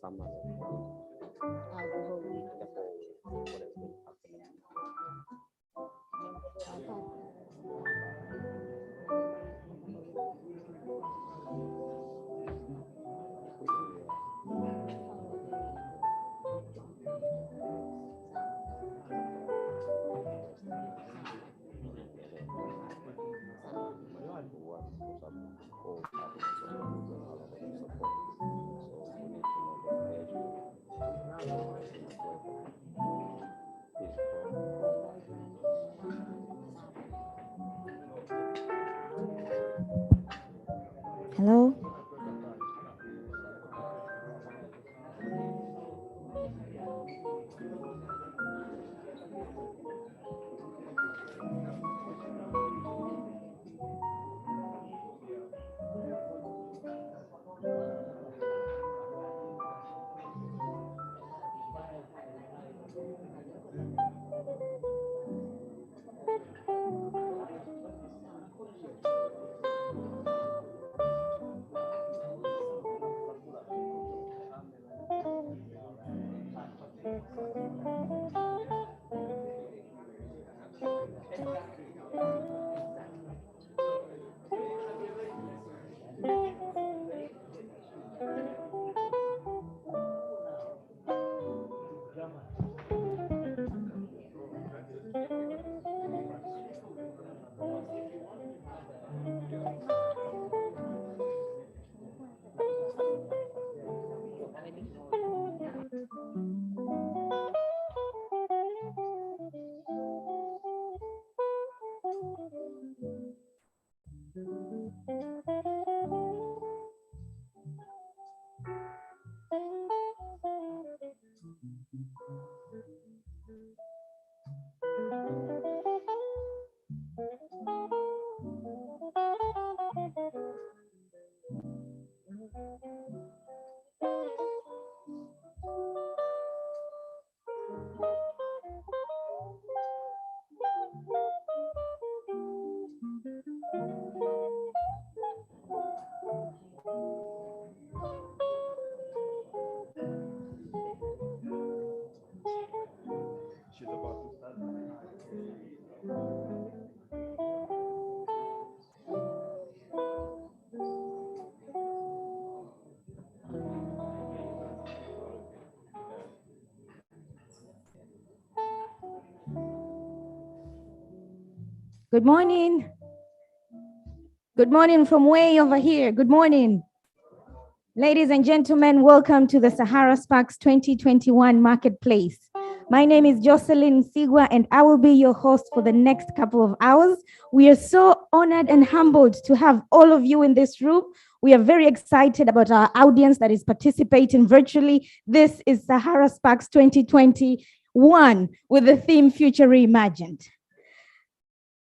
summer, The whole week. the whole what has been happening. What was up all partners of a lot of support. So we need to know the schedule. Hello? Good morning. Good morning from way over here. Good morning. Ladies and gentlemen, welcome to the Sahara Sparks 2021 Marketplace. My name is Jocelyn Sigwa, and I will be your host for the next couple of hours. We are so honored and humbled to have all of you in this room. We are very excited about our audience that is participating virtually. This is Sahara Sparks 2021 with the theme Future Reimagined.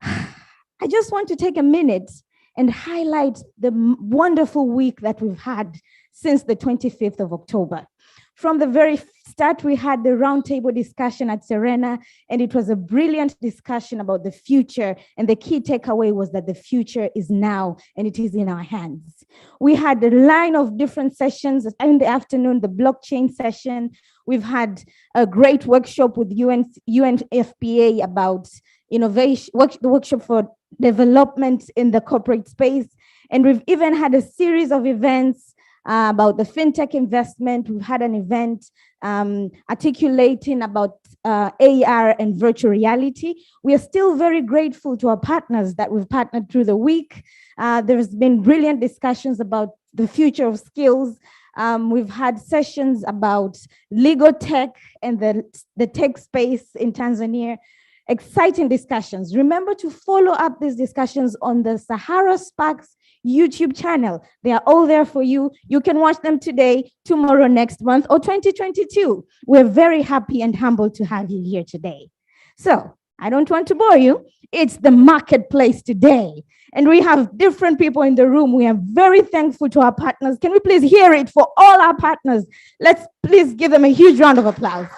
I just want to take a minute and highlight the wonderful week that we've had since the 25th of October. From the very start, we had the roundtable discussion at Serena, and it was a brilliant discussion about the future. And the key takeaway was that the future is now, and it is in our hands. We had a line of different sessions in the afternoon, the blockchain session. We've had a great workshop with UNFPA about innovation, the workshop for development in the corporate space. And we've even had a series of events about the fintech investment. We've had an event articulating about AR and virtual reality. We are still very grateful to our partners that we've partnered through the week. There's been brilliant discussions about the future of skills. We've had sessions about legal tech and the tech space in Tanzania. Exciting discussions. Remember to follow up these discussions on the Sahara Sparks YouTube channel. They are all there for you. You can watch them today, tomorrow, next month, or 2022. We're very happy and humbled to have you here today. So I don't want to bore you. It's the marketplace today. And we have different people in the room. We are very thankful to our partners. Can we please hear it for all our partners? Let's please give them a huge round of applause.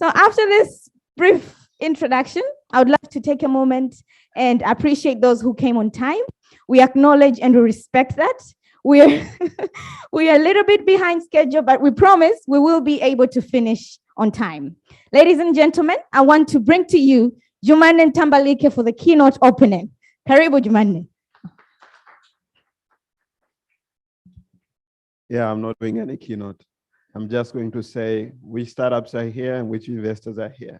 So after this brief introduction, I would love to take a moment and appreciate those who came on time. We acknowledge and we respect that. We are we are a little bit behind schedule, but we promise we will be able to finish on time. Ladies and gentlemen, I want to bring to you Jumanne Tambalike for the keynote opening. Karibu Jumanne. Yeah, I'm not doing any keynote. I'm just going to say which startups are here and which investors are here.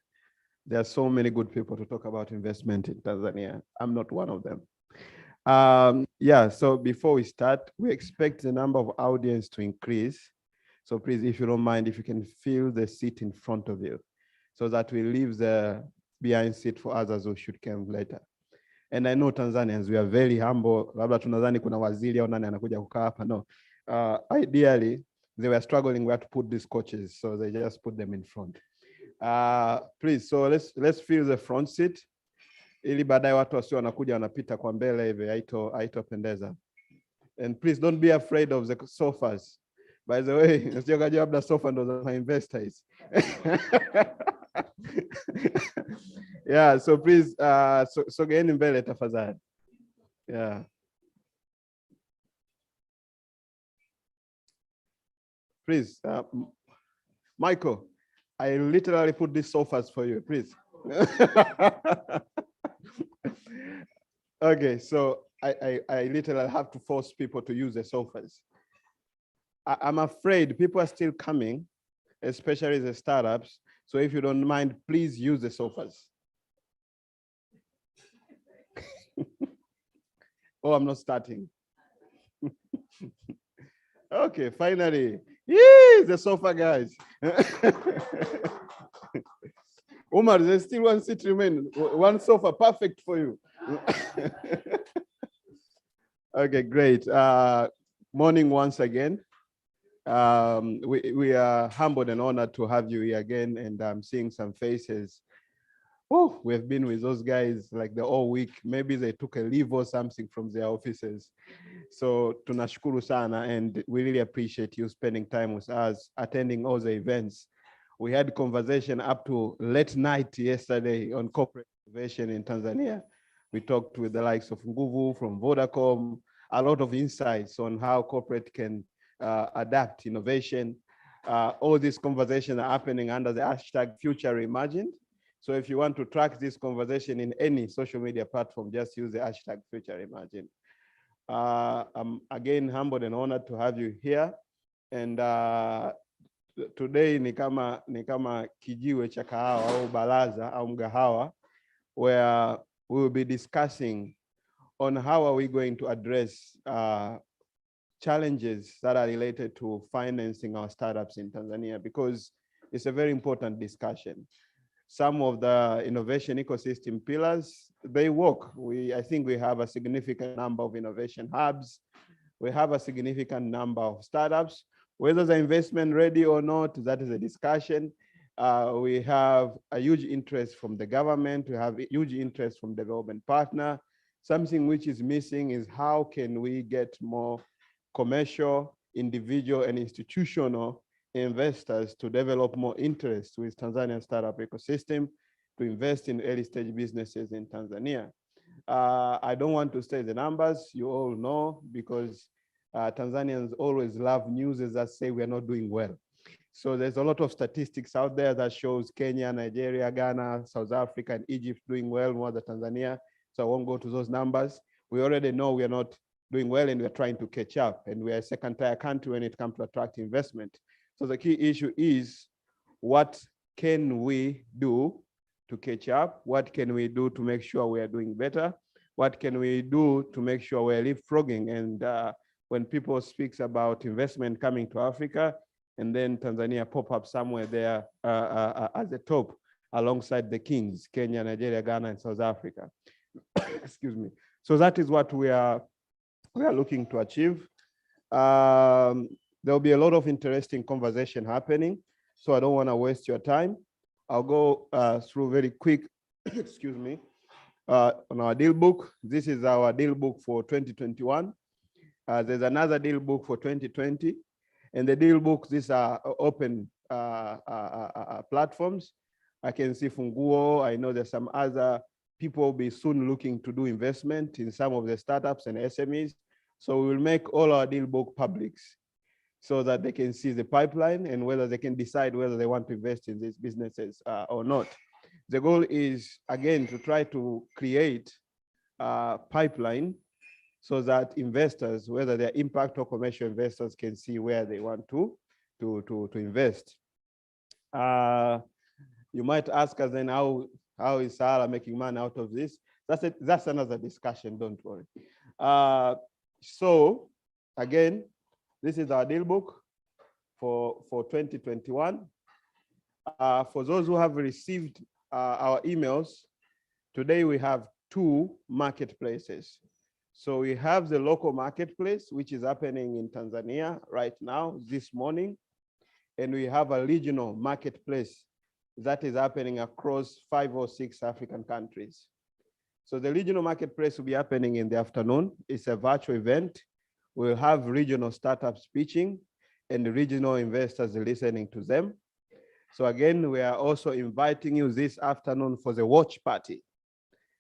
There are so many good people to talk about investment in Tanzania. I'm not one of them. Yeah, so before we start, we expect the number of audience to increase. So please, if you don't mind, if you can fill the seat in front of you so that we leave the behind seat for others who should come later. And I know Tanzanians, we are very humble. Labda tunadhani kuna waziri au nani anakuja kukaa hapa. No. Ideally, they were struggling where to put these coaches, so they just put them in front. Please, so let's fill the front seat. Ili baadaye watu wasio wanakuja wanapita kwa mbele hivi haitopendeza. And please don't be afraid of the sofas. By the way, usije kaja labda sofa ndo za investors. Yeah, so please sogeeni mbele tafadhali. Yeah. Please, Michael, I literally put these sofas for you, please. Okay, so I literally have to force people to use the sofas. I'm afraid people are still coming, especially the startups. So if you don't mind, please use the sofas. Oh, I'm not starting. Okay, finally. Yee, the sofa guys. Umar, there's still one seat remain. One sofa, perfect for you. Okay, great. Morning once again. We are humbled and honored to have you here again, and I'm seeing some faces. Oh, we've been with those guys like the whole week. Maybe they took a leave or something from their offices. So tunashukuru sana, and we really appreciate you spending time with us, attending all the events. We had conversation up to late night yesterday on corporate innovation in Tanzania. We talked with the likes of Nguvu from Vodacom, a lot of insights on how corporate can adapt innovation. All these conversations are happening under the hashtag Future Reimagined. So if you want to track this conversation in any social media platform, just use the hashtag Future Reimagined. I'm again humbled and honored to have you here. And today ni kama kijiwe cha kahawa au baraza au mgahawa, where we will be discussing on how are we going to address challenges that are related to financing our startups in Tanzania, because it's a very important discussion. Some of the innovation ecosystem pillars, they work. I think we have a significant number of innovation hubs. We have a significant number of startups. Whether the investment ready or not, that is a discussion. We have a huge interest from the government. We have a huge interest from development partner. Something which is missing is how can we get more commercial, individual, and institutional investors to develop more interest with Tanzanian startup ecosystem, to invest in early stage businesses in Tanzania. I don't want to say the numbers, you all know, because Tanzanians always love news that say we are not doing well. So there's a lot of statistics out there that shows Kenya, Nigeria, Ghana, South Africa, and Egypt doing well more than Tanzania. So I won't go to those numbers. We already know we are not doing well, and we're trying to catch up, and we're a second-tier country when it comes to attract investment. So the key issue is, what can we do to catch up? What can we do to make sure we are doing better? What can we do to make sure we're leapfrogging? And when people speak about investment coming to Africa, and then Tanzania pop up somewhere there at the top, alongside the kings, Kenya, Nigeria, Ghana, and South Africa. Excuse me. So that is what we are looking to achieve. There'll be a lot of interesting conversation happening, so I don't want to waste your time. I'll go through very quick, excuse me, on our deal book. This is our deal book for 2021. There's another deal book for 2020. And the deal books, these are open platforms. I can see Funguo. I know there's some other people will be soon looking to do investment in some of the startups and SMEs. So we will make all our deal book publics so that they can see the pipeline and whether they can decide whether they want to invest in these businesses or not. The goal is, again, to try to create a pipeline so that investors, whether they're impact or commercial investors, can see where they want to invest. You might ask us then, how is Sahara making money out of this? That's another discussion, don't worry. So again, this is our deal book for 2021. For those who have received our emails, today we have 2 marketplaces. So we have the local marketplace, which is happening in Tanzania right now, this morning. And we have a regional marketplace that is happening across 5 or 6 African countries. So the regional marketplace will be happening in the afternoon. It's a virtual event. We'll have regional startups pitching and the regional investors listening to them. So again, we are also inviting you this afternoon for the watch party.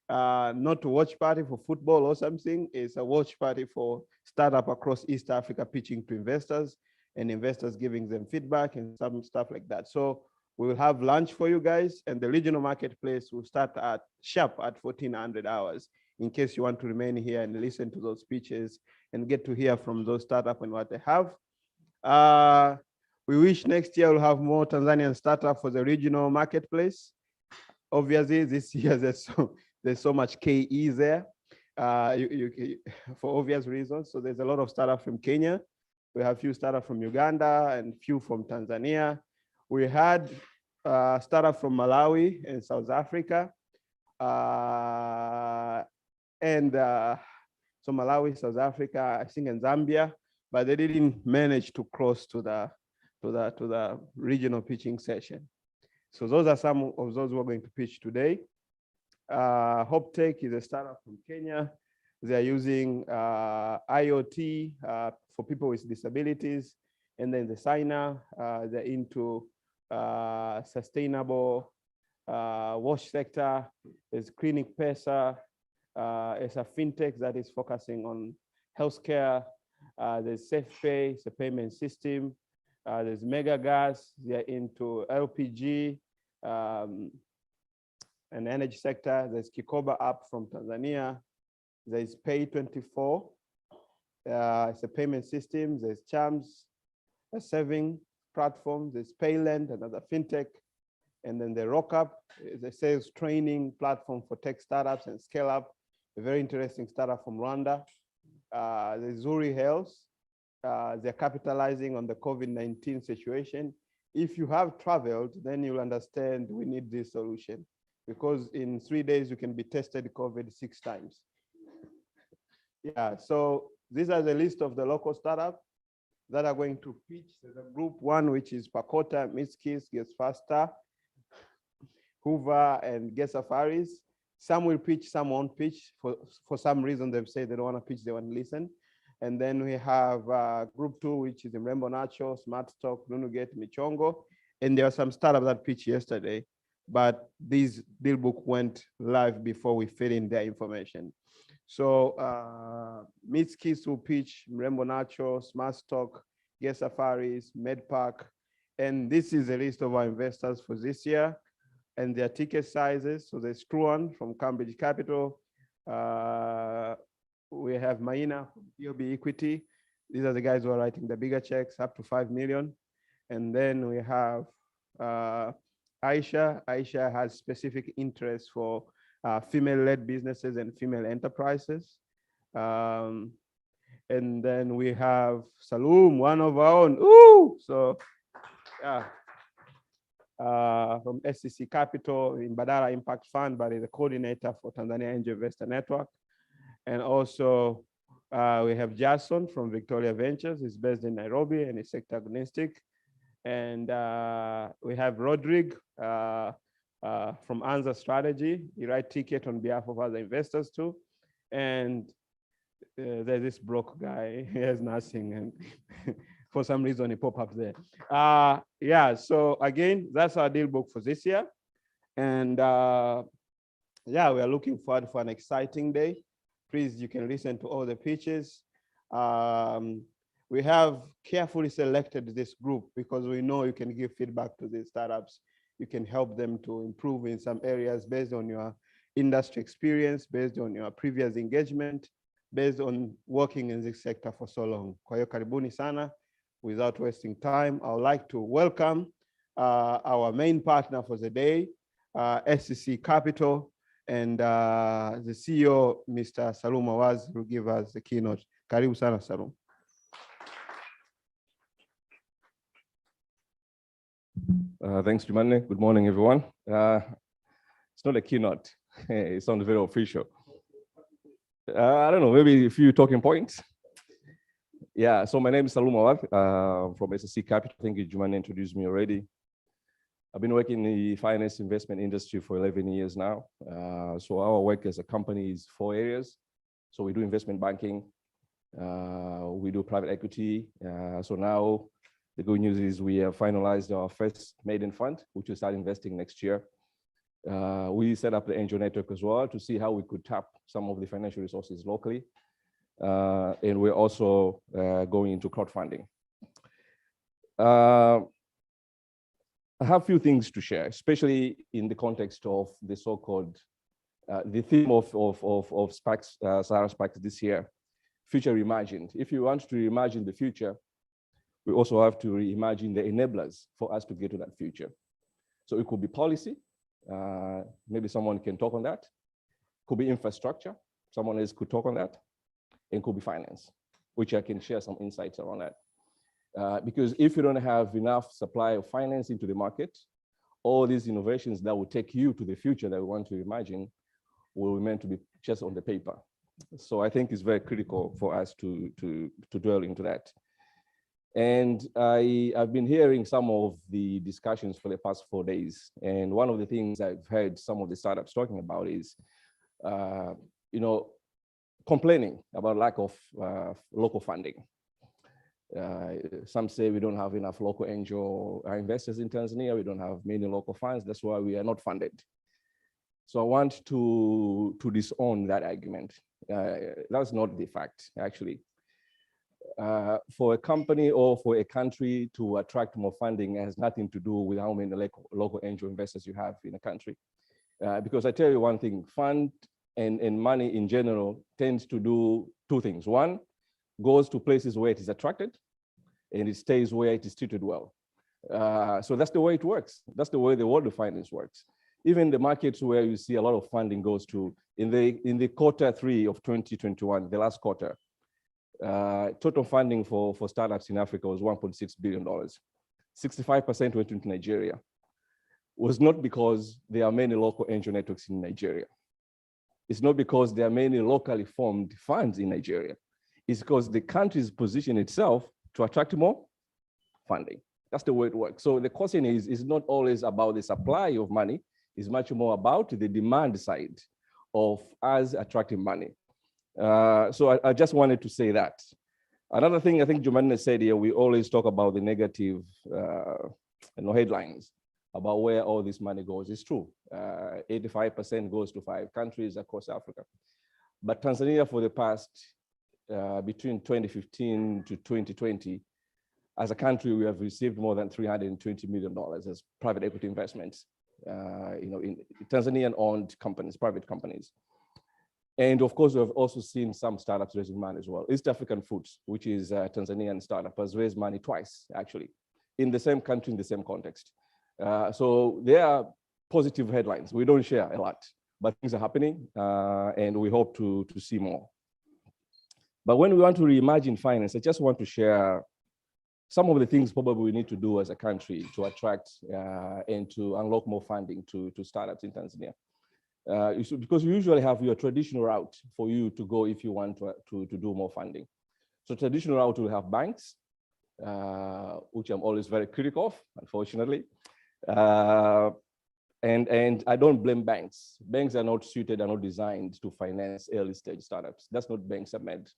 Not a watch party for football or something. It's a watch party for startup across East Africa pitching to investors and investors giving them feedback and some stuff like that. So we will have lunch for you guys, and the regional marketplace will start at sharp at 1400 hours in case you want to remain here and listen to those speeches and get to hear from those startups and what they have. We wish next year we'll have more Tanzanian startups for the regional marketplace. Obviously, this year there's so much KE there for obvious reasons. So there's a lot of startups from Kenya. We have a few startups from Uganda and few from Tanzania. We had startups from Malawi and South Africa. So Malawi, South Africa, I think, and Zambia, but they didn't manage to cross to the regional pitching session. So those are some of those who are going to pitch today. Hope Tech is a startup from Kenya. They're using IoT for people with disabilities. And then the Sina, they're into sustainable wash sector. There's Clinic Pesa. It's a fintech that is focusing on healthcare. There's SafePay, it's a payment system. There's Mega Gas, they're into LPG and energy sector. There's Kikoba app from Tanzania. There's Pay24, it's a payment system. There's Chams, a saving platform. There's Payland, another fintech. And then the Rockup is a sales training platform for tech startups and scale up. A very interesting startup from Rwanda. There's Zuri Health. They're capitalizing on the COVID-19 situation. If you have traveled, then you'll understand we need this solution, because in 3 days you can be tested COVID 6 times. Yeah, so these are the list of the local startups that are going to pitch. There's a group 1, which is Pakota, Mitskis, Get Faster, Hoover, and Get Safaris. Some will pitch, some won't pitch. For some reason, they've said they don't want to pitch, they want to listen. And then we have group 2, which is Mrembo Nacho, Smart Stock, Nunugate, Michongo. And there are some startups that pitched yesterday, but this deal book went live before we fed in their information. So Mitskis will pitch, Mrembo Nacho, Smart Stock, Get Safaris, MedPark. And this is a list of our investors for this year and their ticket sizes. So there's Truan from Cambridge Capital. We have Maina from POB Equity. These are the guys who are writing the bigger checks, up to 5 million. And then we have Aisha. Aisha has specific interest for female-led businesses and female enterprises. And then we have Saloom, one of our own. Ooh! So, yeah. From SCC Capital in Badara Impact Fund, but is a coordinator for Tanzania Angel Investor Network. And also we have Jason from Victoria Ventures. He's based in Nairobi and is sector agnostic. And we have Rodrigue from Anza Strategy. He writes ticket on behalf of other investors too. And there's this broke guy, he has nothing. And for some reason, he popped up there. Yeah, so again, that's our deal book for this year. And yeah, we are looking forward for an exciting day. Please, you can listen to all the pitches. We have carefully selected this group because we know you can give feedback to these startups. You can help them to improve in some areas based on your industry experience, based on your previous engagement, based on working in this sector for so long. Kwa hiyo karibuni sana. Without wasting time, I would like to welcome our main partner for the day, SCC Capital, and the CEO, Mr. Salum Awaz, will give us the keynote. Karibu sana, Salum. Thanks, Jumanne. Good morning, everyone. It's not a keynote. It sounds very official. I don't know, maybe a few talking points. Yeah, so my name is Salum Awad from SSC Capital. I think Jumanne introduced me already. I've been working in the finance investment industry for 11 years now. So our work as a company is 4 areas. So we do investment banking, we do private equity. So now the good news is we have finalized our first maiden fund, which will start investing next year. We set up the angel network as well to see how we could tap some of the financial resources locally. And we're also going into crowdfunding. I have a few things to share, especially in the context of the so-called, the theme of SPACs, Sahara SPACs this year, future reimagined. If you want to reimagine the future, we also have to reimagine the enablers for us to get to that future. So it could be policy, maybe someone can talk on that. Could be infrastructure, someone else could talk on that. And could be finance, which I can share some insights around that. Because if you don't have enough supply of finance into the market, all these innovations that will take you to the future that we want to imagine will remain to be just on the paper. So I think it's very critical for us to dwell into that. And I've been hearing some of the discussions for the past 4 days. And one of the things I've heard some of the startups talking about is, complaining about lack of local funding. Some say we don't have enough local angel investors in Tanzania. We don't have many local funds. That's why we are not funded. So I want to disown that argument. That's not the fact, actually. For a company or for a country to attract more funding has nothing to do with how many local angel investors you have in a country. Because I tell you one thing, fund and money in general tends to do 2 things. One, goes to places where it is attracted, and it stays where it is treated well. So that's the way it works. That's the way the world of finance works. Even the markets where you see a lot of funding goes to, in the quarter 3 of 2021, the last quarter, total funding for startups in Africa was $1.6 billion. 65% went into Nigeria. It was not because there are many local angel networks in Nigeria. It's not because there are many locally formed funds in Nigeria. It's because the country's position itself to attract more funding. That's the way it works. So the question is not always about the supply of money. It's much more about the demand side of us attracting money. So I just wanted to say that. Another thing I think Jumanne said here, we always talk about the negative headlines about where all this money goes. It's true. 85% goes to 5 countries across Africa. But Tanzania, for the past, between 2015 to 2020, as a country, we have received more than $320 million as private equity investments, in Tanzanian-owned companies, private companies. And of course, we have also seen some startups raising money as well. East African Foods, which is a Tanzanian startup, has raised money twice, actually, in the same country, in the same context. So there are positive headlines. We don't share a lot, but things are happening, and we hope to see more. But when we want to reimagine finance, I just want to share some of the things probably we need to do as a country to attract and to unlock more funding to startups in Tanzania. Because you usually have your traditional route for you to go if you want to do more funding. So traditional route will have banks, which I'm always very critical of, unfortunately. And I don't blame banks. Banks are not suited, are not designed to finance early stage startups. That's not banks are meant.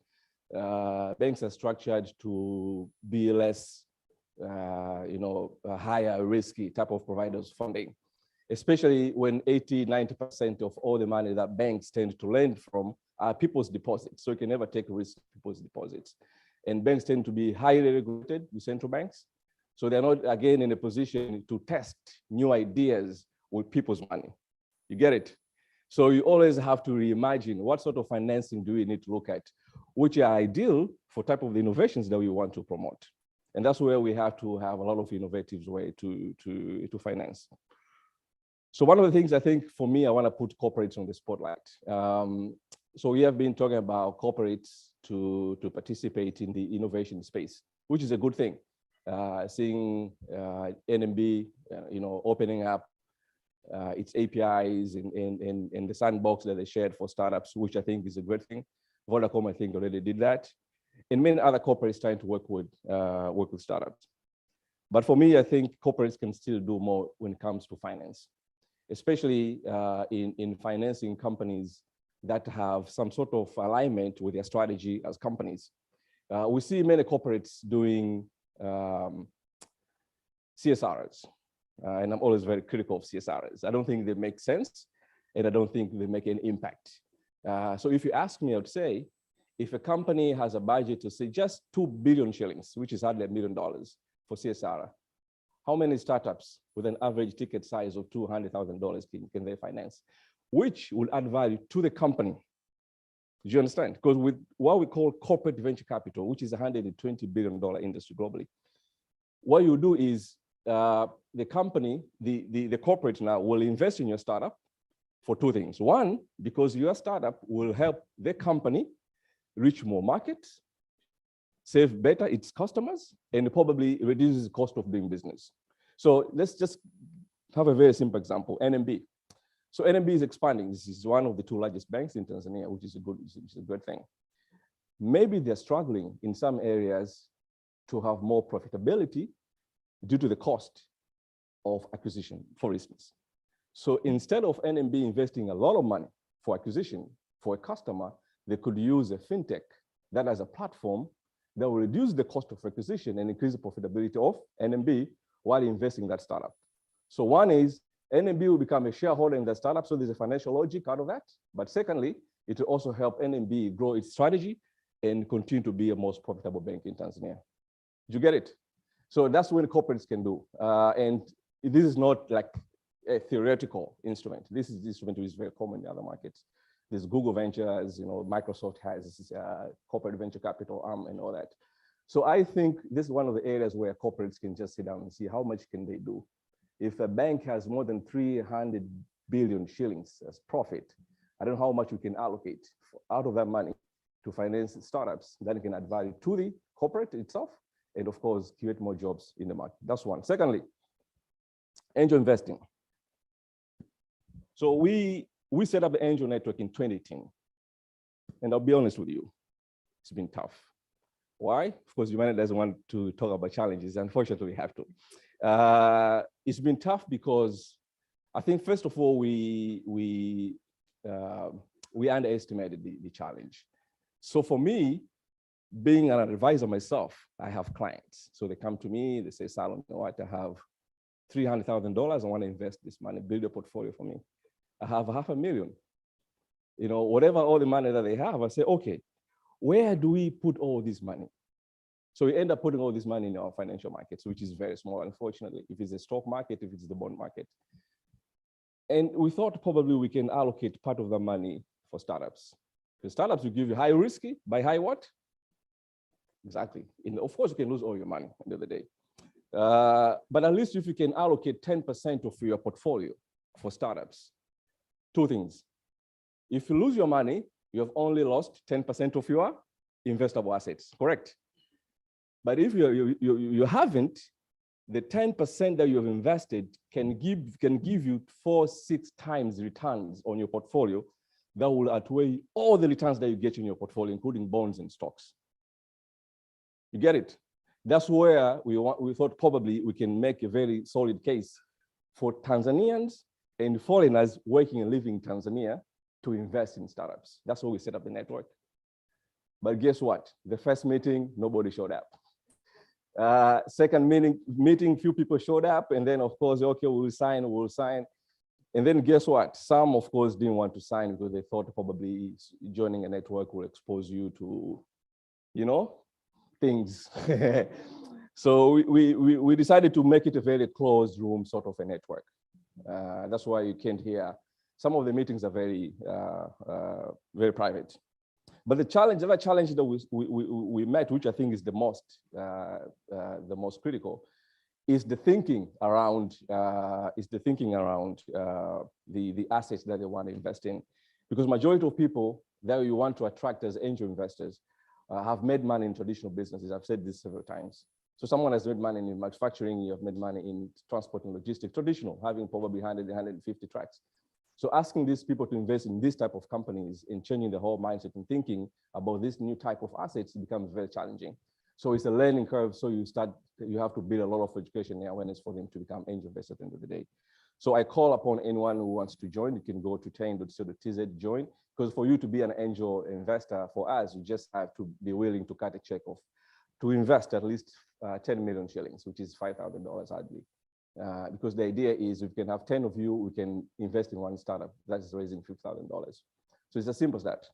Banks are structured to be less, higher risky type of providers funding. especially when 80, 90% of all the money that banks tend to lend from are people's deposits. So you can never take risk with people's deposits. And banks tend to be highly regulated with central banks. So they're not, again, in a position to test new ideas with people's money. You get it? So you always have to reimagine what sort of financing do we need to look at, which are ideal for type of innovations that we want to promote. And that's where we have to have a lot of innovative way to finance. So one of the things I think for me, I want to put corporates on the spotlight. So we have been talking about corporates to participate in the innovation space, which is a good thing. Seeing NMB, opening up its APIs in the sandbox that they shared for startups, which I think is a great thing. Vodacom, I think, already did that. And many other corporates trying to work with startups. But for me, I think corporates can still do more when it comes to finance, especially in financing companies that have some sort of alignment with their strategy as companies. We see many corporates doing CSRs, and I'm always very critical of CSRs. I don't think they make sense, and I don't think they make any impact. So if you ask me, I would say, if a company has a budget to say just 2 billion shillings, which is hardly $1 million for CSR, how many startups with an average ticket size of $200,000 can they finance, which will add value to the company? Do you understand? Because with what we call corporate venture capital, which is a $120 billion industry globally, what you do is the company, the corporate now will invest in your startup for two things. One, because your startup will help the company reach more markets, serve better its customers, and probably reduces the cost of doing business. So let's just have a very simple example, NMB. So NMB is expanding. This is one of the two largest banks in Tanzania, which is a good thing. Maybe they're struggling in some areas to have more profitability due to the cost of acquisition, for instance. So instead of NMB investing a lot of money for acquisition for a customer, they could use a fintech that has a platform that will reduce the cost of acquisition and increase the profitability of NMB while investing in that startup. So one is NMB will become a shareholder in the startup, so there's a financial logic out of that. But secondly, it will also help NMB grow its strategy and continue to be a most profitable bank in Tanzania. Did you get it? So that's what corporates can do. And this is not like a theoretical instrument. This is the instrument which is very common in other markets. There's Google Ventures, Microsoft has corporate venture capital arm and all that. So I think this is one of the areas where corporates can just sit down and see how much can they do. If a bank has more than 300 billion shillings as profit, I don't know how much we can allocate out of that money to finance startups that can add value to the corporate itself, and of course, create more jobs in the market. That's one. Secondly, angel investing. So we set up the angel network in 2018. And I'll be honest with you, it's been tough. Why? Of course, humanity doesn't want to talk about challenges. Unfortunately, we have to. It's been tough because I think, first of all, we underestimated the challenge. So for me, being an advisor myself, I have clients. So they come to me, they say, Salom, you know what, I have $300,000. I want to invest this money, build a portfolio for me. I have $500,000. Whatever all the money that they have, I say, okay, where do we put all this money? So we end up putting all this money in our financial markets, which is very small, unfortunately, if it's the stock market, if it's the bond market. And we thought probably we can allocate part of the money for startups. The startups will give you high risky, by high what? Exactly. Of course, you can lose all your money at the end of the day. But at least if you can allocate 10% of your portfolio for startups, two things. If you lose your money, you have only lost 10% of your investable assets, correct? But if you haven't, the 10% that you have invested can give you 4-6 times returns on your portfolio that will outweigh all the returns that you get in your portfolio, including bonds and stocks. You get it? That's where we thought probably we can make a very solid case for Tanzanians and foreigners working and living in Tanzania to invest in startups. That's why we set up the network. But guess what? The first meeting, nobody showed up. Second meeting, few people showed up, and then of course, okay, we'll sign. And then guess what? Some, of course, didn't want to sign because they thought probably joining a network will expose you to, you know, things. So we decided to make it a very closed room sort of a network. That's why you can't hear. Some of the meetings are very, very private. But the other challenge that we met, which I think is the most critical, is the thinking around the assets that they want to invest in, because majority of people that you want to attract as angel investors have made money in traditional businesses. I've said this several times. So someone has made money in manufacturing, you have made money in transport and logistics, traditional, having probably 100, 150 trucks. So asking these people to invest in this type of companies and changing the whole mindset and thinking about this new type of assets becomes very challenging. So it's a learning curve. So you have to build a lot of education and awareness for them to become angel investors at the end of the day. So I call upon anyone who wants to join. You can go to ten.co.tz join, because for you to be an angel investor for us, you just have to be willing to cut a check off to invest at least 10 million shillings, which is $5,000 hardly. Because the idea is if we can have 10 of you, we can invest in one startup that is raising $5,000. So it's as simple as that.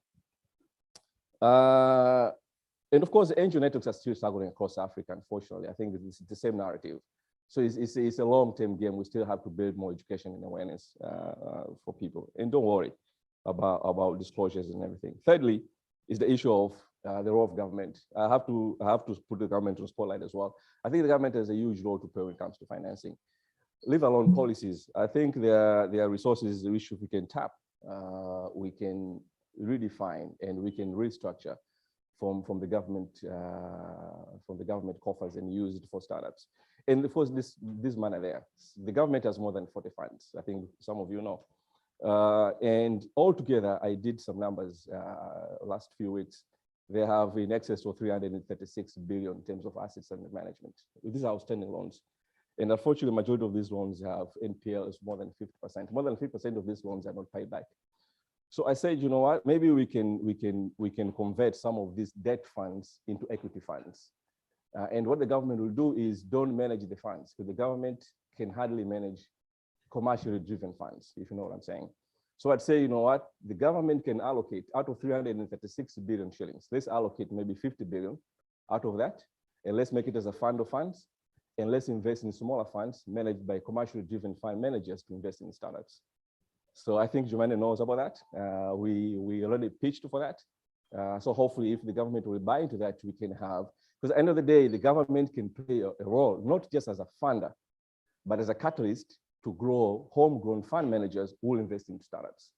And of course, the angel networks are still struggling across Africa, unfortunately. I think it's the same narrative. So it's a long-term game. We still have to build more education and awareness for people. And don't worry about disclosures and everything. Thirdly, is the issue of the role of government. I have to put the government on the spotlight as well. I think the government has a huge role to play when it comes to financing, leave alone policies. I think there are resources which we can tap, we can redefine, and we can restructure from the government coffers and use it for startups. And of course, this money there, the government has more than 40 funds. I think some of you know. And altogether, I did some numbers last few weeks. They have in excess of 336 billion in terms of assets under management. These are outstanding loans. And unfortunately, the majority of these loans have NPLs more than 50%. More than 50% of these loans are not paid back. So I said, you know what, maybe we can convert some of these debt funds into equity funds. And what the government will do is don't manage the funds, because the government can hardly manage commercially driven funds, if you know what I'm saying. So I'd say, you know what, the government can allocate out of 336 billion shillings. Let's allocate maybe 50 billion out of that, and let's make it as a fund of funds, and let's invest in smaller funds managed by commercially driven fund managers to invest in startups. So I think Jumane knows about that. We already pitched for that. So hopefully if the government will buy into that, we can have, because at the end of the day, the government can play a role, not just as a funder, but as a catalyst to grow homegrown fund managers who will invest in startups.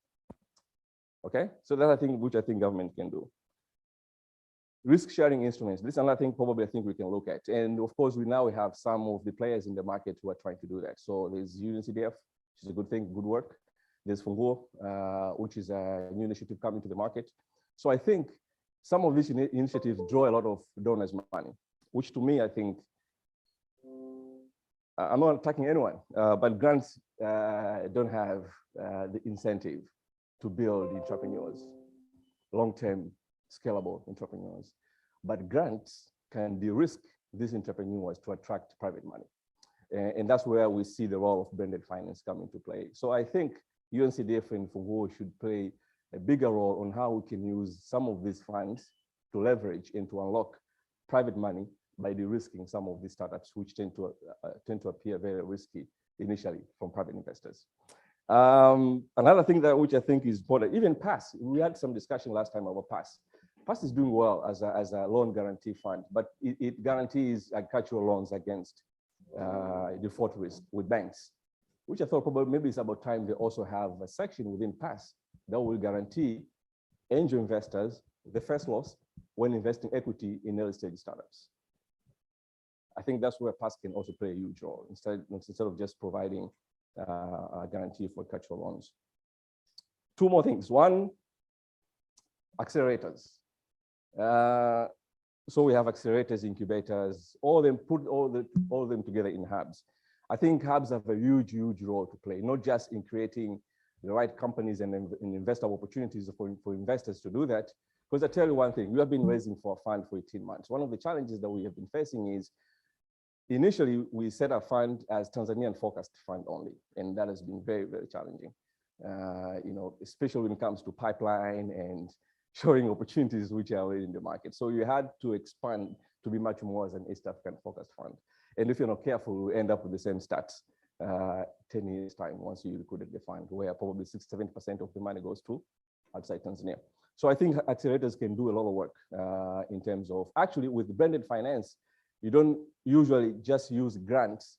Okay, so that's which I think government can do. Risk sharing instruments. This is another thing probably I think we can look at. And of course, we now have some of the players in the market who are trying to do that. So there's UNCDF, which is a good thing, good work. There's Funguo, which is a new initiative coming to the market. So I think some of these initiatives draw a lot of donors' money, which to me, I think, I'm not attacking anyone, but grants don't have the incentive to build entrepreneurs, long-term scalable entrepreneurs. But grants can de-risk these entrepreneurs to attract private money. And that's where we see the role of blended finance come into play. So I think UNCDF and Funguo should play a bigger role on how we can use some of these funds to leverage and to unlock private money by de-risking some of these startups, which tend to appear very risky initially from private investors. Another thing which I think is important, even PASS, we had some discussion last time about PASS. PASS is doing well as a loan guarantee fund, but it guarantees agricultural loans against default risk with banks, which I thought probably maybe it's about time they also have a section within PASS that will guarantee angel investors the first loss when investing equity in early stage startups. I think that's where PASS can also play a huge role instead of just providing a guarantee for agricultural loans. Two more things. One, accelerators. So we have accelerators, incubators, put all them together in hubs. I think hubs have a huge role to play, not just in creating the right companies and investable opportunities for investors to do that. Because I tell you one thing, we have been raising for a fund for 18 months. One of the challenges that we have been facing is initially we set a fund as Tanzanian focused fund only, and that has been very, very challenging. Especially when it comes to pipeline and showing opportunities which are already in the market. So you had to expand to be much more as an East African focused fund. And if you're not careful, you end up with the same stats 10 years time once you liquidate the fund, where probably 6-7% of the money goes to outside Tanzania. So I think accelerators can do a lot of work in terms of, actually with blended finance, you don't usually just use grants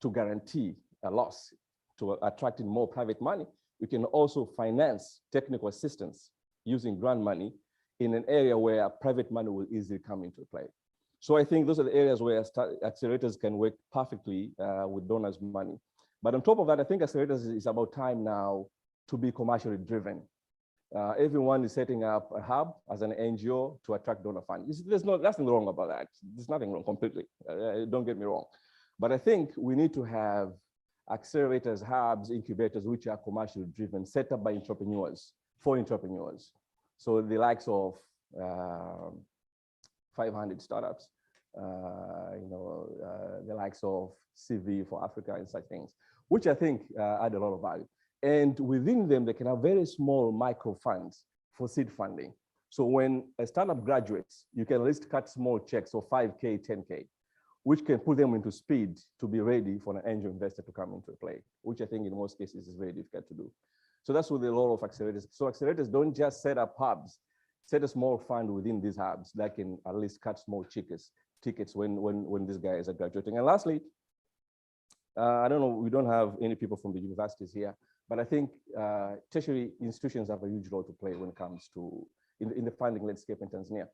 to guarantee a loss to attracting more private money. You can also finance technical assistance using grant money in an area where private money will easily come into play. So I think those are the areas where accelerators can work perfectly with donors' money. But on top of that, I think accelerators is about time now to be commercially driven. Everyone is setting up a hub as an NGO to attract donor funds. There's nothing wrong about that. There's nothing wrong completely. Don't get me wrong. But I think we need to have accelerators, hubs, incubators, which are commercially driven, set up by entrepreneurs, for entrepreneurs. So the likes of 500 startups, the likes of CV for Africa and such things, which I think add a lot of value. And within them, they can have very small micro funds for seed funding. So when a startup graduates, you can at least cut small checks of 5K, 10K, which can put them into speed to be ready for an angel investor to come into play, which I think in most cases is very difficult to do. So that's with a lot of accelerators. So accelerators don't just set up hubs, set a small fund within these hubs that can at least cut small tickets when these guys are graduating. And lastly, I don't know, we don't have any people from the universities here, but I think tertiary institutions have a huge role to play when it comes to in the funding landscape in Tanzania.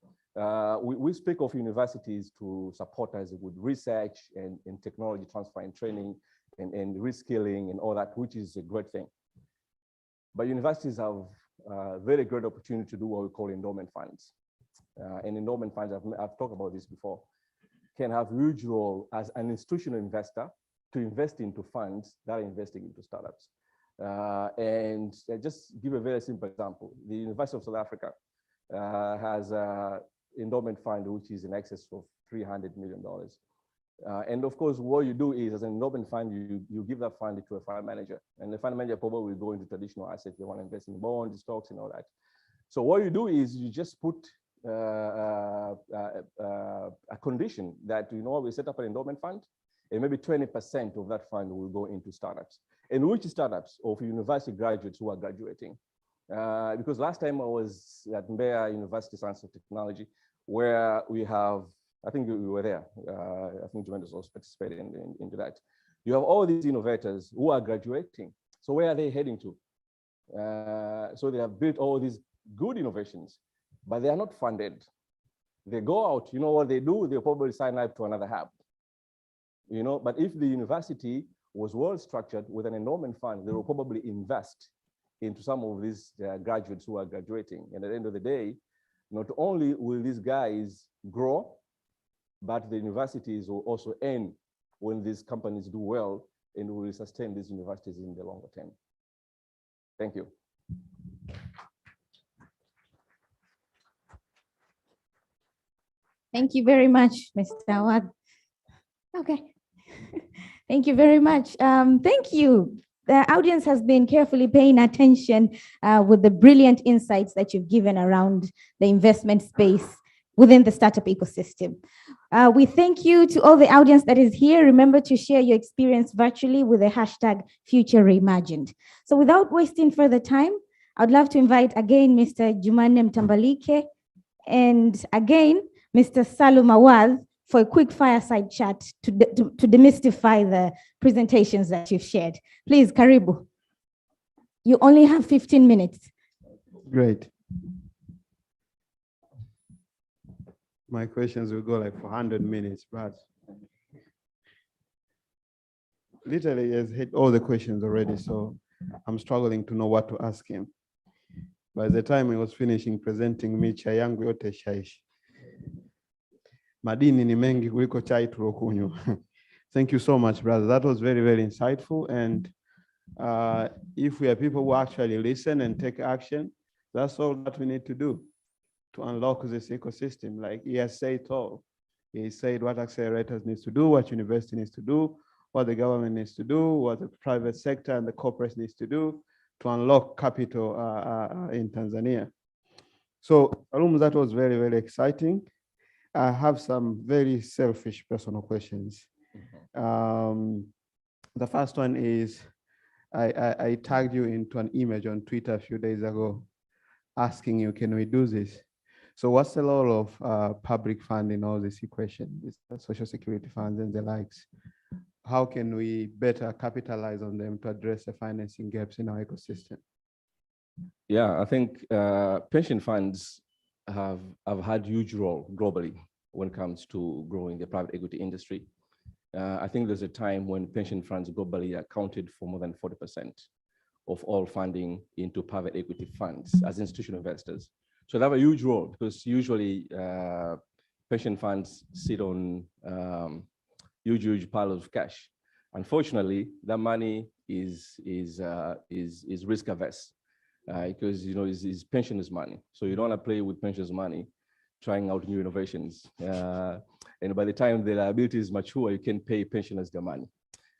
We speak of universities to support us with research and technology transfer and training and reskilling and all that, which is a great thing. But universities have a very great opportunity to do what we call endowment funds. And endowment funds, I've talked about this before, can have a huge role as an institutional investor to invest into funds that are investing into startups. And just give a very simple example. The University of South Africa has an endowment fund which is in excess of $300 million. And of course, what you do is, as an endowment fund, you give that fund to a fund manager, and the fund manager probably will go into traditional assets. They want to invest in bonds, stocks, and all that. So what you do is you just put a condition that, we set up an endowment fund, and maybe 20% of that fund will go into startups. And which startups? Of university graduates who are graduating. Because last time I was at Mbeya University Science and Technology, where we have, I think we were there. I think Juventus also participated into that. You have all these innovators who are graduating. So where are they heading to? So they have built all these good innovations, but they are not funded. They go out, you know what they do? They'll probably sign up to another hub. But if the university was well structured with an endowment fund, they will probably invest into some of these graduates who are graduating. And at the end of the day, not only will these guys grow, but the universities will also earn when these companies do well, and will sustain these universities in the longer term. Thank you. Thank you very much, Mr. Awad. Okay. Thank you very much. Thank you. The audience has been carefully paying attention with the brilliant insights that you've given around the investment space within the startup ecosystem. We thank you to all the audience that is here. Remember to share your experience virtually with the hashtag #FutureReimagined. So without wasting further time, I'd love to invite again Mr. Jumanne Mtambalike and again Mr. Salum Awad for a quick fireside chat to demystify the presentations that you've shared. Please, Karibu. You only have 15 minutes. Great. My questions will go like for 100 minutes, but literally has hit all the questions already, so I'm struggling to know what to ask him. By the time he was finishing presenting me, chai yangu yote shaishi. Madini ni mengi kuliko chai tulokunywa. Thank you so much, brother. That was very, very insightful. And if we are people who actually listen and take action, that's all that we need to do to unlock this ecosystem. Like he has said it all. He said what accelerators needs to do, what university needs to do, what the government needs to do, what the private sector and the corporates needs to do to unlock capital in Tanzania. So, Alum, that was very, very exciting. I have some very selfish personal questions. The first one is, I tagged you into an image on Twitter a few days ago asking you, can we do this? So what's the role of public fund in all this equation, social security funds and the likes? How can we better capitalize on them to address the financing gaps in our ecosystem? Yeah, I think pension funds have had huge role globally when it comes to growing the private equity industry. I think there's a time when pension funds globally accounted for more than 40% of all funding into private equity funds as institutional investors. So they have a huge role because usually pension funds sit on huge piles of cash. Unfortunately, that money is risk averse because it's pensioners' money. So you don't want to play with pensioners' money, trying out new innovations. And by the time the liability is mature, you can pay pensioners their money.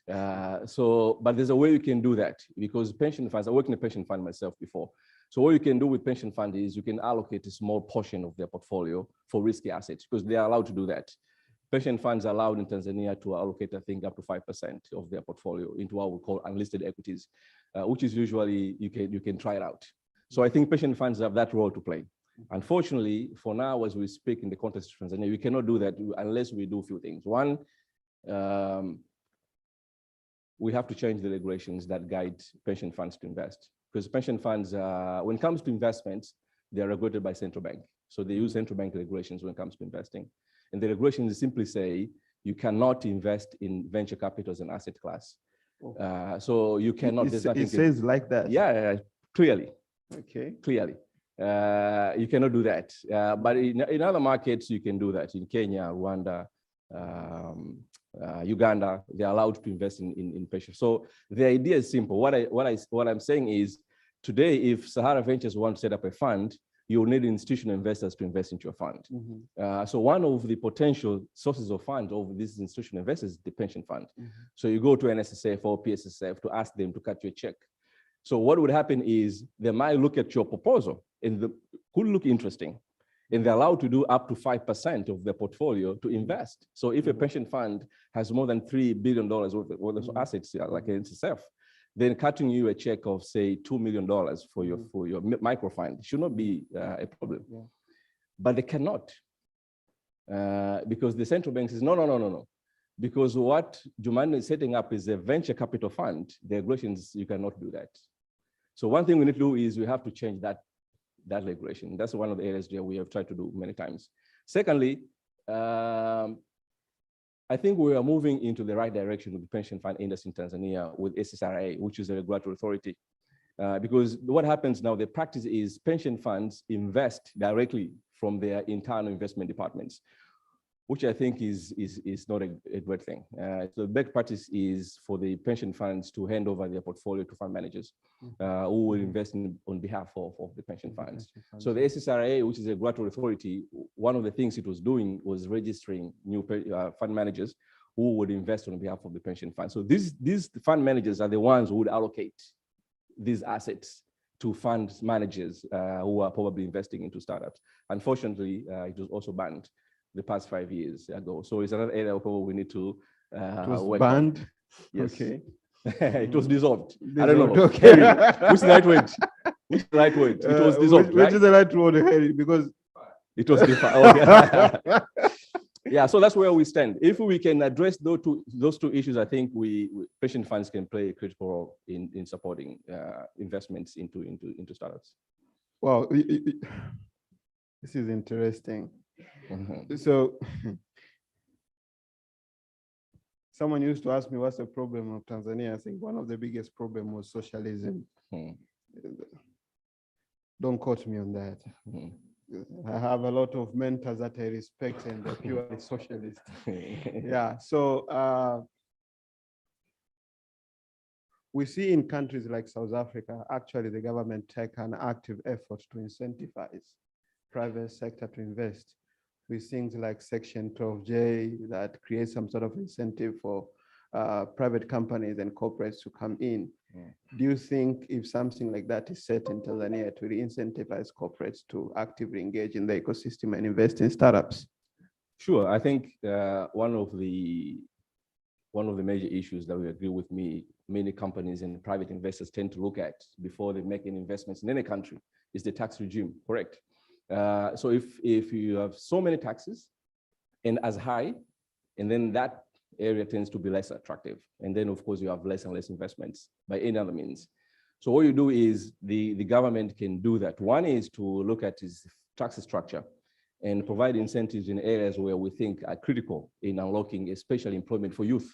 But there's a way you can do that because pension funds, I worked in a pension fund myself before. So what you can do with pension fund is you can allocate a small portion of their portfolio for risky assets because they are allowed to do that. Pension funds are allowed in Tanzania to allocate, I think, up to 5% of their portfolio into what we call unlisted equities, which is usually, you can try it out. So I think pension funds have that role to play. Unfortunately, for now, as we speak in the context of Tanzania, we cannot do that unless we do a few things. One, we have to change the regulations that guide pension funds to invest. Because pension funds, when it comes to investments, they are regulated by central bank. So they use central bank regulations when it comes to investing. And the regulations simply say you cannot invest in venture capital as an asset class. So you cannot. It says like that. Yeah, clearly. Okay. Clearly. You cannot do that. But in other markets, you can do that. In Kenya, Rwanda, Uganda, they're allowed to invest in pension. So the idea is simple. What I'm saying is, today, if Sahara Ventures want to set up a fund, you'll need institutional investors to invest into your fund. So one of the potential sources of funds of these institutional investors is the pension fund. So you go to NSSF or PSSF to ask them to cut you a check. So what would happen is they might look at your proposal and could look interesting. And they're allowed to do up to 5% of their portfolio to invest. So if a pension fund has more than $3 billion worth of assets, like NSSF, then cutting you a check of, say, $2 million for your micro fund should not be a problem. But they cannot, because the central bank says, no. Because what Jumanne is setting up is a venture capital fund. The regulations, you cannot do that. So one thing we need to do is we have to change that regulation. That's one of the areas that we have tried to do many times. Secondly, I think we are moving into the right direction with the pension fund industry in Tanzania with SSRA, which is a regulatory authority. Because what happens now, the practice is pension funds invest directly from their internal investment departments, which I think is not a great thing. So the best practice is for the pension funds to hand over their portfolio to fund managers who will invest on behalf of the pension funds. So the SSRA, which is a regulatory authority, one of the things it was doing was registering new fund managers who would invest on behalf of the pension fund. So these fund managers are the ones who would allocate these assets to fund managers who are probably investing into startups. Unfortunately, it was also banned the past 5 years ago. So it's another area where we need to it was banned? Yes. Okay. It was dissolved. Dissolved. I don't know. Okay. Harry, which is the right word? Which is the right word? It was dissolved, which is the right word, Harry? Because it was defined. Okay. Yeah, so that's where we stand. If we can address those two issues, I think pension funds can play a critical role in supporting investments into startups. Wow, this is interesting. So someone used to ask me, what's the problem of Tanzania? I think one of the biggest problems was socialism. Don't quote me on that. I have a lot of mentors that I respect and they're purely socialist. Yeah, so we see in countries like South Africa, actually the government take an active effort to incentivize private sector to invest. with things like Section 12J that creates some sort of incentive for private companies and corporates to come in. Do you think if something like that is set in Tanzania, it will incentivize corporates to actively engage in the ecosystem and invest in startups? Sure. I think one of the major issues that we agree with me, many companies and private investors tend to look at before they make any investments in any country is the tax regime, correct? So if you have so many taxes and as high, and then that area tends to be less attractive. And then of course you have less and less investments by any other means. So what you do is the government can do that. One is to look at its tax structure and provide incentives in areas where we think are critical in unlocking, especially employment for youth.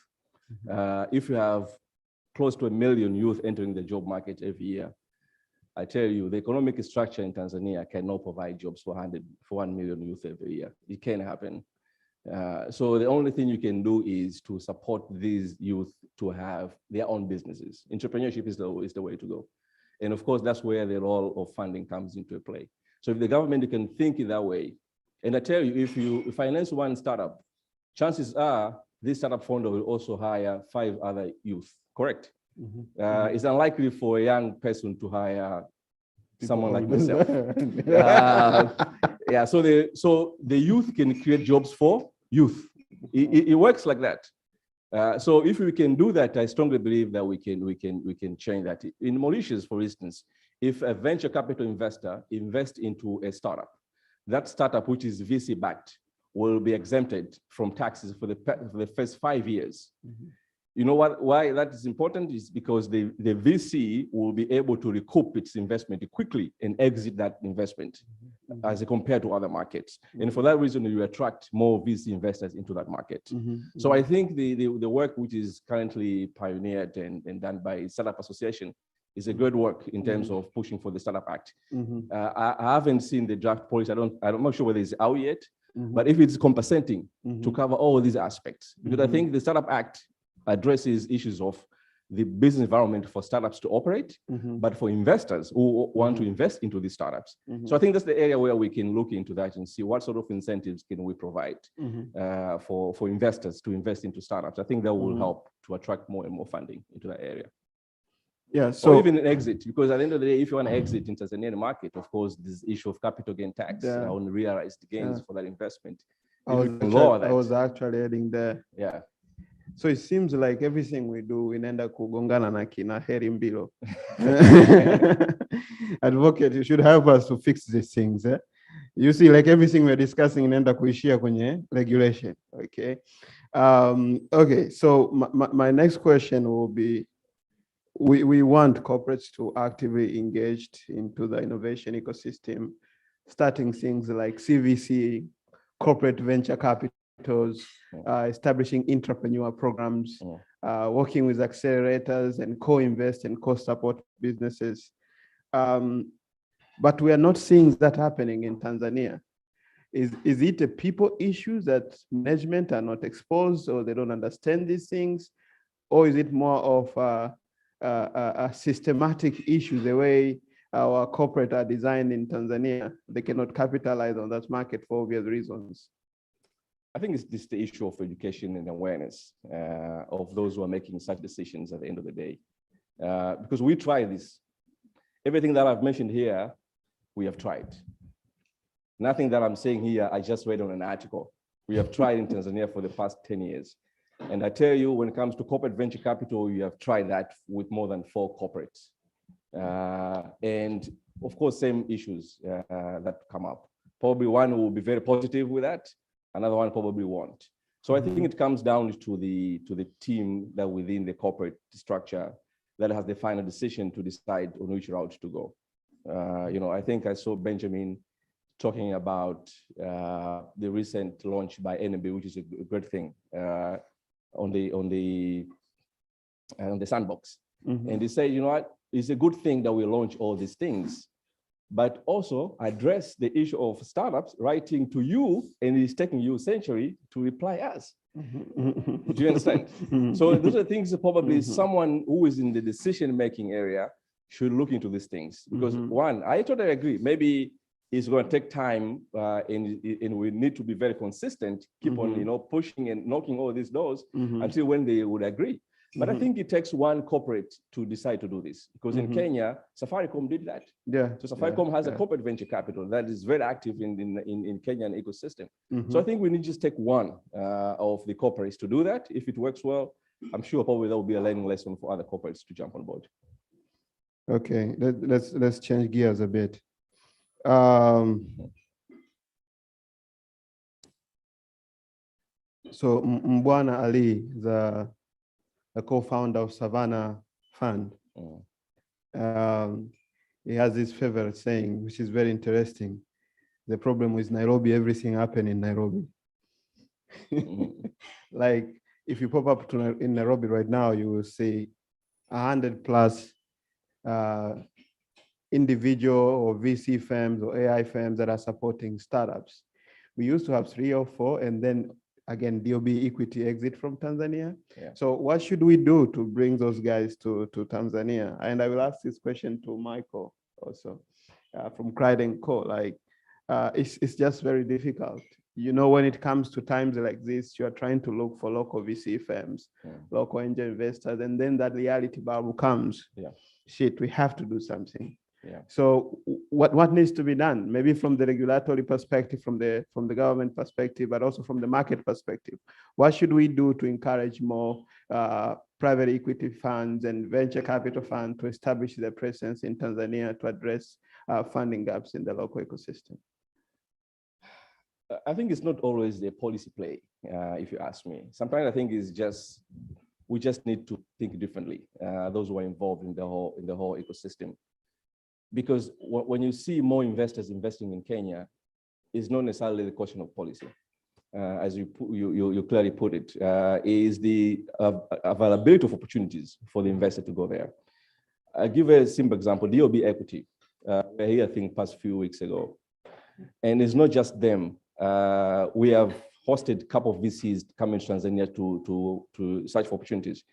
If you have close to 1 million youth entering the job market every year, I tell you, the economic structure in Tanzania cannot provide jobs for 1 million youth every year. It can't happen. So the only thing you can do is to support these youth to have their own businesses. Entrepreneurship is the way to go. And of course, that's where the role of funding comes into play. So if the government can think in that way, and I tell you, if you finance one startup, chances are this startup fund will also hire 5 other youth, correct? It's unlikely for a young person to hire someone like myself. Yeah, so the youth can create jobs for youth. It works like that. So if we can do that, I strongly believe that we can change that. In Mauritius, for instance, if a venture capital investor invests into a startup, that startup, which is VC backed, will be exempted from taxes for the first 5 years. You know why that is important is because the VC will be able to recoup its investment quickly and exit that investment as compared to other markets. And for that reason, you attract more VC investors into that market. So I think the work which is currently pioneered and done by Startup Association is a great work in terms of pushing for the Startup Act. I haven't seen the draft policy. I'm not sure whether it's out yet, but if it's compensating to cover all these aspects, because I think the Startup Act addresses issues of the business environment for startups to operate, but for investors who want to invest into these startups. So I think that's the area where we can look into that and see what sort of incentives can we provide for investors to invest into startups. I think that will help to attract more and more funding into that area. Yeah, so or even an exit, because at the end of the day, if you want to exit in Tanzanian market, of course, this issue of capital gain tax on realized gains for that investment. I was actually heading there. Yeah. So it seems like everything we do inaenda kugongana na kina Heri Mbilo. Advocate, you should help us to fix these things. You see, like everything we're discussing inaenda kuishia kwenye regulation. Okay. Okay. So my next question will be, we want corporates to actively engage into the innovation ecosystem, starting things like CVC, corporate venture capitals, establishing entrepreneur programs, working with accelerators and co-invest and co-support businesses. But we are not seeing that happening in Tanzania. Is it a people issue that management are not exposed or they don't understand these things? Or is it more of a systematic issue, the way our corporate are designed in Tanzania? They cannot capitalize on that market for obvious reasons. I think it's just the issue of education and awareness of those who are making such decisions at the end of the day. Because we try this. Everything that I've mentioned here, we have tried. Nothing that I'm saying here, I just read on an article. We have tried in Tanzania for the past 10 years. And I tell you, when it comes to corporate venture capital, you have tried that with more than 4 corporates. And of course, same issues that come up. Probably one will be very positive with that. Another one probably won't. So I think it comes down to the team that within the corporate structure that has the final decision to decide on which route to go. You know, I think I saw Benjamin talking about the recent launch by NMB, which is a great thing on the sandbox. And they say, you know what, it's a good thing that we launch all these things, but also address the issue of startups writing to you, and it's taking you a century to reply us. Do you understand? So those are things that probably someone who is in the decision-making area should look into these things. Because one, I totally agree, maybe it's going to take time, and we need to be very consistent, keep on, pushing and knocking all these doors until when they would agree. But I think it takes one corporate to decide to do this, because in Kenya, Safaricom did that. Yeah. So Safaricom has a corporate venture capital that is very active in Kenyan ecosystem. So I think we need to just take one of the corporates to do that. If it works well, I'm sure probably there will be a learning lesson for other corporates to jump on board. Okay, let's change gears a bit. So Mbwana Ali, the co-founder of Savannah Fund, he has this favorite saying, which is very interesting. The problem with Nairobi, everything happened in Nairobi. Like if you pop up in Nairobi right now, you will see 100+ individual or VC firms or AI firms that are supporting startups. We used to have 3 or 4, and then again, DOB equity exit from Tanzania. Yeah. So what should we do to bring those guys to Tanzania? And I will ask this question to Michael also from Cried & Co. Like, it's just very difficult. When it comes to times like this, you're trying to look for local VC firms, local angel investors, and then that reality bubble comes. Yeah. Shit, we have to do something. Yeah. So what needs to be done? Maybe from the regulatory perspective, from the government perspective, but also from the market perspective. What should we do to encourage more private equity funds and venture capital funds to establish their presence in Tanzania to address funding gaps in the local ecosystem? I think it's not always the policy play, if you ask me. Sometimes I think we just need to think differently. Those who are involved in the whole ecosystem. Because when you see more investors investing in Kenya, it's not necessarily the question of policy, as you clearly put it, is the availability of opportunities for the investor to go there. I'll give a simple example, DOB Equity. We're here, I think, past few weeks ago. And it's not just them. We have hosted a couple of VCs coming to Tanzania to search for opportunities.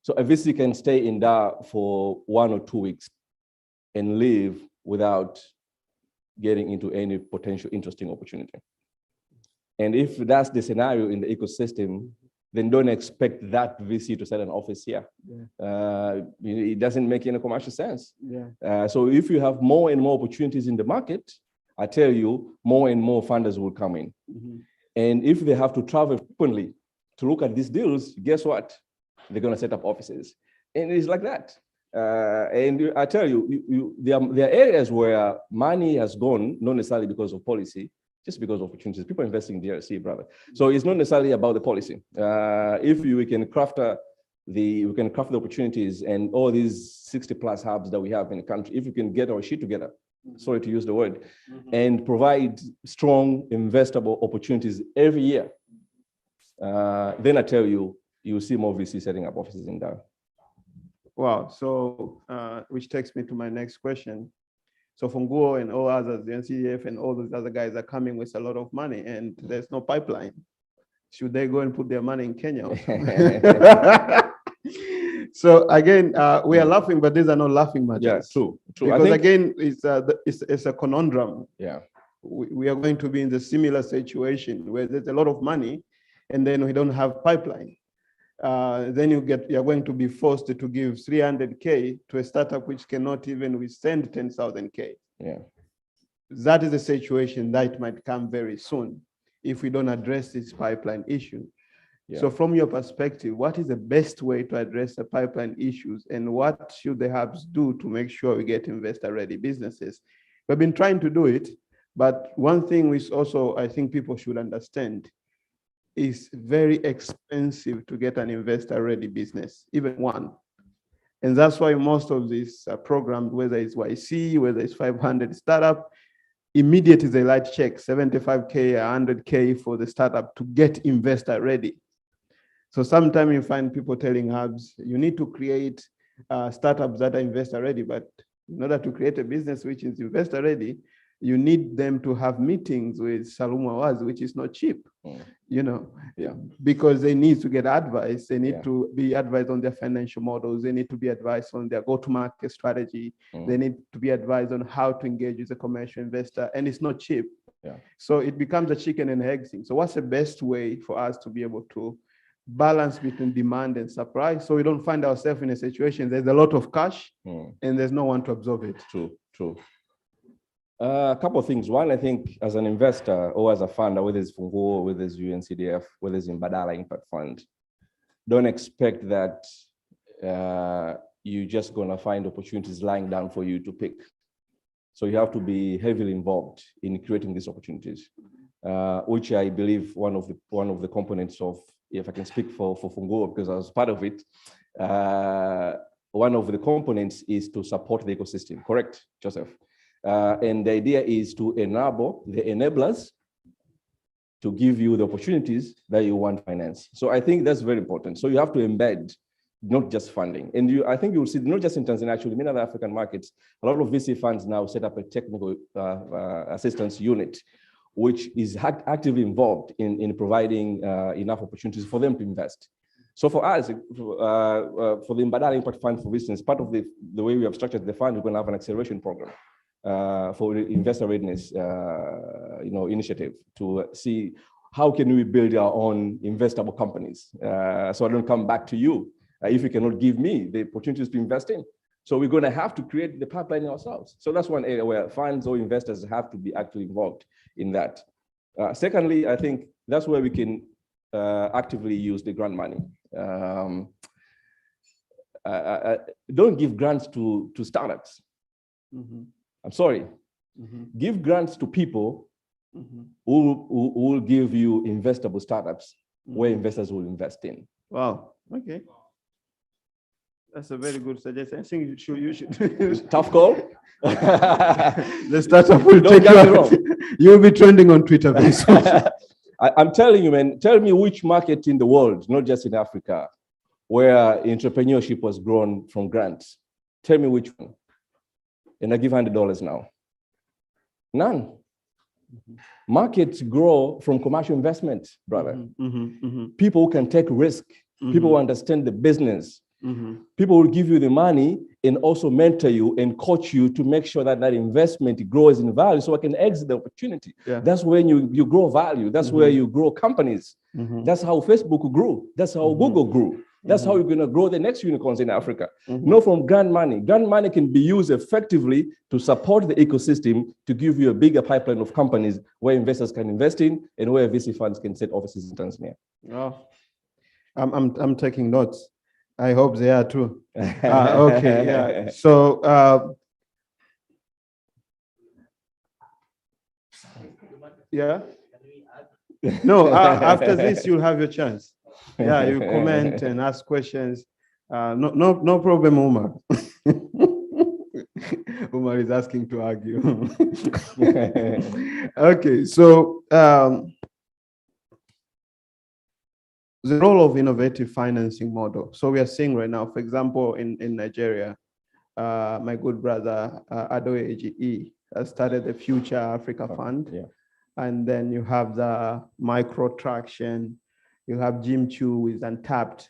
So a VC can stay in Dar for 1 or 2 weeks and leave without getting into any potential interesting opportunity. And if that's the scenario in the ecosystem, then don't expect that VC to set an office here. Yeah. It doesn't make any commercial sense. Yeah. So if you have more and more opportunities in the market, I tell you, more and more funders will come in. And if they have to travel frequently to look at these deals, guess what? They're going to set up offices. And it's like that. And I tell you, there are areas where money has gone, not necessarily because of policy, just because of opportunities. People investing in DRC, brother. So it's not necessarily about the policy. If we can craft the opportunities and all these 60+ hubs that we have in the country, if we can get our shit together, sorry to use the word, and provide strong investable opportunities every year, then I tell you, you'll see more VC setting up offices in Dar. Wow. So, which takes me to my next question. So Funguo and all others, the NCDF and all those other guys are coming with a lot of money and there's no pipeline. Should they go and put their money in Kenya? So again, we are laughing, but these are not laughing matters. Yeah, true. Because again, it's a conundrum. Yeah. We are going to be in the similar situation where there's a lot of money and then we don't have pipeline. Then you're going to be forced to give 300K to a startup which cannot even withstand 10,000K. Yeah. That is a situation that might come very soon if we don't address this pipeline issue. Yeah. So from your perspective, what is the best way to address the pipeline issues and what should the hubs do to make sure we get investor-ready businesses? We've been trying to do it, but one thing which also I think people should understand is very expensive to get an investor-ready business, even one. And that's why most of these programs, whether it's YC, whether it's 500 startup, immediately they write check, 75K, 100K for the startup to get investor-ready. So sometimes you find people telling hubs, you need to create startups that are investor-ready, but in order to create a business which is investor-ready, you need them to have meetings with Salum Awaz, which is not cheap, you know, because they need to get advice. They need to be advised on their financial models. They need to be advised on their go-to-market strategy. They need to be advised on how to engage with a commercial investor, and it's not cheap. So it becomes a chicken and egg thing. So what's the best way for us to be able to balance between demand and supply, so we don't find ourselves in a situation there's a lot of cash and there's no one to absorb it? True. A couple of things. One, I think as an investor or as a funder, whether it's Funguo, whether it's UNCDF, whether it's Mbadala Impact Fund, don't expect that you're just going to find opportunities lying down for you to pick. So you have to be heavily involved in creating these opportunities, which I believe one of the components of, if I can speak for Funguo, because I was part of it, one of the components is to support the ecosystem. Correct, Joseph? And the idea is to enable the enablers to give you the opportunities that you want finance. So I think that's very important. So you have to embed not just funding. And I think you'll see, not just in Tanzania, actually, many other African markets, a lot of VC funds now set up a technical assistance unit, which is actively involved in providing enough opportunities for them to invest. So for us, for the Mbadala Impact Fund, for instance, part of the way we have structured the fund, we're going to have an acceleration program for investor readiness initiative to see how can we build our own investable companies. So I don't come back to you if you cannot give me the opportunities to invest in. So we're going to have to create the pipeline ourselves. So that's one area where funds or investors have to be actively involved in that. Secondly, I think that's where we can actively use the grant money. Don't give grants to startups. I'm sorry. Give grants to people who will give you investable startups where investors will invest in. Wow. Okay. That's a very good suggestion. I think you should. Tough call. The startup will take you wrong. You'll be trending on Twitter very soon. I'm telling you, man, tell me which market in the world, not just in Africa, where entrepreneurship was grown from grants. Tell me which one. And I give $100 now. None. Markets grow from commercial investment, brother. People who can take risk. People who understand the business. People will give you the money and also mentor you and coach you to make sure that that investment grows in value so I can exit the opportunity. That's when you grow value. That's where you grow companies. That's how Facebook grew. That's how Google grew. That's how you're going to grow the next unicorns in Africa. Not from grant money. Grant money can be used effectively to support the ecosystem, to give you a bigger pipeline of companies where investors can invest in and where VC funds can set offices in Tanzania. Oh, I'm taking notes. I hope they are too. Okay, yeah. So, yeah. No, after this, you'll have your chance. Yeah, you comment and ask questions. No problem, Umar. Umar is asking to argue. Okay, so the role of innovative financing model. So we are seeing right now, for example, in Nigeria, my good brother Adoye AGE has started the Future Africa Fund. And then you have the Micro Traction, you have Jim Chu with Untapped.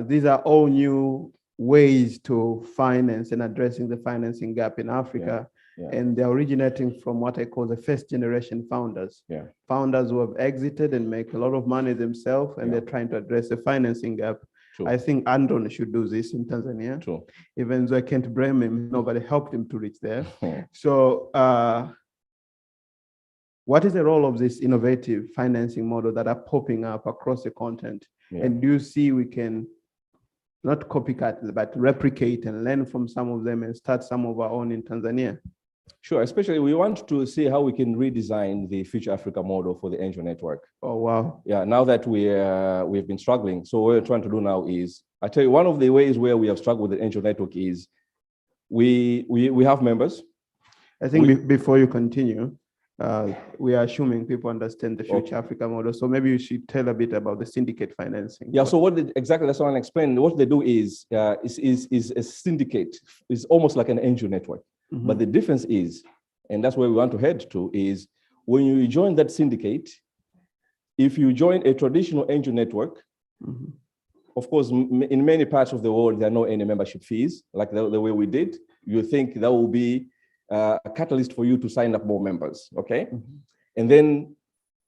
These are all new ways to finance and addressing the financing gap in Africa. And they're originating from what I call the first generation founders. Founders who have exited and make a lot of money themselves, and they're trying to address the financing gap. I think Andron should do this in Tanzania. Even though I can't blame him, nobody helped him to reach there. So what is the role of this innovative financing model that are popping up across the continent? And do you see we can not copycat, but replicate and learn from some of them and start some of our own in Tanzania? Sure, especially we want to see how we can redesign the Future Africa model for the Angel Network. Oh, wow. Yeah, now that we've been struggling, so what we're trying to do now is, I tell you, one of the ways where we have struggled with the Angel Network is we have members. I think before you continue, we are assuming people understand the Future Africa model. So maybe you should tell a bit about the syndicate financing. Yeah, so exactly that's what I explained. What they do is a syndicate. It's almost like an angel network. But the difference is and that's where we want to head to, is when you join that syndicate, if you join a traditional angel network, of course, in many parts of the world, there are no any membership fees, like the way we did. You think that will be a catalyst for you to sign up more members, okay? And then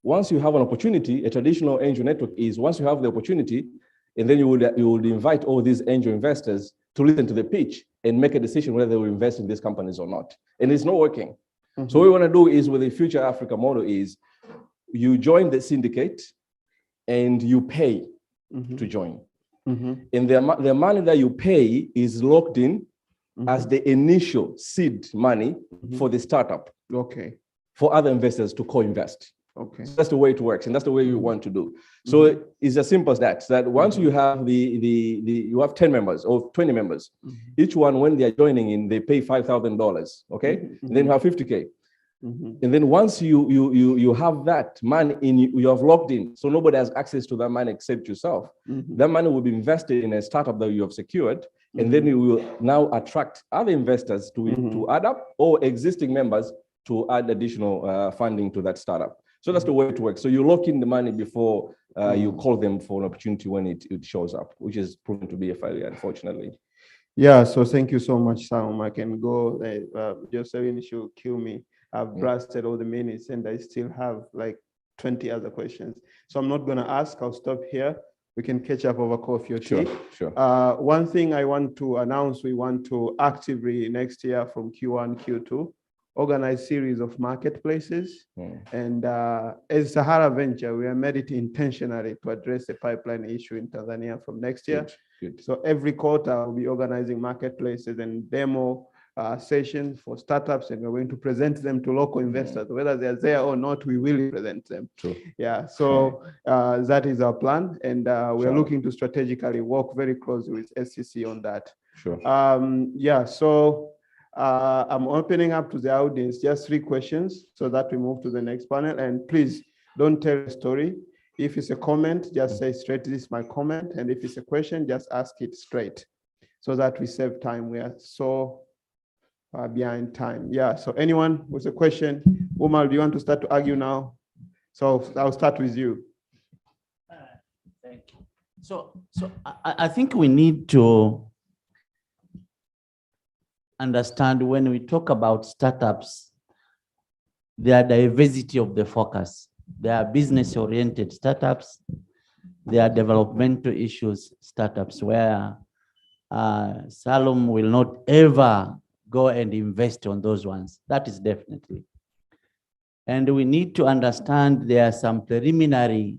once you have an opportunity, a traditional angel network is once you have the opportunity, and then you would invite all these angel investors to listen to the pitch and make a decision whether they will invest in these companies or not. And it's not working. So what we want to do is with the Future Africa model is you join the syndicate and you pay to join. And the money that you pay is locked in as the initial seed money for the startup. Okay. For other investors to co-invest. Okay. So that's the way it works, and that's the way you want to do. So it's as simple as that. That once you have you have 10 members or 20 members, each one when they are joining in, they pay $5,000. Okay, and then you have 50K. And then once you have that money you have locked in, so nobody has access to that money except yourself. That money will be invested in a startup that you have secured, and then you will now attract other investors to add up, or existing members to add additional funding to that startup. So that's the way it works. So you lock in the money before you call them for an opportunity when it shows up, which is proven to be a failure, unfortunately. Yeah, so thank you so much, Sam. I can go, Josephine should kill me. I've blasted all the minutes and I still have like 20 other questions. So I'm not gonna ask, I'll stop here. We can catch up over coffee or tea. Sure. One thing I want to announce, we want to actively next year from Q1, Q2, organize series of marketplaces. And as Sahara Venture, we have made it intentionally to address the pipeline issue in Tanzania from next year. Good. So every quarter we'll be organizing marketplaces and demo sessions for startups, and we're going to present them to local investors. Whether they're there or not, we will present them. True. Yeah, so that is our plan. And we're looking to strategically work very closely with SCC on that. Sure. Yeah, so I'm opening up to the audience, just 3 questions so that we move to the next panel. And please don't tell a story. If it's a comment, just say straight, this is my comment. And if it's a question, just ask it straight so that we save time. We are so behind time. Yeah, so anyone with a question? Umar, do you want to start to argue now? So I'll start with you. Thank you. So I think we need to understand when we talk about startups, there are diversity of the focus. There are business-oriented startups. There are developmental issues startups where Salom will not ever go and invest on those ones. That is definitely. And we need to understand there are some preliminary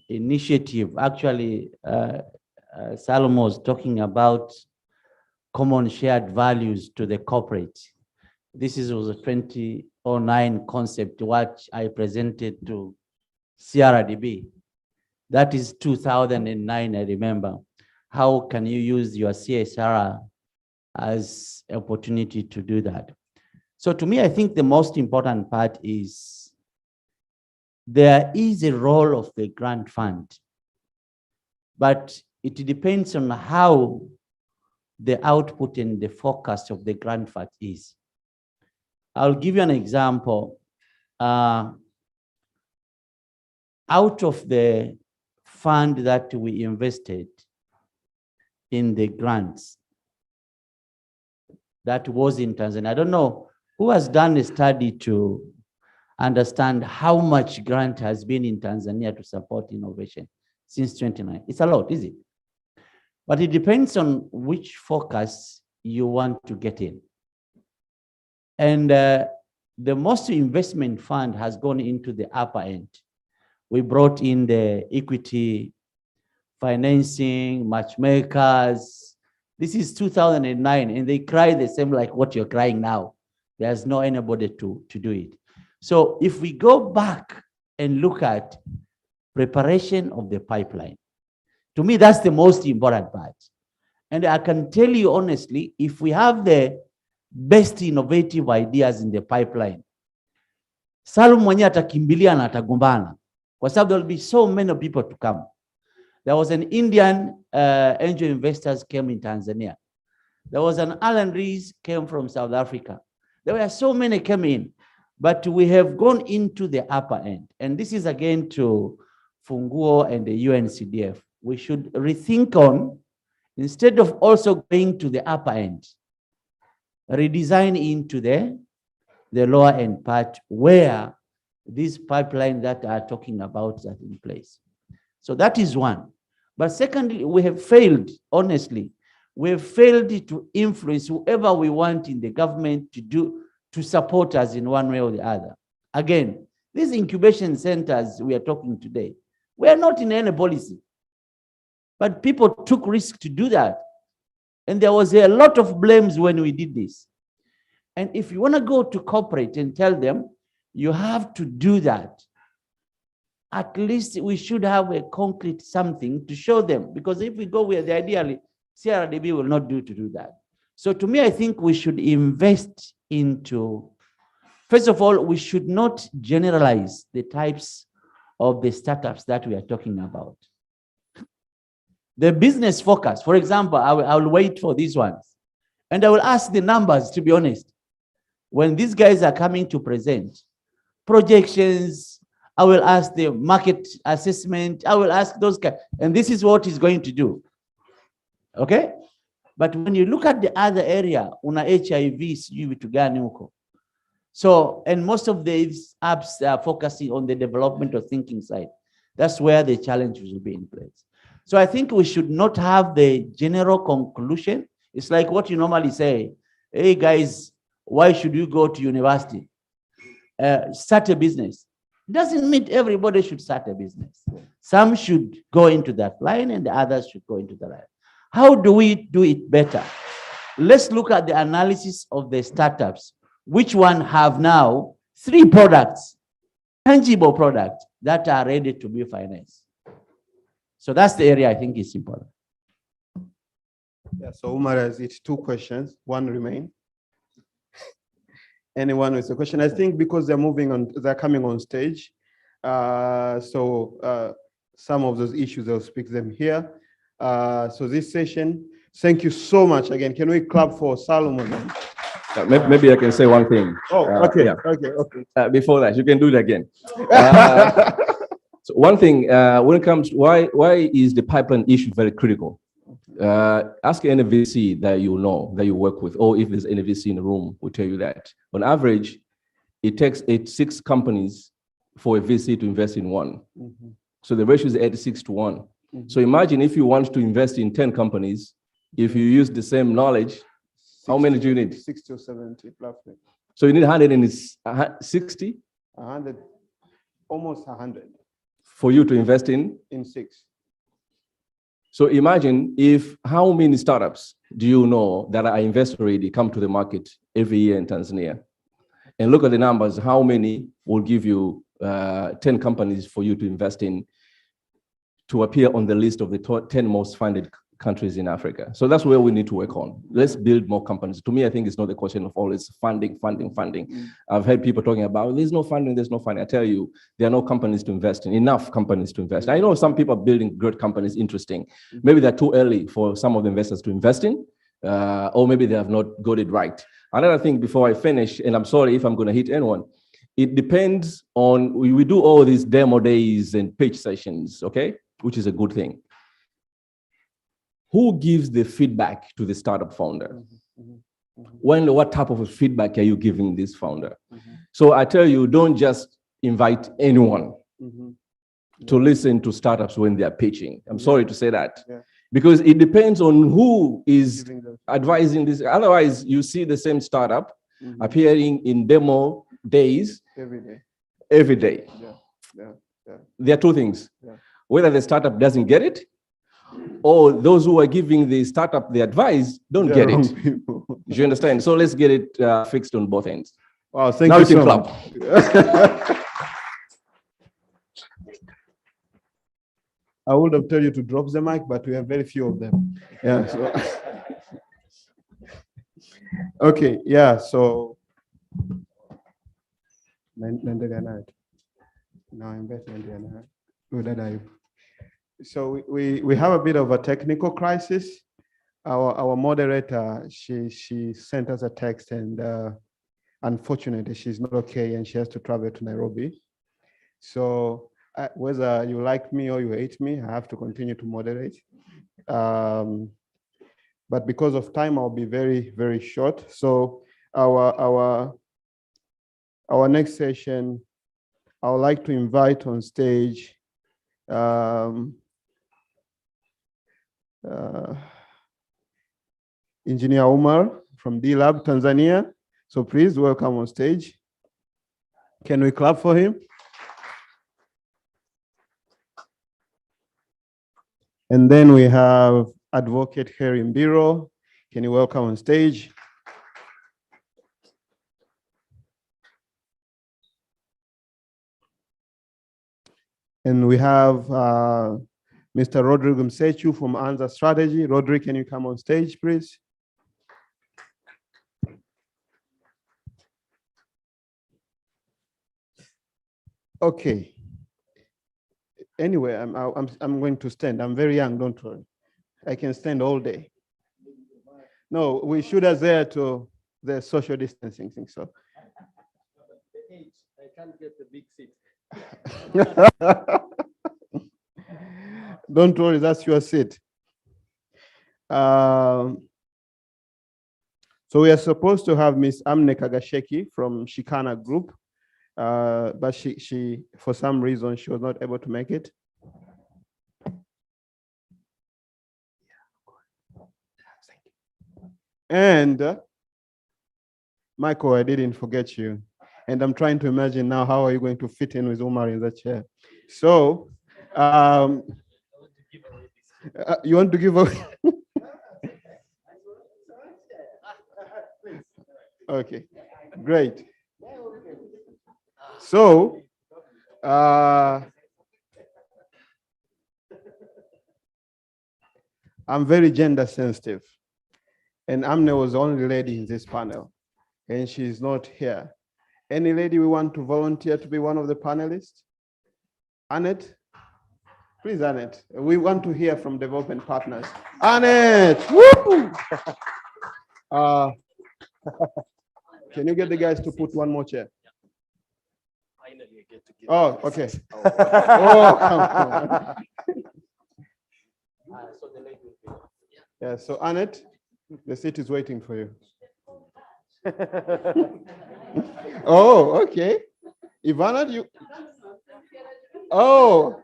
initiative. Actually, Salom was talking about common shared values to the corporate. This was a 2009 concept, what I presented to CRDB. That is 2009, I remember. How can you use your CSR as an opportunity to do that? So to me, I think the most important part is there is a role of the grant fund, but it depends on how the output and the focus of the grant fund is. I'll give you an example. Out of the fund that we invested in the grants that was in Tanzania, I don't know who has done a study to understand how much grant has been in Tanzania to support innovation since 2009. It's a lot, is it? But it depends on which focus you want to get in. And the most investment fund has gone into the upper end. We brought in the equity financing, matchmakers. This is 2009, and they cry the same like what you're crying now. There's no anybody to do it. So if we go back and look at preparation of the pipeline, to me, that's the most important part. And I can tell you honestly, if we have the best innovative ideas in the pipeline, Salum mwenye atakimbilia na atagombana, kwa sababu there will be so many people to come. There was an Indian angel investors came in Tanzania. There was an Alan Rees came from South Africa. There were so many came in, but we have gone into the upper end. And this is again to Funguo and the UNCDF. We should rethink on, instead of also going to the upper end, redesign into the lower end part where these pipelines that are talking about are in place. So that is one. But secondly, we have failed, honestly, we have failed to influence whoever we want in the government to support us in one way or the other. Again, these incubation centers we are talking today, we are not in any policy, but people took risk to do that. And there was a lot of blames when we did this. And if you want to go to corporate and tell them, you have to do that, at least we should have a concrete something to show them. Because if we go where the ideally, CRDB will not do that. So to me, I think we should invest into, first of all, we should not generalize the types of the startups that we are talking about. The business focus, for example, I will wait for these ones. And I will ask the numbers, to be honest. When these guys are coming to present projections, I will ask the market assessment, I will ask those guys, and this is what he's going to do. Okay? But when you look at the other area, una HIV, so, and most of these apps are focusing on the development of thinking side. That's where the challenges will be in place. So I think we should not have the general conclusion. It's like what you normally say, hey guys, why should you go to university? Start a business. It doesn't mean everybody should start a business. Some should go into that line and the others should go into the line. How do we do it better? Let's look at the analysis of the startups. Which one have now 3 products, tangible products that are ready to be financed? So that's the area I think is important. Yeah, so Umar has it 2 questions, 1 remain. Anyone with a question? I think because they're coming on stage. So some of those issues, I'll speak them here. So this session, thank you so much again. Can we clap for Solomon? Maybe I can say one thing. Oh, okay, yeah. okay. Before that, you can do it again. So one thing, when it comes to why is the pipeline issue very critical? Ask any VC that you know, that you work with, or if there's any VC in the room, will tell you that. On average, it takes 86 companies for a VC to invest in one. Mm-hmm. So the ratio is 86 to 1. Mm-hmm. So imagine if you want to invest in 10 companies, if you use the same knowledge, 60, how many do you need? 60 or 70, roughly. So you need 160? 100, almost 100. For you to invest in? In 6. So imagine how many startups do you know that are investor ready come to the market every year in Tanzania? And look at the numbers, how many will give you 10 companies for you to invest in to appear on the list of the 10 most funded countries in Africa. So that's where we need to work on. Let's build more companies. To me, I think it's not a question of always funding. Mm. I've heard people talking about there's no funding. I tell you, there are no companies to invest in, enough companies to invest. I know some people are building great companies, interesting. Maybe they're too early for some of the investors to invest in, or maybe they have not got it right. Another thing before I finish, and I'm sorry if I'm going to hit anyone, it depends on, we do all these demo days and pitch sessions, okay, which is a good thing. Who gives the feedback to the startup founder? What type of feedback are you giving this founder? So I tell you, don't just invite anyone to listen to startups when they are pitching. I'm sorry to say that. Because it depends on who is advising this. Otherwise, you see the same startup appearing in demo days every day. There are two things. Whether the startup doesn't get it, or those who are giving the startup the advice don't get it. Do you understand? So let's get it fixed on both ends. Wow, thank you so much. I would have told you to drop the mic, but we have very few of them. Yeah. So. Okay. Yeah. So. So we have a bit of a technical crisis. Our moderator, she sent us a text, and unfortunately, she's not okay and she has to travel to Nairobi. So whether you like me or you hate me, I have to continue to moderate. But because of time, I'll be very, very short. So our next session, I would like to invite on stage Engineer Umar from D-Lab, Tanzania. So please welcome on stage. Can we clap for him? And then we have Advocate Harry Mbiro. Can you welcome on stage? And we have Mr. Rodrigo Msechu from Anza Strategy. Rodri, can you come on stage, please? Okay. Anyway, I'm going to stand. I'm very young, don't worry. I can stand all day. No, we should adhere to the social distancing thing, so. I can't get the big seat. Don't worry, that's your seat. So we are supposed to have Miss Amne Kagasheki from Shikana Group, but she for some reason she was not able to make it. And Michael, I didn't forget you. And I'm trying to imagine now, how are you going to fit in with Umar in that chair? So, you want to give away? Okay, great. So, I'm very gender sensitive. And Amne was the only lady in this panel, and she's not here. Any lady we want to volunteer to be one of the panelists? Annette? Please, Annette. We want to hear from development partners. Annette! Woo! Can you get the guys to put one more chair? Finally, I get to give. Oh, okay. Oh, come on. So the lady will be. Yeah, so Annette, the seat is waiting for you. Oh, okay. Ivana, you. Oh.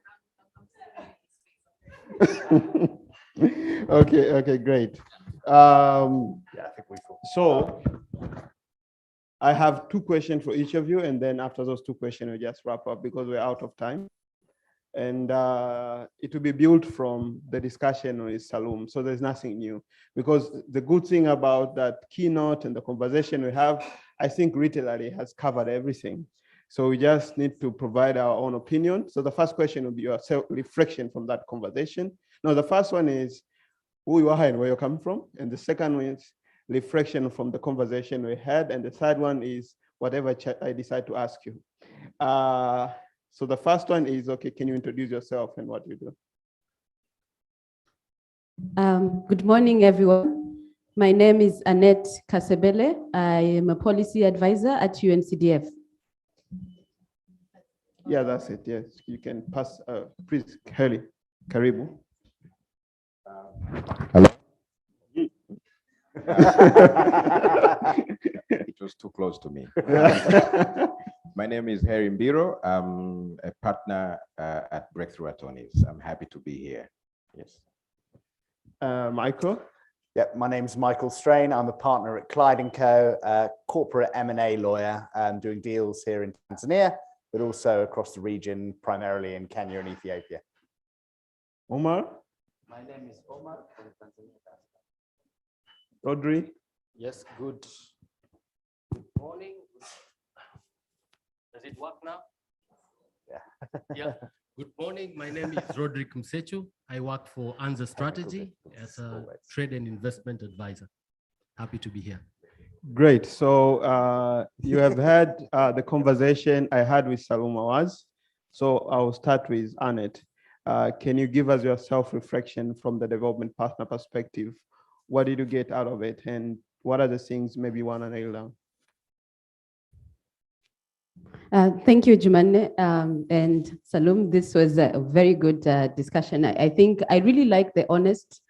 Okay, great. Yeah, I think we feel. So I have two questions for each of you, and then after those two questions, we just wrap up because we're out of time. And it will be built from the discussion with Salum. So there's nothing new, because the good thing about that keynote and the conversation we have, I think literally has covered everything. So we just need to provide our own opinion. So the first question will be your self-reflection from that conversation. Now, the first one is who you are and where you're coming from. And the second one is reflection from the conversation we had. And the third one is whatever I decide to ask you. So the first one is, okay, can you introduce yourself and what you do? Good morning, everyone. My name is Annette Kasebele. I am a policy advisor at UNCDF. Yeah, that's it. Yes, you can pass. Please, Heli, Karibu. Hello. It was too close to me. My name is Harry Mbiro. I'm a partner at Breakthrough Attorneys. I'm happy to be here. Yes. Michael. Yep, my name's Michael Strain. I'm a partner at Clyde & Co, a corporate M&A lawyer, doing deals here in Tanzania, but also across the region, primarily in Kenya and Ethiopia. Omar. My name is Omar from Tanzania. Rodri. Yes, good morning. Does it work now? Yeah. Yeah. Good morning. My name is Rodrigo Msechu. I work for Anza Strategy as a trade and investment advisor. Happy to be here. Great. So you have had the conversation I had with Salum Awaz. So I'll start with Annette. Can you give us your self-reflection from the development partner perspective? What did you get out of it? And what are the things maybe you want to nail down? Thank you, Jumanne and Salum. This was a very good discussion. I think I really like the honest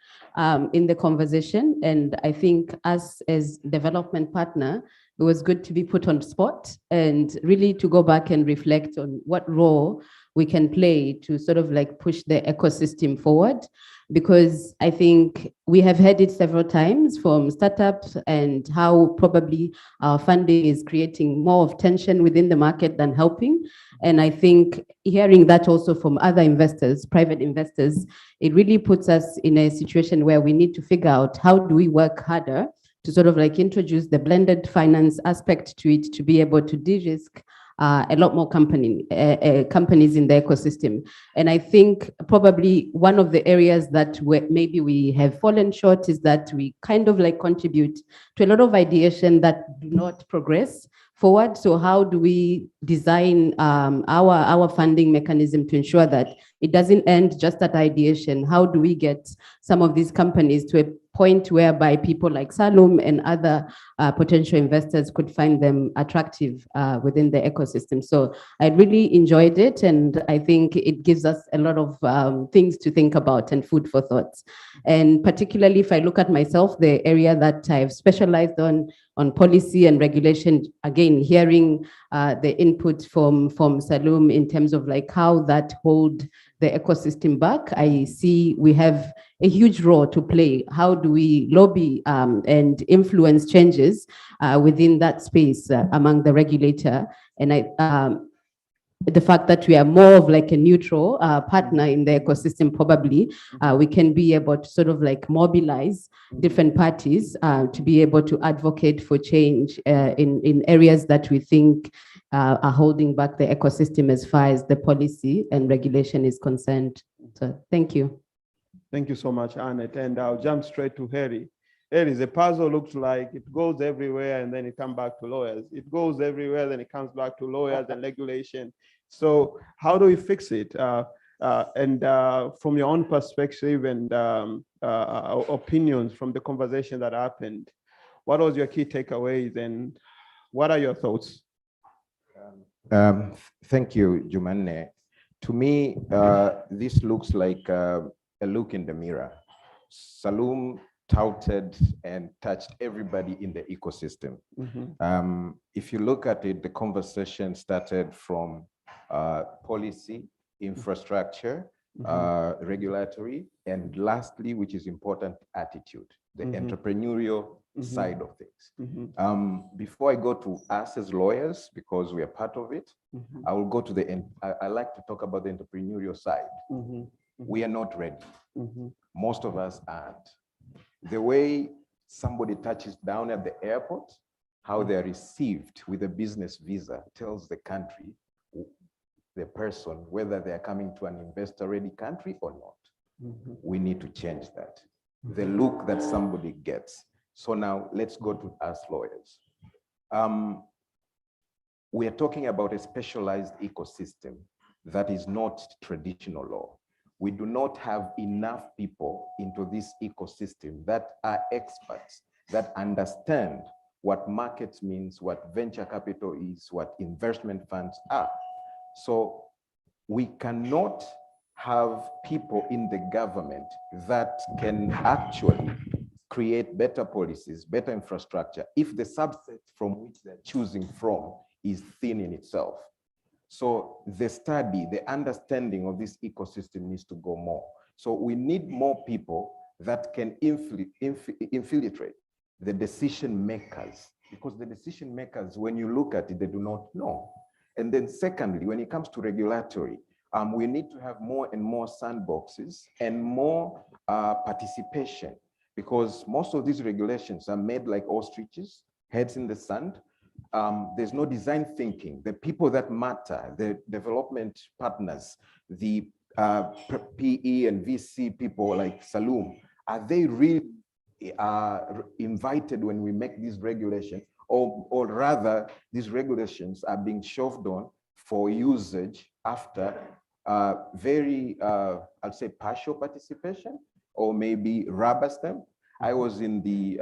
in the conversation, and I think us as development partner, it was good to be put on spot and really to go back and reflect on what role we can play to sort of like push the ecosystem forward. Because I think we have heard it several times from startups and how probably our funding is creating more of tension within the market than helping. And I think hearing that also from other investors, private investors, it really puts us in a situation where we need to figure out how do we work harder to sort of like introduce the blended finance aspect to it to be able to de-risk a lot more companies in the ecosystem. And I think probably one of the areas that maybe we have fallen short is that we kind of like contribute to a lot of ideation that do not progress forward. So how do we design our funding mechanism to ensure that it doesn't end just at ideation? How do we get some of these companies to a point whereby people like Salum and other potential investors could find them attractive within the ecosystem? So I really enjoyed it, and I think it gives us a lot of things to think about and food for thoughts. And particularly if I look at myself, the area that I've specialized on policy and regulation, again, hearing the input from Salum in terms of like how that hold the ecosystem back, I see we have a huge role to play. How do we lobby and influence changes within that space among the regulator? And the fact that we are more of like a neutral partner in the ecosystem, probably we can be able to sort of like mobilize different parties to be able to advocate for change in areas that we think are holding back the ecosystem as far as the policy and regulation is concerned. So thank you. Thank you so much, Annette. And I'll jump straight to Harry. Harry, the puzzle looks like it goes everywhere and then it comes back to lawyers. It goes everywhere, then it comes back to lawyers and regulation. So how do we fix it? And from your own perspective and opinions from the conversation that happened, what was your key takeaways and what are your thoughts? Thank you, Jumanne. To me, this looks like a look in the mirror. Salum touted and touched everybody in the ecosystem. Mm-hmm. If you look at it, the conversation started from policy, infrastructure, regulatory, and lastly, which is important, attitude, the entrepreneurial side of things. Before I go to us as lawyers, because we are part of it, I will go to I like to talk about the entrepreneurial side. We are not ready. Most of us aren't. The way somebody touches down at the airport, how they're received with a business visa tells the country, the person, whether they're coming to an investor-ready country or not. We need to change that. The look that somebody gets. So now let's go to us lawyers. We are talking about a specialized ecosystem that is not traditional law. We do not have enough people into this ecosystem that are experts, that understand what markets means, what venture capital is, what investment funds are. So we cannot have people in the government that can actually create better policies, better infrastructure, if the subset from which they're choosing from is thin in itself. So the study, the understanding of this ecosystem needs to go more. So we need more people that can infiltrate the decision makers, because the decision makers, when you look at it, they do not know. And then secondly, when it comes to regulatory, we need to have more and more sandboxes and more participation, because most of these regulations are made like ostriches, heads in the sand. There's no design thinking. The people that matter, the development partners, the PE and VC people like Salum, are they really invited when we make these regulations, or rather these regulations are being shoved on for usage after very, I'll say partial participation, or maybe rubber stamp. I was in the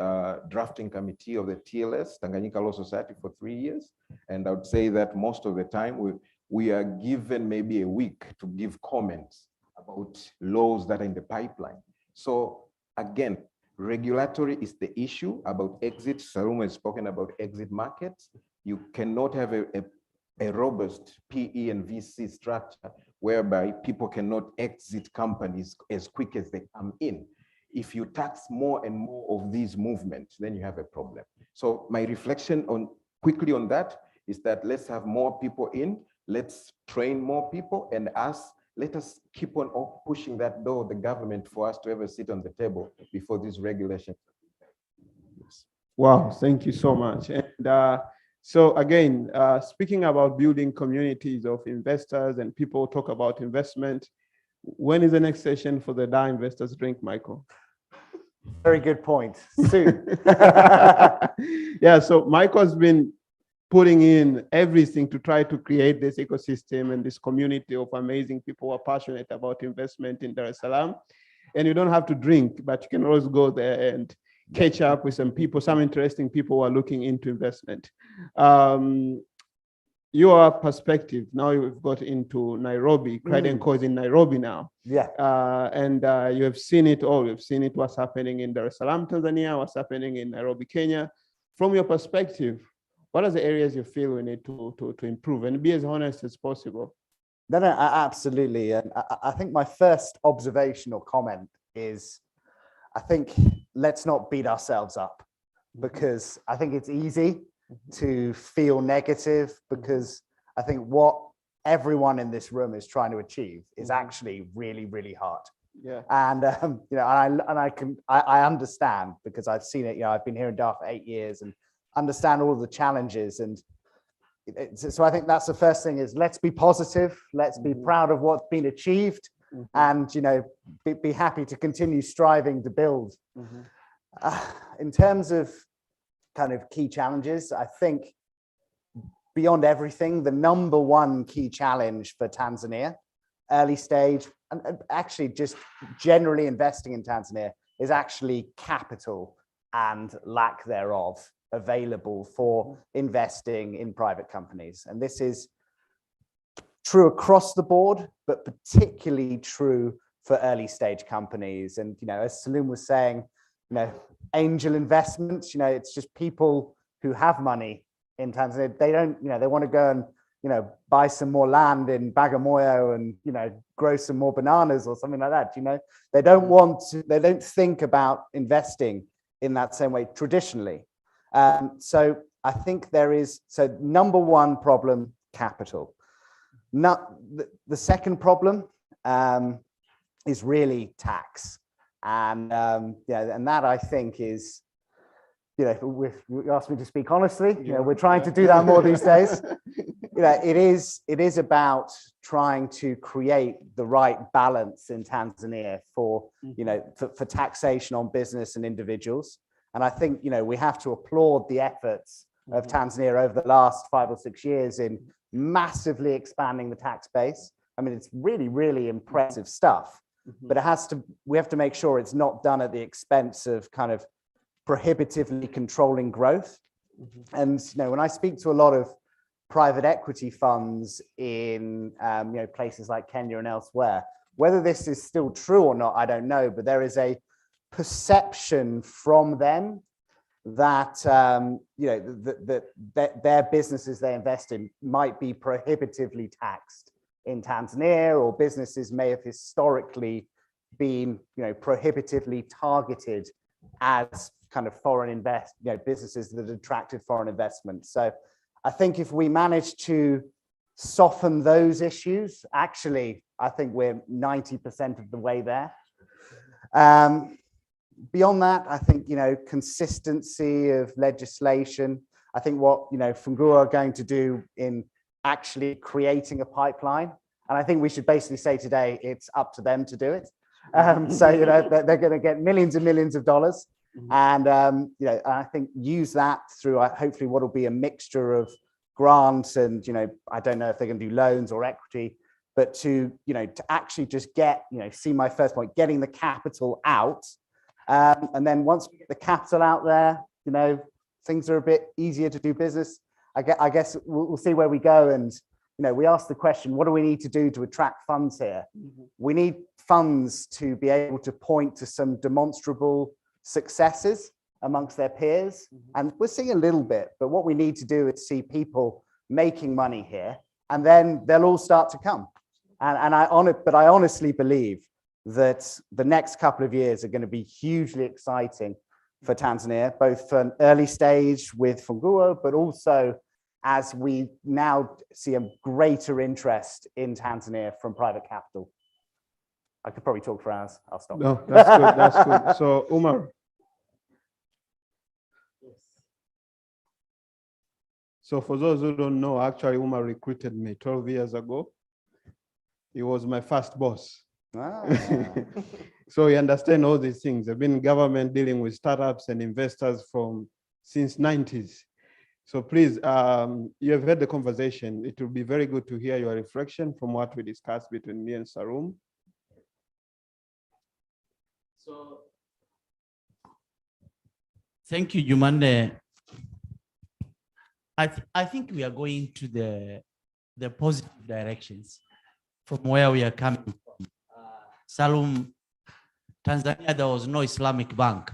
drafting committee of the TLS, Tanganyika Law Society, for 3 years. And I would say that most of the time we are given maybe a week to give comments about laws that are in the pipeline. So again, regulatory is the issue about exit. Salome has spoken about exit markets. You cannot have a robust PE and VC structure whereby people cannot exit companies as quick as they come in. If you tax more and more of these movements, then you have a problem. So my reflection quickly on that is that let's have more people in, let's train more people, and let us keep on pushing that door, the government, for us to ever sit on the table before these regulations. Wow, thank you so much. And so again, speaking about building communities of investors and people talk about investment, when is the next session for the DA Investors Drink, Michael? Very good point. Soon. Yeah, so Michael's been putting in everything to try to create this ecosystem and this community of amazing people who are passionate about investment in Dar es Salaam. And you don't have to drink, but you can always go there and catch up with some people, some interesting people who are looking into investment. Your perspective, now you've got into Nairobi, Clyde & Co is in Nairobi now. Yeah. And you have seen it all. You've seen it, what's happening in Dar es Salaam, Tanzania, what's happening in Nairobi, Kenya. From your perspective, what are the areas you feel we need to improve and be as honest as possible? No, absolutely. And I think my first observation or comment is, I think let's not beat ourselves up, because I think it's easy to feel negative, because I think what everyone in this room is trying to achieve is actually really, really hard. Yeah. And you know, I understand, because I've seen it. You know, I've been here in Dar for 8 years and understand all of the challenges. And so I think that's the first thing, is let's be positive. Let's be proud of what's been achieved, and, you know, be happy to continue striving to build. In terms of kind of key challenges, I think beyond everything, the number one key challenge for Tanzania, early stage, and actually just generally investing in Tanzania, is actually capital and lack thereof available for investing in private companies. And this is true across the board, but particularly true for early stage companies. And, you know, as Saloom was saying, you know, angel investments, you know, it's just people who have money in Tanzania. They don't, you know, they want to go and, you know, buy some more land in Bagamoyo and, you know, grow some more bananas or something like that. You know, they don't want to, they don't think about investing in that same way traditionally. So I think there is, so number one problem, capital. Not the second problem is really tax. And yeah, and that I think is, you know, you asked me to speak honestly, you know, we're trying to do that more these days. You know, it is about trying to create the right balance in Tanzania for, you know, for taxation on business and individuals. And I think, you know, we have to applaud the efforts of Tanzania over the last 5 or 6 years in massively expanding the tax base. I mean, it's really, really impressive stuff, but we have to make sure it's not done at the expense of kind of prohibitively controlling growth. And, you know, when I speak to a lot of private equity funds in, you know, places like Kenya and elsewhere, whether this is still true or not, I don't know, but there is a perception from them that, you know, that their businesses they invest in might be prohibitively taxed in Tanzania, or businesses may have historically been, you know, prohibitively targeted as kind of foreign businesses that attracted foreign investment. So I think if we manage to soften those issues, actually, I think we're 90% of the way there. Beyond that, I think, you know, consistency of legislation. I think what, you know, Fungua are going to do in actually creating a pipeline, and I think we should basically say today it's up to them to do it. So, you know, they're going to get millions and millions of dollars, and you know, I think use that through hopefully what will be a mixture of grants and, you know, I don't know if they're going to do loans or equity, but to, you know, to actually just get, you know, see my first point, getting the capital out And then once we get the capital out there, you know, things are a bit easier to do business. I guess we'll see where we go. And, you know, we asked the question, what do we need to do to attract funds here? We need funds to be able to point to some demonstrable successes amongst their peers. And we're seeing a little bit, but what we need to do is see people making money here, and then they'll all start to come. And I honestly believe that the next couple of years are going to be hugely exciting for Tanzania, both for an early stage with Funguo, but also as we now see a greater interest in Tanzania from private capital. I could probably talk for hours. I'll stop. No, that's good. That's good. So, Umar. So for those who don't know, actually, Umar recruited me 12 years ago. He was my first boss. Ah. So you understand all these things. I've been in government dealing with startups and investors since 90s. So please, you have heard the conversation. It will be very good to hear your reflection from what we discussed between me and Sarum. So, thank you, Jumande. I think we are going to the positive directions from where we are coming from. Salum, Tanzania, there was no Islamic bank.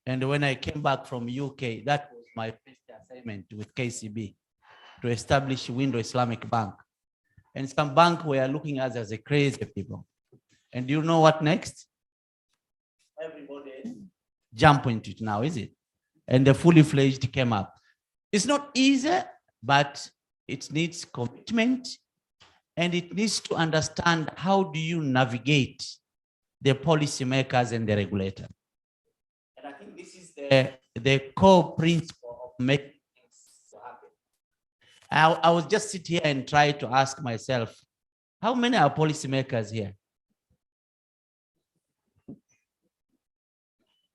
And when I came back from UK, that was my first assignment with KCB to establish Window Islamic Bank. And some bank were looking at us as a crazy people. And you know what next? Everybody jump into it now, is it? And the fully fledged came up. It's not easy, but it needs commitment, and it needs to understand how do you navigate the policymakers and the regulator. And I think this is the core principle of making things happen. I would just sit here and try to ask myself, how many are policymakers here?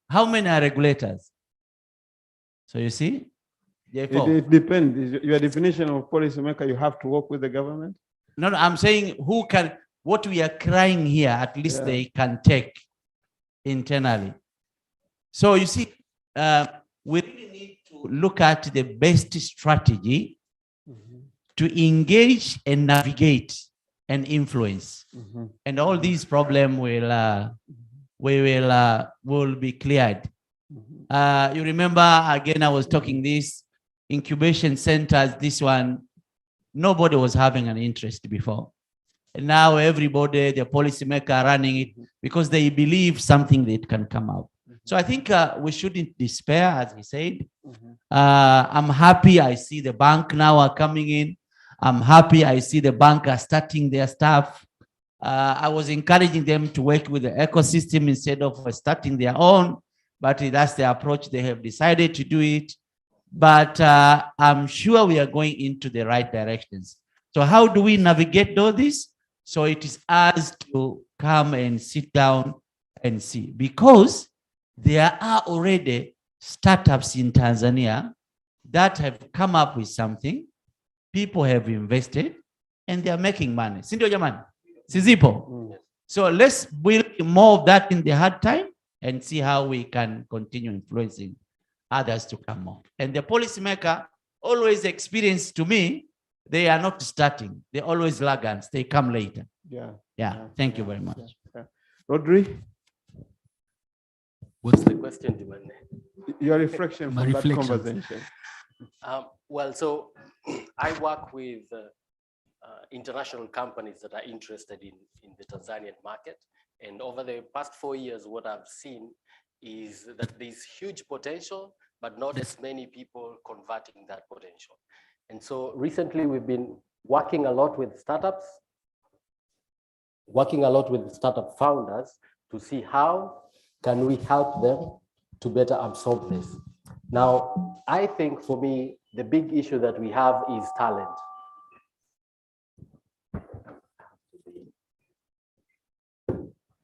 How many are regulators? So you see, it depends. Your definition of policymaker, you have to work with the government? No, I'm saying who can, what we are crying here, at least they can take internally. So you see, we really need to look at the best strategy to engage and navigate and influence. And all these problems will be cleared. You remember, again, I was talking this, incubation centers, this one, nobody was having an interest before. And now everybody, the policymaker running it because they believe something that can come out. So I think we shouldn't despair, as he said. I'm happy I see the bank now are coming in. I'm happy I see the bank are starting their stuff. I was encouraging them to work with the ecosystem instead of starting their own, but that's the approach they have decided to do it. But I'm sure we are going into the right directions. So how do we navigate all this? So it is us to come and sit down and see, because there are already startups in Tanzania that have come up with something, people have invested, and they are making money. Sindio jamani? Sizipo. So let's build more of that in the hard time and see how we can continue influencing others to come more. And the policymaker always experience, to me, they are not starting. They always laggards. They come later. Yeah. Thank you very much. Rodri? What's the question, Jumande? Your reflection from that conversation. Well, so I work with international companies that are interested in the Tanzanian market. And over the past 4 years, what I've seen is that there's huge potential, but not as many people converting that potential. And so recently we've been working a lot with startup founders to see how can we help them to better absorb this. Now, I think for me, the big issue that we have is talent.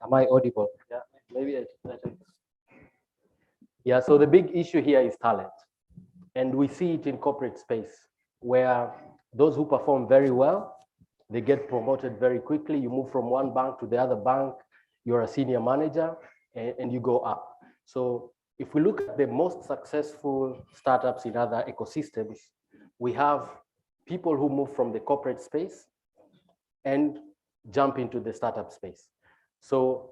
Am I audible? Yeah, maybe yeah, so the big issue here is talent. And we see it in corporate space, where those who perform very well, they get promoted very quickly. You move from one bank to the other bank, you're a senior manager, and you go up. So if we look at the most successful startups in other ecosystems, we have people who move from the corporate space and jump into the startup space. So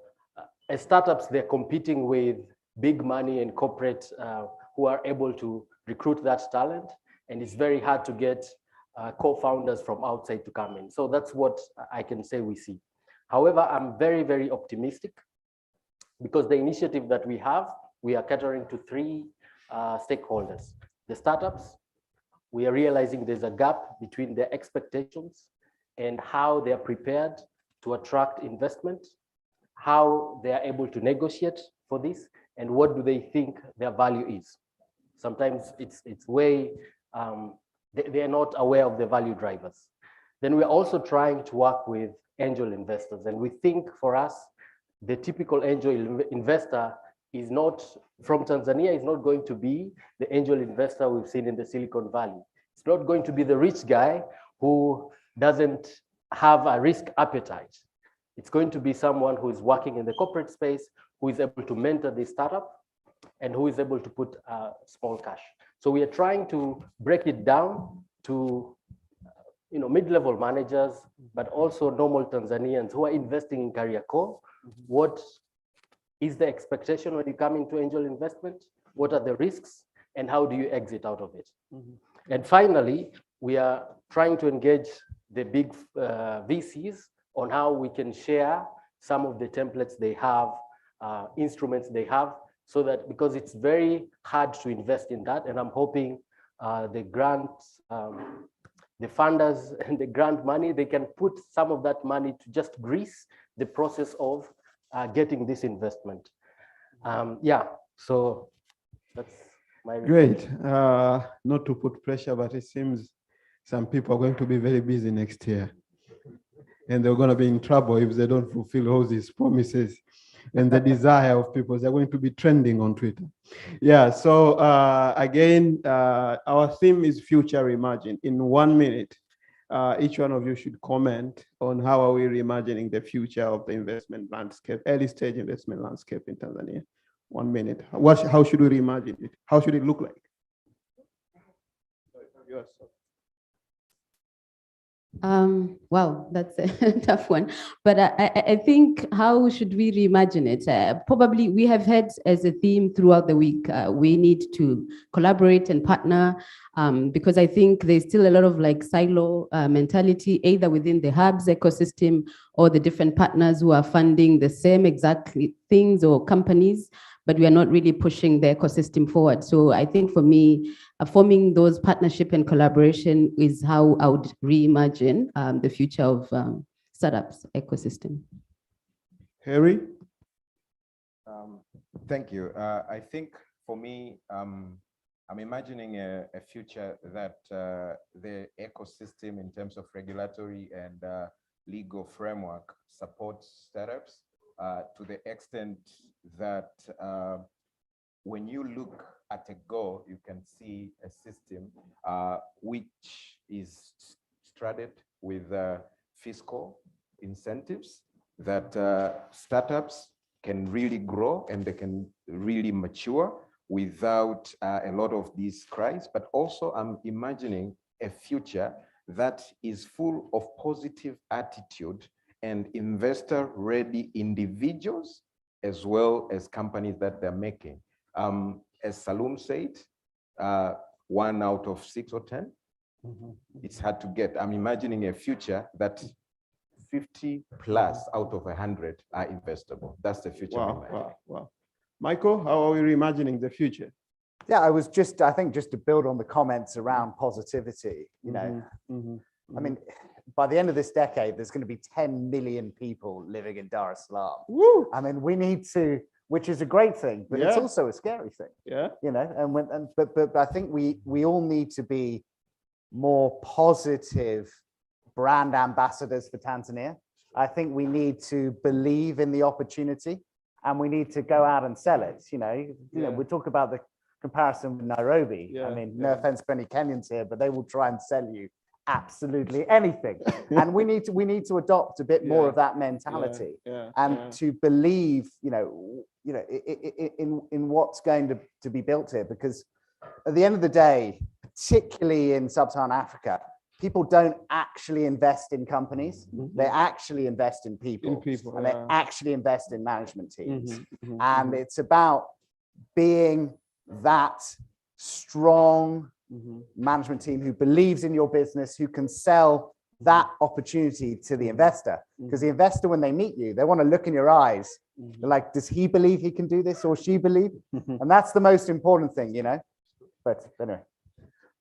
as startups, they're competing with big money and corporate who are able to recruit that talent. And it's very hard to get co-founders from outside to come in. So that's what I can say we see. However, I'm very, very optimistic because the initiative that we have, we are catering to three stakeholders. The startups, we are realizing there's a gap between their expectations and how they are prepared to attract investment, how they are able to negotiate for this, and what do they think their value is. Sometimes it's way, they are not aware of the value drivers. Then we're also trying to work with angel investors. And we think for us, the typical angel investor is not from Tanzania, is not going to be the angel investor we've seen in the Silicon Valley. It's not going to be the rich guy who doesn't have a risk appetite. It's going to be someone who is working in the corporate space, who is able to mentor the startup, and who is able to put small cash. So we are trying to break it down to mid-level managers, but also normal Tanzanians who are investing in Kariakoo. What is the expectation when you come into angel investment? What are the risks? And how do you exit out of it? And finally, we are trying to engage the big VCs on how we can share some of the templates they have, instruments they have, so that, because it's very hard to invest in that. And I'm hoping the grants, the funders and the grant money, they can put some of that money to just grease the process of getting this investment. Yeah, so that's my Great. Not to put pressure, but it seems some people are going to be very busy next year. And they're going to be in trouble if they don't fulfill all these promises and the desire of people. They're going to be trending on Twitter. Yeah, so again, our theme is Future Reimagined. In 1 minute, each one of you should comment on how are we reimagining the future of the investment landscape, early stage investment landscape in Tanzania. 1 minute. How should we reimagine it? How should it look like? Well, that's a tough one, but I think how should we reimagine it? Probably we have had as a theme throughout the week, we need to collaborate and partner because I think there's still a lot of like silo mentality, either within the hubs ecosystem or the different partners who are funding the same exact things or companies, but we are not really pushing the ecosystem forward. So I think for me, forming those partnership and collaboration is how I would reimagine the future of startups ecosystem. Harry? Thank you. I think for me, I'm imagining a future that the ecosystem in terms of regulatory and legal framework supports startups to the extent that when you look at a goal, you can see a system which is straddled with fiscal incentives that startups can really grow and they can really mature without a lot of these cries. But also I'm imagining a future that is full of positive attitude and investor-ready individuals, as well as companies that they're making. As Salum said, 1 out of 6 or 10, it's hard to get. I'm imagining a future that 50 plus out of 100 are investable. That's the future. Wow. Michael, how are we reimagining the future? Yeah, I think just to build on the comments around positivity, I mean, by the end of this decade, there's going to be 10 million people living in Dar es Salaam. Woo! I mean, we need to, which is a great thing, but it's also a scary thing. Yeah. But I think we all need to be more positive brand ambassadors for Tanzania. I think we need to believe in the opportunity and we need to go out and sell it. We talk about the comparison with Nairobi. I mean, no offense to any Kenyans here, but they will try and sell you absolutely anything. And we need to adopt a bit more of that mentality and to believe, in what's going to be built here, because at the end of the day, particularly in sub-Saharan Africa, people don't actually invest in companies. They actually invest in people, and they actually invest in management teams. And it's about being that strong management team who believes in your business, who can sell that opportunity to the investor. Because the investor, when they meet you, they want to look in your eyes. They're like, does he believe he can do this, or she believe? And that's the most important thing, But anyway.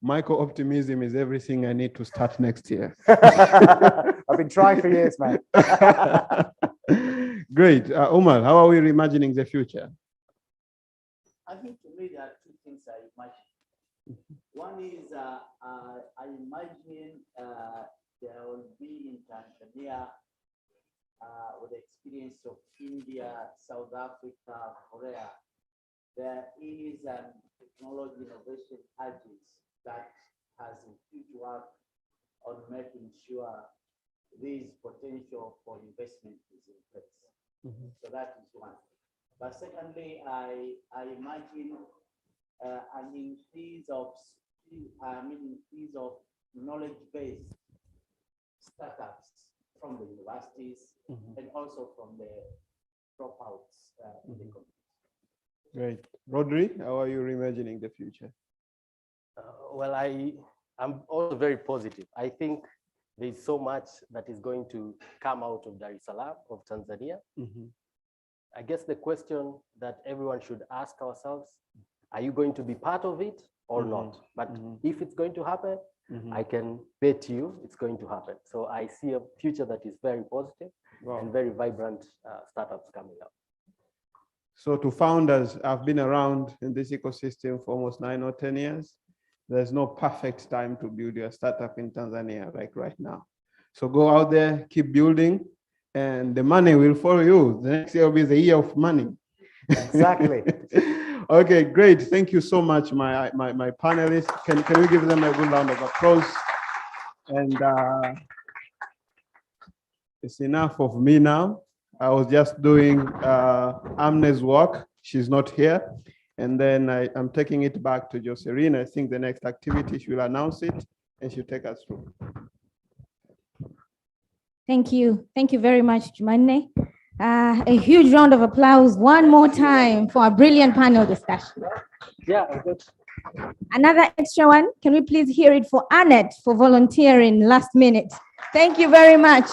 Micro-optimism is everything I need to start next year. I've been trying for years, man. Great. Omar, how are we reimagining the future? I think to me, there are two things I imagine. One is I imagine there will be in Tanzania, with the experience of India, South Africa, Korea, there is an technology innovation agency that has a huge work on making sure this potential for investment is in place. So that is one. But secondly, I imagine an increase of knowledge-based startups from the universities and also from the dropouts in the community. Great. Rodri, how are you reimagining the future? Well, I'm also very positive. I think there's so much that is going to come out of Dar es Salaam, of Tanzania. I guess the question that everyone should ask ourselves, are you going to be part of it or not? But if it's going to happen, I can bet you it's going to happen. So I see a future that is very positive and very vibrant startups coming up. So to founders, I've been around in this ecosystem for almost 9 or 10 years. There's no perfect time to build your startup in Tanzania like right now. So go out there, keep building, and the money will follow you. The next year will be the year of money. Exactly. Okay, great. Thank you so much, my panelists. Can we give them a good round of applause? And it's enough of me now. I was just doing Amne's work. She's not here. And then I'm taking it back to Jocelyn. I think the next activity, she will announce it and she'll take us through. Thank you. Thank you very much, Jumanne. A huge round of applause one more time for a brilliant panel discussion. Yeah, good. Another extra one. Can we please hear it for Annette for volunteering last minute? Thank you very much.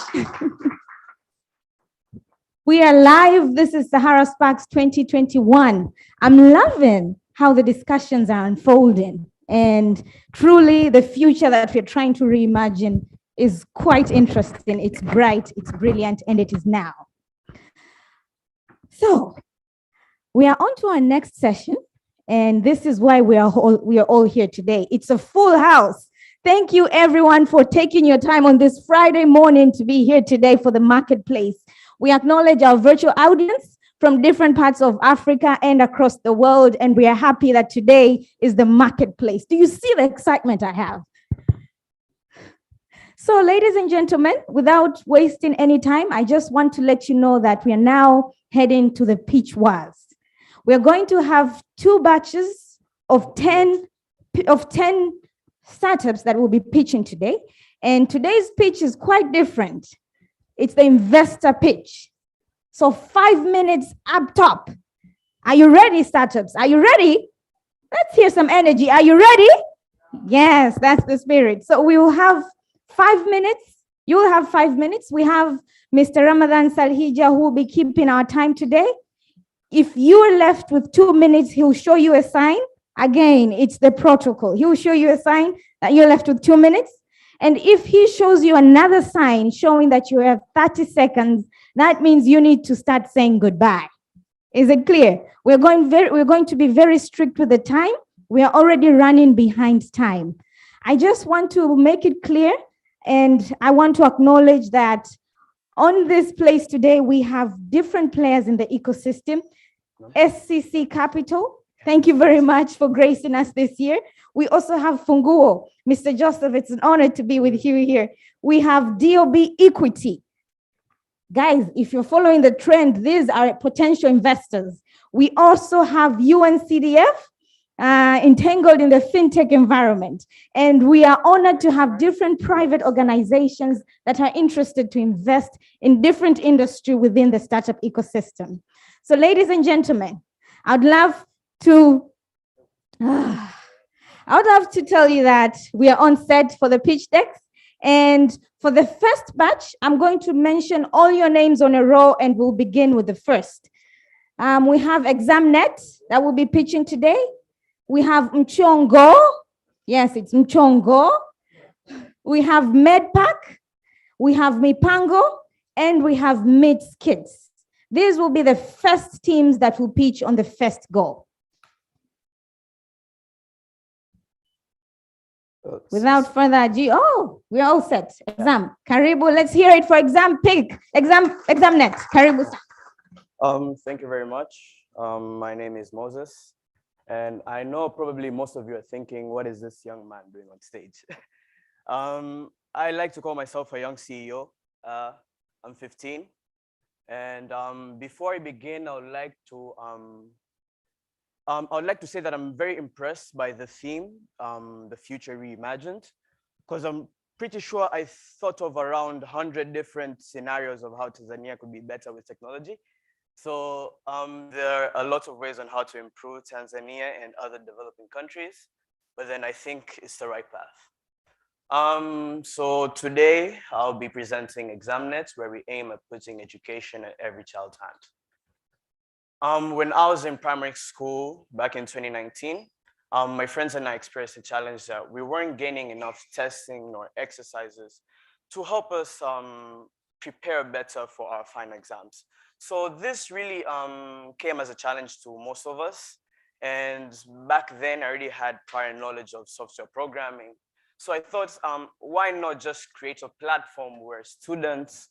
We are live. This is Sahara Sparks 2021. I'm loving how the discussions are unfolding. And truly, the future that we're trying to reimagine is quite interesting. It's bright, it's brilliant, and it is now. So we are on to our next session. And this is why we are all here today. It's a full house. Thank you, everyone, for taking your time on this Friday morning to be here today for the marketplace. We acknowledge our virtual audience from different parts of Africa and across the world, and we are happy that today is the marketplace. Do you see the excitement I have? So, ladies and gentlemen, without wasting any time, I just want to let you know that we are now heading to the pitch wars. We're going to have 2 batches of 10 startups that will be pitching today, and today's pitch is quite different. It's the investor pitch. So 5 minutes up top. Are you ready, startups? Are you ready? Let's hear some energy. Are you ready? Yes, that's the spirit. So we will have 5 minutes. You will have 5 minutes. We have Mr. Ramadan Salhija who will be keeping our time today. If you are left with 2 minutes, he'll show you a sign. Again, it's the protocol. He will show you a sign that you're left with 2 minutes. And if he shows you another sign showing that you have 30 seconds, that means you need to start saying goodbye. Is it clear? We're going to be very strict with the time. We are already running behind time. I just want to make it clear, and I want to acknowledge that on this place today, we have different players in the ecosystem. SCC Capital, Thank you very much for gracing us this year. We also have Funguo. Mr. Joseph, it's an honor to be with you here. We have DOB Equity. Guys, if you're following the trend, these are potential investors. We also have UNCDF, entangled in the fintech environment. And we are honored to have different private organizations that are interested to invest in different industry within the startup ecosystem. So ladies and gentlemen, I'd love to tell you that we are on set for the pitch decks. And for the first batch, I'm going to mention all your names on a row and we'll begin with the first. We have ExamNet that will be pitching today. We have Mchongo. Yes, it's Mchongo. We have MedPack. We have Mipango. And we have Meets Kids. These will be the first teams that will pitch on the first go. Without further ado, we're all set. Exam, Karibu, let's hear it for Exam Pick. ExamNet, Karibu. Thank you very much. My name is Moses, and I know probably most of you are thinking, what is this young man doing on stage? I like to call myself a young CEO. I'm 15, and before I begin, I would like to say that I'm very impressed by the theme, the future reimagined, because I'm pretty sure I thought of around 100 different scenarios of how Tanzania could be better with technology. So there are a lot of ways on how to improve Tanzania and other developing countries, but then I think it's the right path. So today I'll be presenting ExamNet, where we aim at putting education at every child's hand. When I was in primary school back in 2019, my friends and I experienced a challenge that we weren't gaining enough testing or exercises to help us prepare better for our final exams. So this really came as a challenge to most of us. And back then I already had prior knowledge of software programming. So I thought, why not just create a platform where students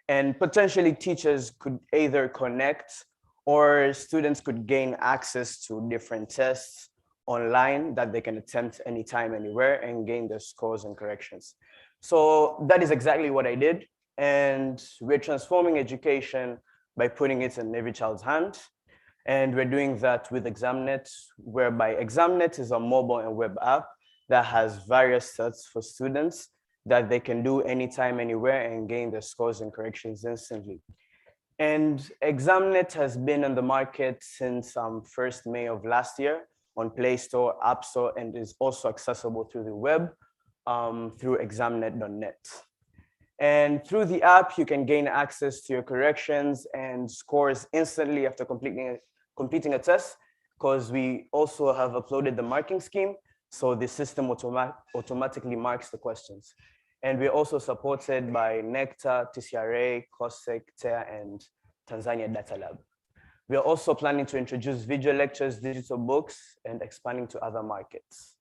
and potentially teachers could either connect, or students could gain access to different tests online that they can attempt anytime, anywhere, and gain their scores and corrections. So that is exactly what I did. And we're transforming education by putting it in every child's hand. And we're doing that with ExamNet, whereby ExamNet is a mobile and web app that has various tests for students that they can do anytime, anywhere, and gain their scores and corrections instantly. And ExamNet has been on the market since 1st May of last year on Play Store, App Store, and is also accessible through the web through examnet.net. And through the app, you can gain access to your corrections and scores instantly after completing a test, because we also have uploaded the marking scheme, so the system automatically marks the questions. And we're also supported by NECTA, TCRA, COSEC, TEA, and Tanzania Data Lab. We are also planning to introduce video lectures, digital books, and expanding to other markets.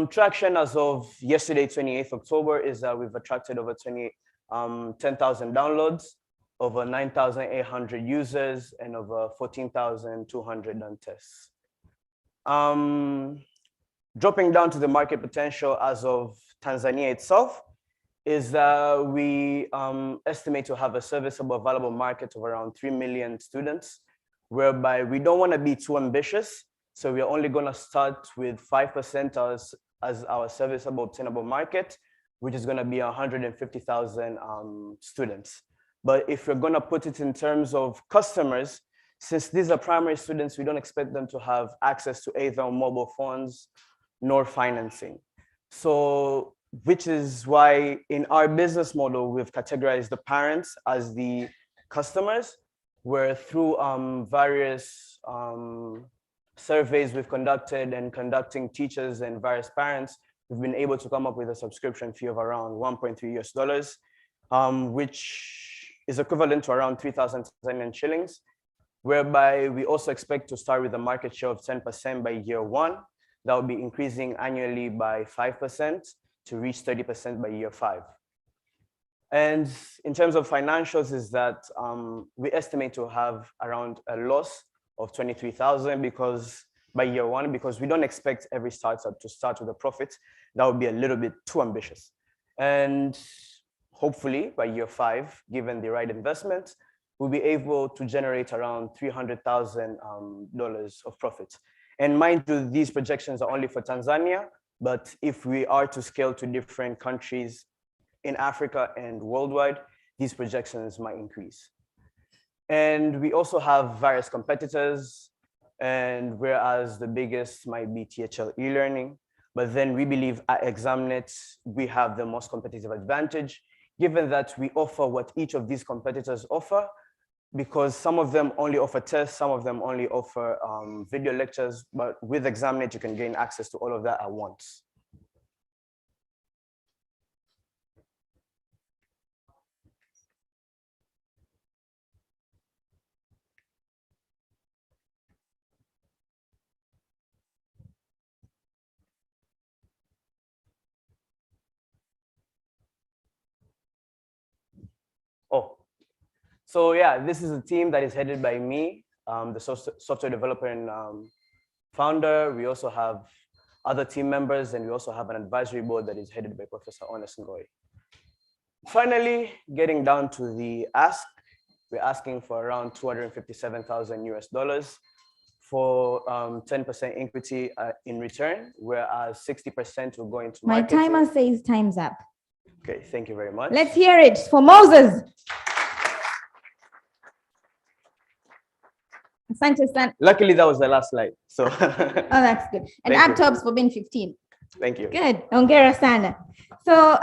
Traction as of yesterday, 28th October, is that we've attracted over 10,000 downloads, over 9,800 users, and over 14,200 done tests. Dropping down to the market potential as of Tanzania itself, is that we estimate to have a serviceable available market of around 3 million students, whereby we don't want to be too ambitious. So we're only going to start with 5% as our serviceable obtainable market, which is going to be 150,000 students. But if we're going to put it in terms of customers, since these are primary students, we don't expect them to have access to either mobile phones nor financing. So, which is why in our business model, we've categorized the parents as the customers, where through various surveys we've conducted and conducting teachers and various parents, we've been able to come up with a subscription fee of around $1.3, which is equivalent to around 3,000 Tanzanian shillings, whereby we also expect to start with a market share of 10% by year one. That will be increasing annually by 5% to reach 30% by year 5. And in terms of financials, is that we estimate to have around a loss of 23,000 because by year one, because we don't expect every startup to start with a profit. That would be a little bit too ambitious. And hopefully by year 5, given the right investment, we'll be able to generate around $300,000 of profit. And mind you, these projections are only for Tanzania, but if we are to scale to different countries in Africa and worldwide, these projections might increase. And we also have various competitors, and whereas the biggest might be THL e-learning, but then we believe at Examnet, we have the most competitive advantage, given that we offer what each of these competitors offer, because some of them only offer tests, some of them only offer video lectures, but with Examnet, you can gain access to all of that at once. Oh, so yeah, this is a team that is headed by me, the software developer and founder. We also have other team members, and we also have an advisory board that is headed by Professor Honest Ngoy. Finally, getting down to the ask, we're asking for around 257,000 US dollars for 10% equity in return, whereas 60% will go into My marketing. timer says time's up. Okay, thank you very much. Let's hear it for Moses. Asante sana. Luckily, that was the last slide. So, Oh, that's good. And Thank you. Aptops for being 15. thank you. Good. Ongera sana. So,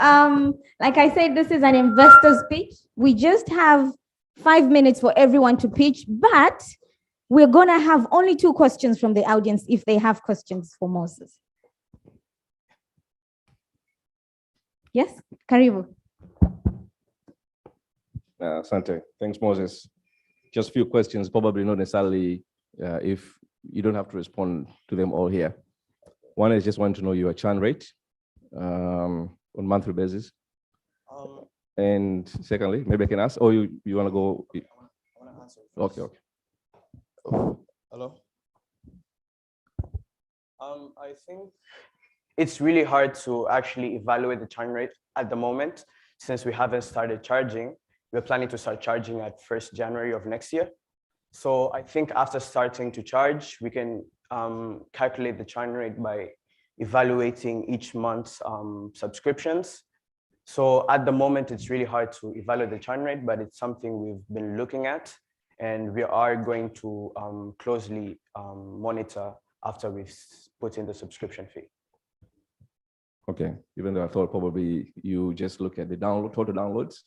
like I said, this is an investor's pitch. We just have 5 minutes for everyone to pitch, but we're going to have only 2 questions from the audience if they have questions for Moses. Yes, Karibu. Asante. Thanks, Moses. Just a few questions, probably not necessarily if you don't have to respond to them all here. One is just want to know your churn rate on monthly basis. And secondly, maybe I can ask, or you want to go? I want to answer. Okay. Hello. I think it's really hard to actually evaluate the churn rate at the moment, since we haven't started charging. We're planning to start charging at 1st January of next year. So I think after starting to charge, we can calculate the churn rate by evaluating each month's subscriptions. So at the moment, it's really hard to evaluate the churn rate, but it's something we've been looking at, and we are going to closely monitor after we've put in the subscription fee. Okay, even though I thought probably you just look at the total downloads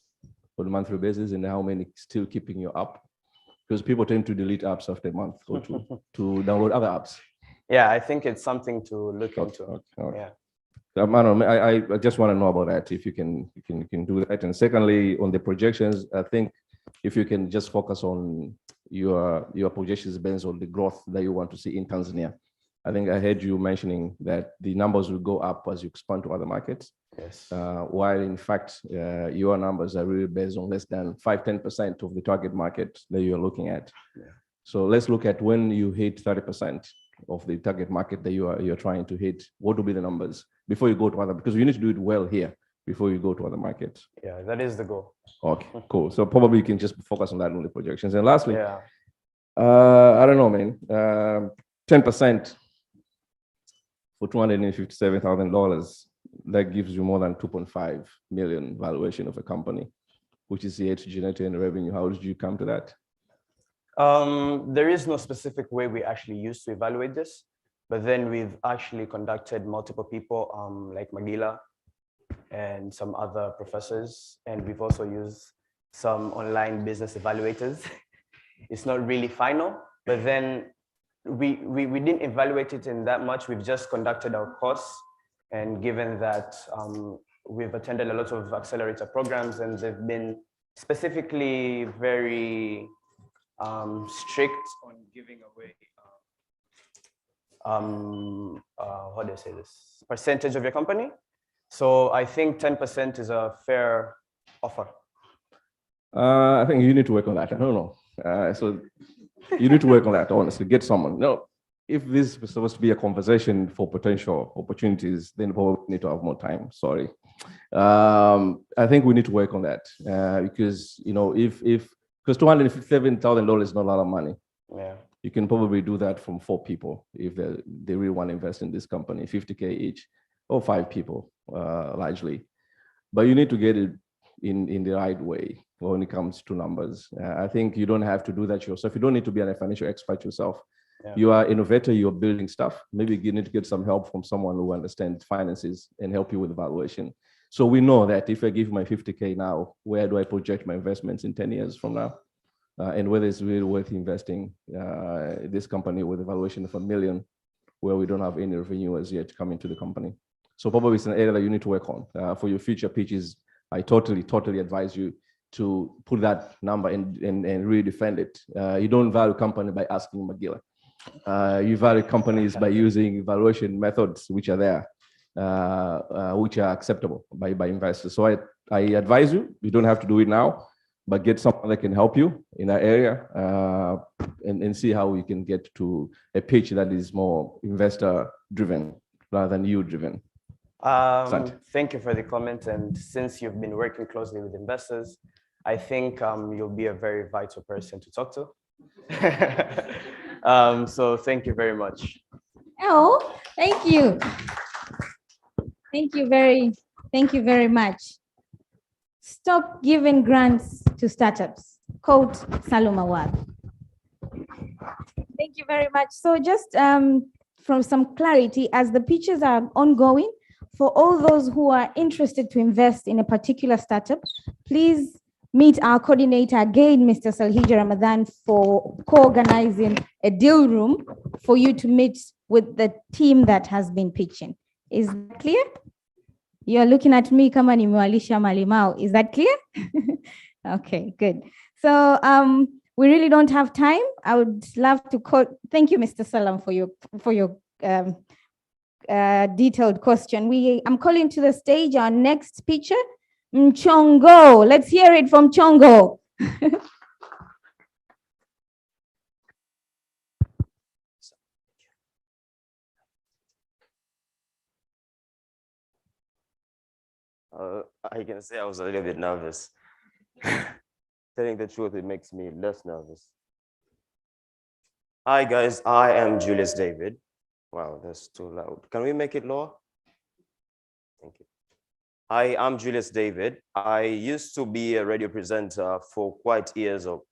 on a monthly basis and how many still keeping you up, because people tend to delete apps after a month or two to download other apps. Yeah, I think it's something to look into. Okay. Yeah. I just want to know about that, if you can do that. And secondly, on the projections, I think if you can just focus on your projections based on the growth that you want to see in Tanzania. I think I heard you mentioning that the numbers will go up as you expand to other markets. Yes. While in fact, your numbers are really based on less than 5-10% of the target market that you're looking at. Yeah. So let's look at when you hit 30% of the target market that you're trying to hit, what will be the numbers before you go to other, because you need to do it well here before you go to other markets. Yeah, that is the goal. Okay, cool. So probably you can just focus on that on the projections. And lastly, Yeah. I don't know, man, 10% for $257,000, that gives you more than 2.5 million valuation of a company, which is yet to generate any revenue. How did you come to that? There is no specific way we actually use to evaluate this, but then we've actually conducted multiple people like Magila and some other professors, and we've also used some online business evaluators. It's not really final, but then we didn't evaluate it in that much. We've just conducted our course, and given that we've attended a lot of accelerator programs, and they've been specifically very strict on giving away how do I say this, percentage of your company. So I think 10% is a fair offer. I think you need to work on that. I don't know. So You need to work on that, honestly. Get someone. No, if this was supposed to be a conversation for potential opportunities, then probably need to have more time. Sorry. I think we need to work on that because, you know, if because $257,000 is not a lot of money. Yeah. You can probably do that from 4 people if they really want to invest in this company, 50K each, or 5 people, largely. But you need to get it in the right way when it comes to numbers. I think you don't have to do that yourself. You don't need to be a financial expert yourself. Yeah. You are an innovator, you're building stuff. Maybe you need to get some help from someone who understands finances and help you with evaluation. So we know that if I give my 50K now, where do I project my investments in 10 years from now? And whether it's really worth investing this company with a valuation of $1 million, where we don't have any revenue as yet coming to the company. So probably it's an area that you need to work on for your future pitches. I totally advise you to put that number and really defend it. You don't value company by asking Magilla. You value companies by using valuation methods which are there, which are acceptable by investors. So I advise you, you don't have to do it now, but get someone that can help you in that area and see how we can get to a pitch that is more investor driven rather than you driven. Thank you for the comment. And since you've been working closely with investors, I think you'll be a very vital person to talk to. So thank you very much. Oh, thank you. Thank you very much. Stop giving grants to startups. Quote Salum Awad. Thank you very much. So just from some clarity, as the pitches are ongoing, for all those who are interested to invest in a particular startup, please meet our coordinator again, Mr. Salhija Ramadan, for co-organizing a deal room for you to meet with the team that has been pitching. Is that clear? You're looking at me kama nimewalisha malimao. Is that clear? Okay, good. So we really don't have time. I would love to call. Thank you, Mr. Salam, for your detailed question. I'm calling to the stage our next speaker, Mchongo. Let's hear it from Chongo. I can say I was a little bit nervous. Telling the truth, it makes me less nervous. Hi guys, I am Julius David. Wow, that's too loud. Can we make it lower? Thank you. Hi, I'm Julius David. I used to be a radio presenter for quite years ago.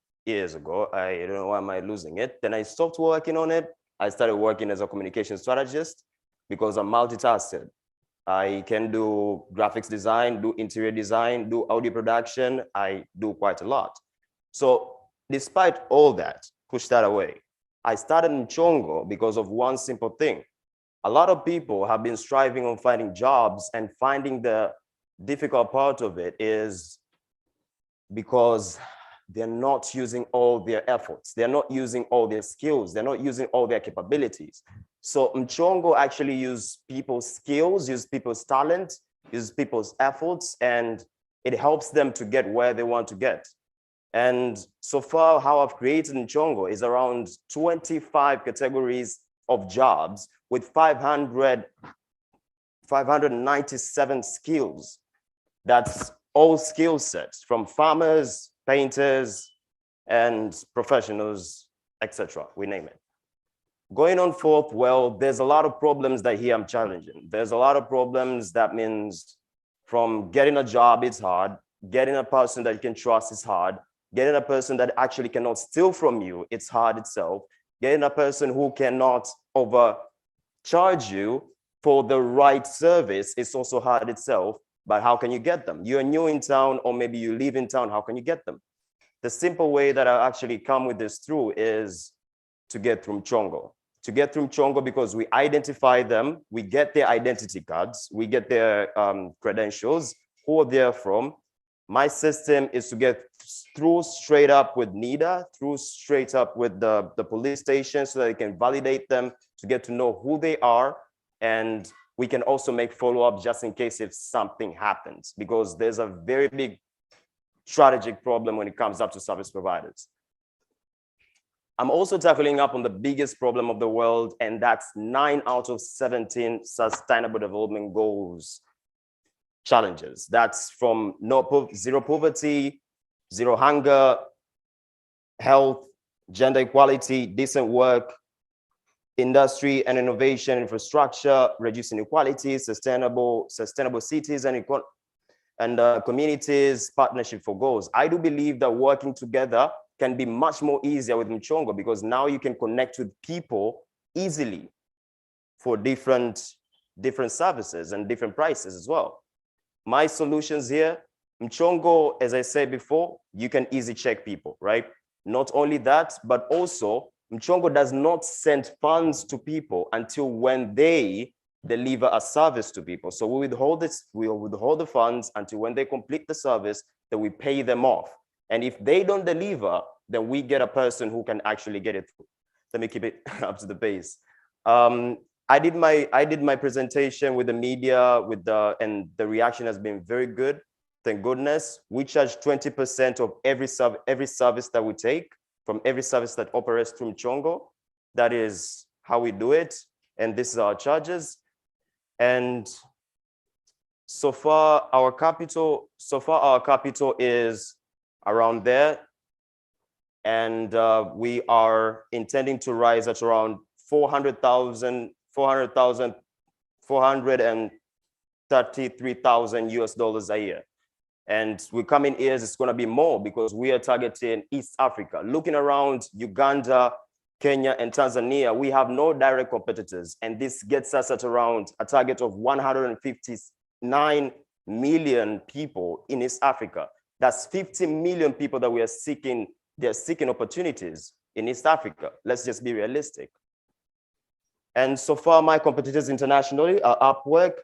I don't know why am I losing it. Then I stopped working on it. I started working as a communication strategist because I'm multitasking. I can do graphics design, do interior design, do audio production. I do quite a lot. So despite all that, push that away. I started in Chongo because of one simple thing. A lot of people have been striving on finding jobs, and finding the difficult part of it is because they're not using all their efforts. They're not using all their skills. They're not using all their capabilities. So Mchongo actually use people's skills, use people's talent, use people's efforts, and it helps them to get where they want to get. And so far, how I've created Mchongo is around 25 categories of jobs with 597 skills. That's all skill sets from farmers, painters, and professionals, etc. We name it. Going on forth, well, there's a lot of problems that here I'm challenging. There's a lot of problems. That means from getting a job, it's hard. Getting a person that you can trust is hard. Getting a person that actually cannot steal from you, it's hard itself. Getting a person who cannot overcharge you for the right service is also hard itself. But how can you get them? You're new in town, or maybe you live in town. How can you get them? The simple way that I actually come with this through is to get through Mchongo. To get through Mchongo, because we identify them, we get their identity cards, we get their credentials, who they're from. My system is to get through straight up with NIDA, through straight up with the police station, so that they can validate them, to get to know who they are. And we can also make follow-up just in case if something happens, because there's a very big strategic problem when it comes up to service providers. I'm also tackling up on the biggest problem of the world, and that's 9 out of 17 Sustainable Development Goals challenges. That's from zero poverty, zero hunger, health, gender equality, decent work, industry and innovation, infrastructure, reducing inequality, sustainable cities and communities, partnership for goals. I do believe that working together can be much more easier with Mchongo, because now you can connect with people easily for different services and different prices as well. My solutions here, Mchongo, as I said before, you can easily check people, right? Not only that, but also Mchongo does not send funds to people until when they deliver a service to people. So we withhold the funds until when they complete the service, then we pay them off. And if they don't deliver, then we get a person who can actually get it through. Let me keep it up to the pace. I did my presentation with the media, and the reaction has been very good. Thank goodness. We charge 20% of every service that we take, from every service that operates through Mchongo. That is how we do it. And this is our charges. And so far our capital is around there. And we are intending to rise at around 433,000 US dollars a year. And we coming years, it's going to be more, because we are targeting East Africa. Looking around Uganda, Kenya, and Tanzania, we have no direct competitors. And this gets us at around a target of 159 million people in East Africa. That's 50 million people that we are seeking. They're seeking opportunities in East Africa. Let's just be realistic. And so far, my competitors internationally are Upwork,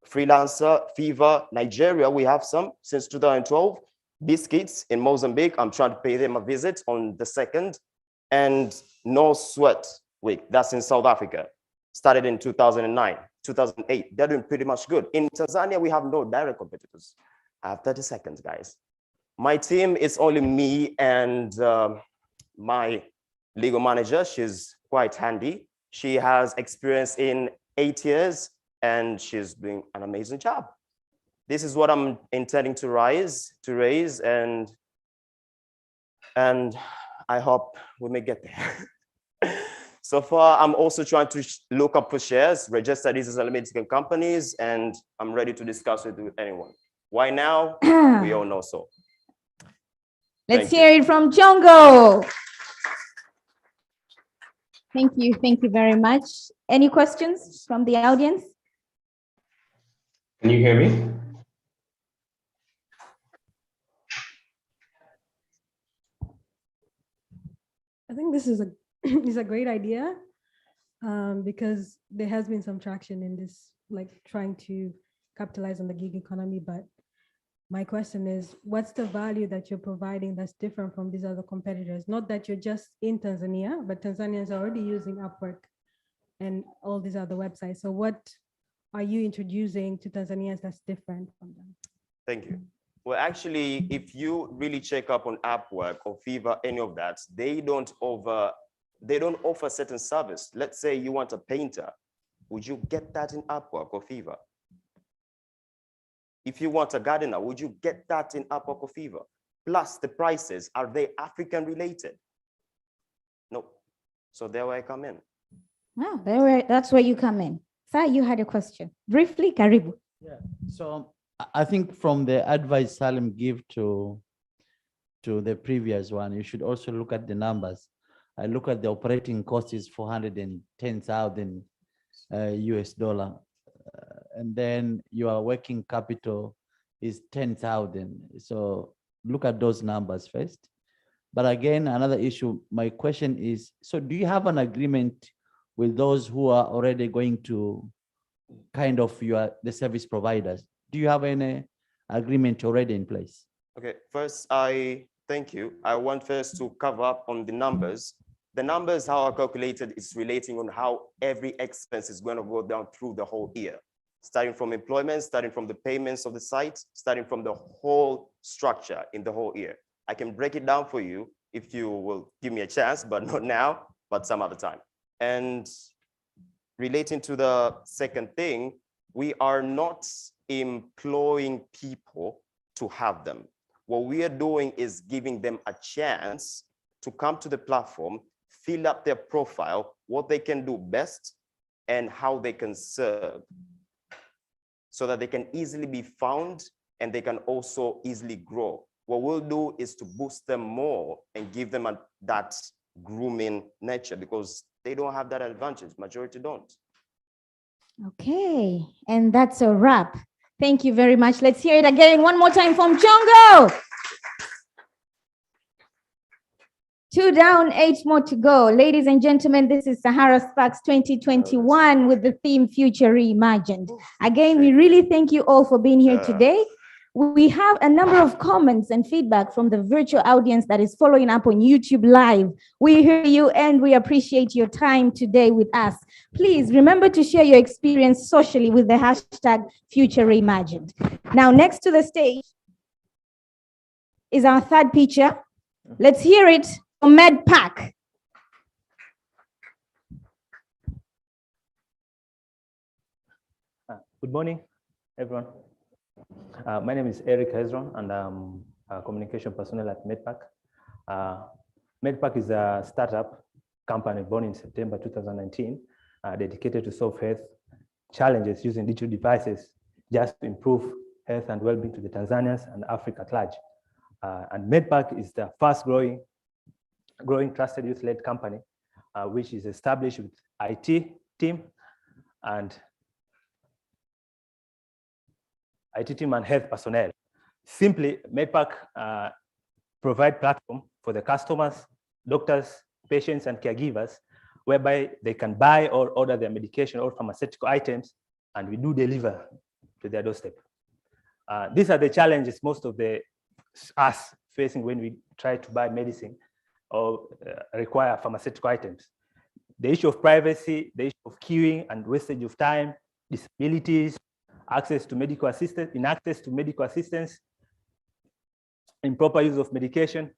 Freelancer, Fiverr, Nigeria. We have some since 2012. Biscuits in Mozambique. I'm trying to pay them a visit on the 2nd. And No Sweat Week. That's in South Africa. Started in 2009, 2008. They're doing pretty much good. In Tanzania, we have no direct competitors. I have 30 seconds, guys. My team is only me and my legal manager. She's quite handy. She has experience in 8 years, and she's doing an amazing job. This is what I'm intending to raise, and I hope we may get there. So far, I'm also trying to look up for shares, register these as limited companies, and I'm ready to discuss it with anyone. Why now? We all know so. Let's hear it from Mchongo. Thank you very much. Any questions from the audience? Can you hear me? I think this is a great idea, because there has been some traction in this, like trying to capitalize on the gig economy. But my question is, what's the value that you're providing that's different from these other competitors? Not that you're just in Tanzania, but Tanzanians are already using Upwork and all these other websites. So what are you introducing to Tanzanians that's different from them? Thank you. Well, actually, if you really check up on Upwork or Fiverr, any of that, they don't offer certain service. Let's say you want a painter. Would you get that in Upwork or Fiverr? If you want a gardener, would you get that in Upwork or Fiverr? Plus the prices, are they African related? No. So there where I come in. Oh, that's where you come in. Sir, you had a question. Briefly, Karibu. Yeah. So I think from the advice Salim gave to the previous one, you should also look at the numbers. I look at the operating cost is 410,000 US dollar. And then your working capital is 10,000. So look at those numbers first. But again, another issue, my question is, so do you have an agreement with those who are already going to kind of the service providers? Do you have any agreement already in place? Okay, first, I thank you. I want first to cover up on the numbers. The numbers, how I calculated, is relating on how every expense is going to go down through the whole year. Starting from employment, starting from the payments of the site, starting from the whole structure in the whole year. I can break it down for you if you will give me a chance, but not now, but some other time. And relating to the second thing, we are not employing people to have them. What we are doing is giving them a chance to come to the platform, fill up their profile, what they can do best, and how they can serve, so that they can easily be found and they can also easily grow. What we'll do is to boost them more and give them that grooming nature, because they don't have that advantage. Majority don't. Okay, and that's a wrap. Thank you very much. Let's hear it again one more time from Chongo. 2 down, 8 more to go. Ladies and gentlemen, this is Sahara Sparks 2021 with the theme Future Reimagined. Again, we really thank you all for being here today. We have a number of comments and feedback from the virtual audience that is following up on YouTube Live. We hear you and we appreciate your time today with us. Please remember to share your experience socially with the hashtag Future Reimagined. Now, next to the stage is our third picture. Let's hear it from MedPack. Good morning, everyone. My name is Eric Hezron, and I'm a communication personnel at MedPack. MedPack is a startup company born in September 2019, dedicated to solve health challenges using digital devices just to improve health and well-being to the Tanzanians and Africa at large. And MedPack is the fast growing trusted youth-led company, which is established with IT team and health personnel. Simply, MedPack provide platform for the customers, doctors, patients, and caregivers, whereby they can buy or order their medication or pharmaceutical items, and we do deliver to their doorstep. These are the challenges most of us facing when we try to buy medicine or require pharmaceutical items. The issue of privacy, the issue of queuing and wastage of time, disabilities, access to medical assistance, improper use of medication,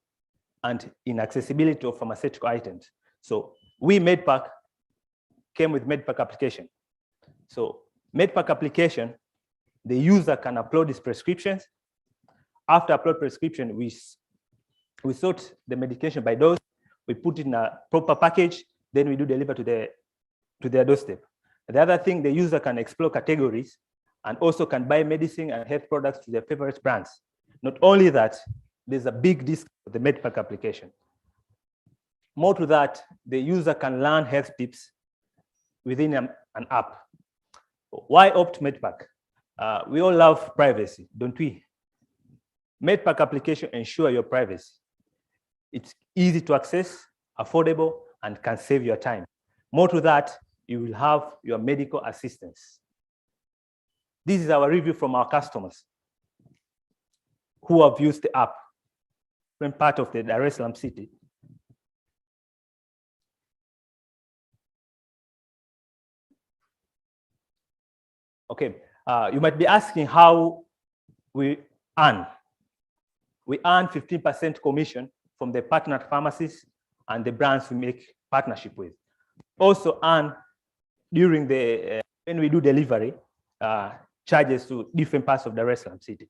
and inaccessibility of pharmaceutical items. So we MedPack came with MedPack application. So MedPack application, the user can upload his prescriptions. After upload prescription, we sort the medication by dose, we put it in a proper package, then we do deliver to their doorstep. The other thing, the user can explore categories and also can buy medicine and health products to their favorite brands. Not only that, there's a big discount for the MedPack application. More to that, the user can learn health tips within an app. Why opt MedPack? We all love privacy, don't we? MedPack application ensure your privacy. It's easy to access, affordable, and can save your time. More to that, you will have your medical assistance. This is our review from our customers who have used the app when part of the Dar es Salaam city. Okay, you might be asking how we earn. We earn 15% commission from the partner pharmacies and the brands we make partnership with. Also earn during the, when we do delivery, charges to different parts of the Dar es Salaam city.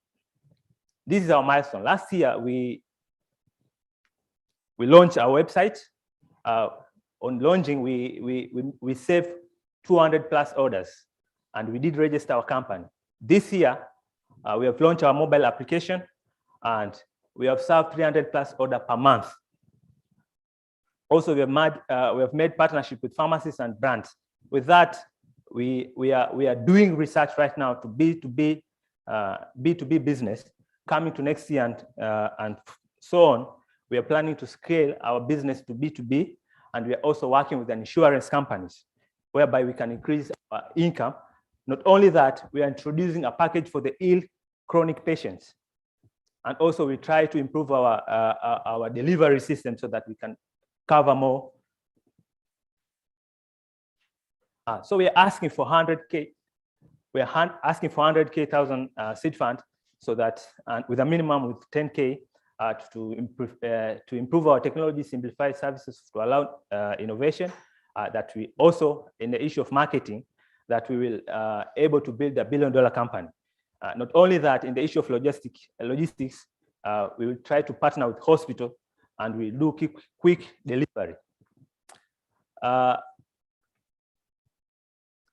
This is our milestone. Last year, we launched our website. On launching, we saved 200 plus orders, and we did register our company. This year, we have launched our mobile application, and we have served 300 plus order per month. Also, we have made partnership with pharmacies and brands. With that, we are doing research right now to B2B business. Coming to next year and so on, we are planning to scale our business to B2B, and we are also working with insurance companies, whereby we can increase our income. Not only that, we are introducing a package for the ill chronic patients. And also we try to improve our delivery system so that we can cover more. So we are asking for 100K. We are asking for 100K seed fund, so that with a minimum with 10K, to improve our technology, simplify services to allow innovation, that we also, in the issue of marketing, that we will able to build a billion-dollar company. Not only that, in the issue of logistics, we will try to partner with hospital and we do quick delivery.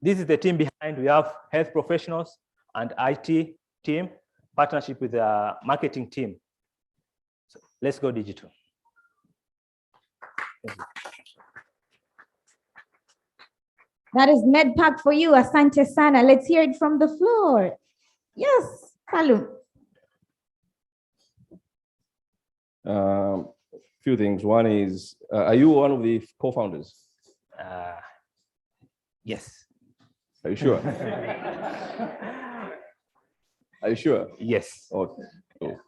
This is the team behind. We have health professionals and IT team, partnership with the marketing team. So let's go digital. That is MedPack for you, Asante Sana. Let's hear it from the floor. Yes, Salum. Few things. One is, are you one of the co-founders? Yes. Are you sure? Are you sure? Yes. Okay. Cool.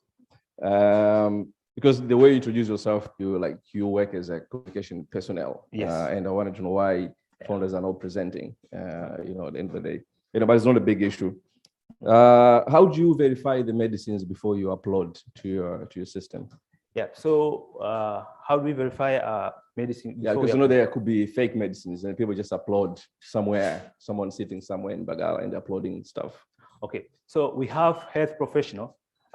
Because the way you introduce yourself, you work as a communication personnel. Yes. And I wanted to know why founders are not presenting. At the end of the day, but it's not a big issue. How do you verify the medicines before you upload to your system? Yeah. So how do we verify medicine? Yeah, because there could be fake medicines and people just upload somewhere, someone sitting somewhere in Bagala and uploading stuff. Okay. So we have health professionals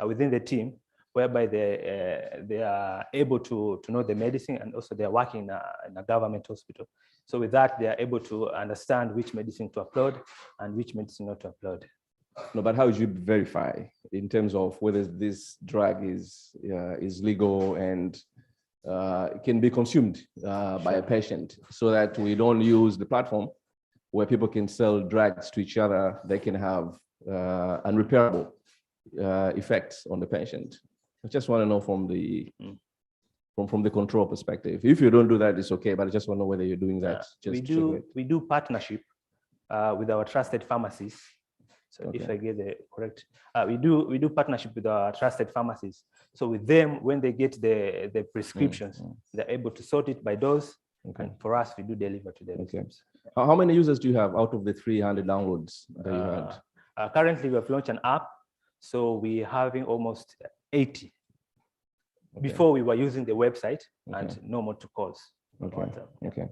within the team, whereby they are able to know the medicine, and also they are working in a government hospital. So with that, they are able to understand which medicine to upload and which medicine not to upload. No, but how do you verify in terms of whether this drug is legal and can be consumed by a patient, so that we don't use the platform where people can sell drugs to each other? They can have unrepairable effects on the patient. I just want to know from the control perspective. If you don't do that, it's okay, but I just want to know whether you're doing that. We do partnership with our trusted pharmacies. So okay. If I get the correct, we do partnership with our trusted pharmacies. So with them, when they get the prescriptions, they're able to sort it by dose. Okay. And for us, we do deliver to them. Okay. How many users do you have out of the 300 downloads that you had? Currently, we have launched an app. So we're having almost 80. Okay. Before we were using the website, and no more to calls. Okay. Okay.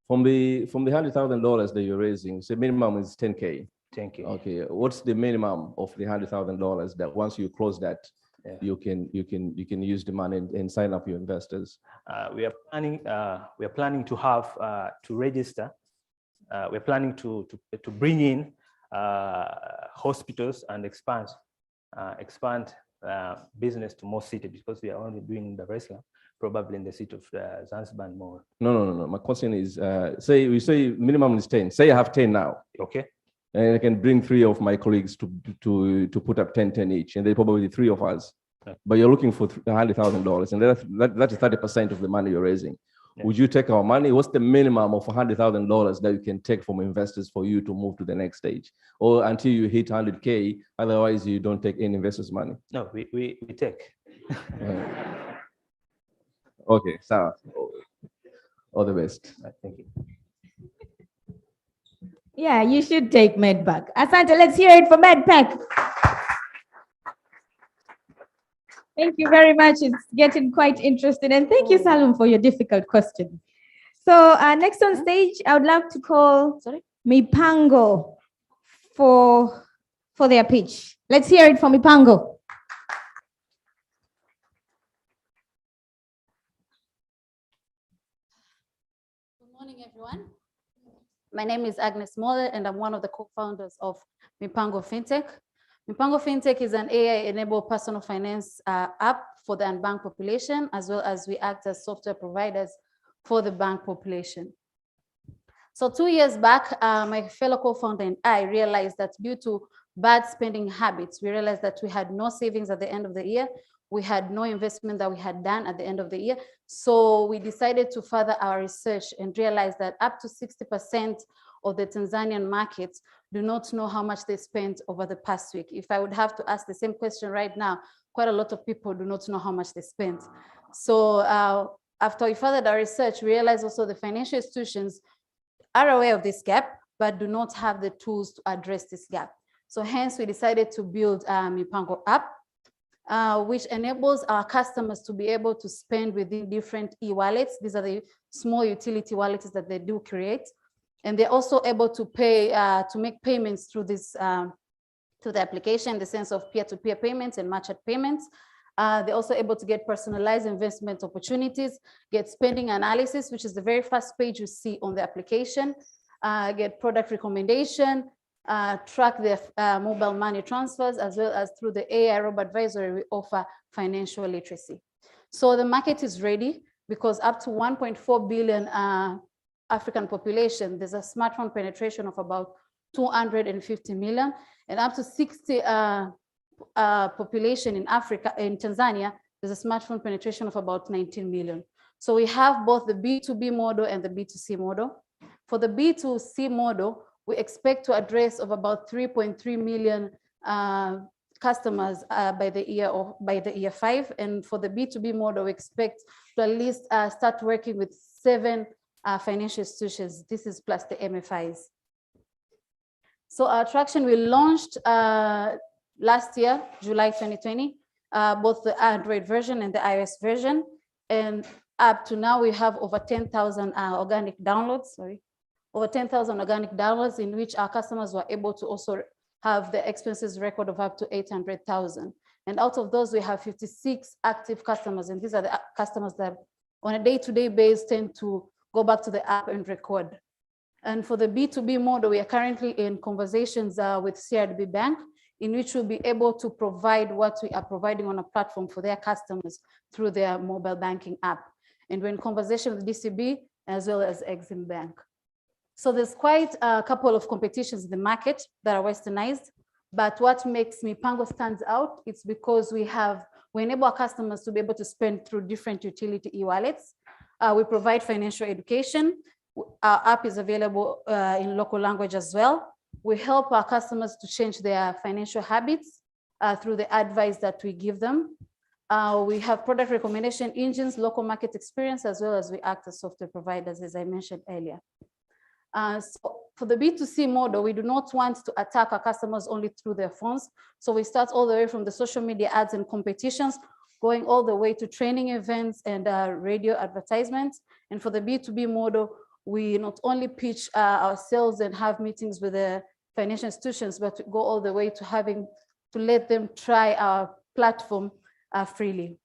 From the $100,000 that you're raising, so minimum is 10K. 10K. Okay. What's the minimum of the $100,000 that once you close that, you can use the money and sign up your investors? We are planning to have to register. We're planning to bring in hospitals and expand business to more cities, because we are only doing Dar es Salaam, probably in the city of Zanzibar and more. No. My question is, say minimum is 10. Say I have 10 now. Okay. And I can bring 3 of my colleagues to put up 10 each, and they probably 3 of us. Okay. But you're looking for $100,000, and that's 30% of the money you're raising. Yeah. Would you take our money? What's the minimum of $100,000 that you can take from investors for you to move to the next stage, or until you hit 100K? Otherwise, you don't take any investors' money. No, we take. Okay, so all the best. Thank you. Yeah, you should take MedPack. Asante, let's hear it for MedPack. Thank you very much. It's getting quite interesting. And thank you, Salum, for your difficult question. So next on stage, I would love to call Mipango for their pitch. Let's hear it from Mipango. Good morning, everyone. My name is Agnes Mole, and I'm one of the co-founders of Mipango FinTech. Mipango FinTech is an AI-enabled personal finance app for the unbanked population, as well as we act as software providers for the banked population. So 2 years back, my fellow co-founder and I realized that due to bad spending habits, we realized that we had no savings at the end of the year. We had no investment that we had done at the end of the year. So we decided to further our research and realize that up to 60% of the Tanzanian markets do not know how much they spent over the past week. If I would have to ask the same question right now, quite a lot of people do not know how much they spent. So after we furthered our research, we realized also the financial institutions are aware of this gap, but do not have the tools to address this gap. So hence we decided to build Mipango app. which enables our customers to be able to spend within different e-wallets. These are the small utility wallets that they do create. And they're also able to pay, to make payments through this, through the application, in the sense of peer-to-peer payments and merchant payments. They're also able to get personalized investment opportunities, get spending analysis, which is the very first page you see on the application, get product recommendation, track their mobile money transfers, as well as through the AI robo-advisory, we offer financial literacy. So the market is ready because up to 1.4 billion African population, there's a smartphone penetration of about 250 million, and up to 60 population in Africa, in Tanzania, there's a smartphone penetration of about 19 million. So we have both the B2B model and the B2C model. For the B2C model, we expect to address of about 3.3 million customers by the year 5. And for the B2B model, we expect to at least start working with 7 financial institutions. This is plus the MFIs. So our traction, we launched last year, July 2020, both the Android version and the iOS version. And up to now, we have over 10,000 organic downloads, over 10,000 organic downloads, in which our customers were able to also have the expenses record of up to 800,000. And out of those, we have 56 active customers. And these are the customers that on a day-to-day basis tend to go back to the app and record. And for the B2B model, we are currently in conversations with CRDB Bank, in which we'll be able to provide what we are providing on a platform for their customers through their mobile banking app. And we're in conversation with DCB as well as Exim Bank. So there's quite a couple of competitions in the market that are westernized, but what makes Mipango stands out, it's because we enable our customers to be able to spend through different utility e-wallets. We provide financial education. Our app is available in local language as well. We help our customers to change their financial habits through the advice that we give them. We have product recommendation engines, local market experience, as well as we act as software providers, as I mentioned earlier. So for the B2C model, we do not want to attack our customers only through their phones. So we start all the way from the social media ads and competitions, going all the way to training events and radio advertisements. And for the B2B model, we not only pitch ourselves and have meetings with the financial institutions, but we go all the way to having to let them try our platform freely.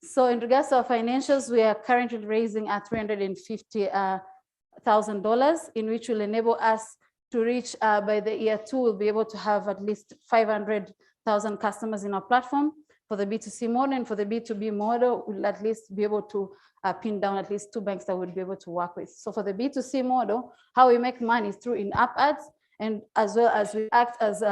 So in regards to our financials, we are currently raising $350,000, in which will enable us to reach by the year 2, we'll be able to have at least 500,000 customers in our platform. For the B2C model, and for the B2B model, we'll at least be able to pin down at least 2 banks that we'll be able to work with. So for the B2C model, how we make money is through in-app ads, and as well as we act as,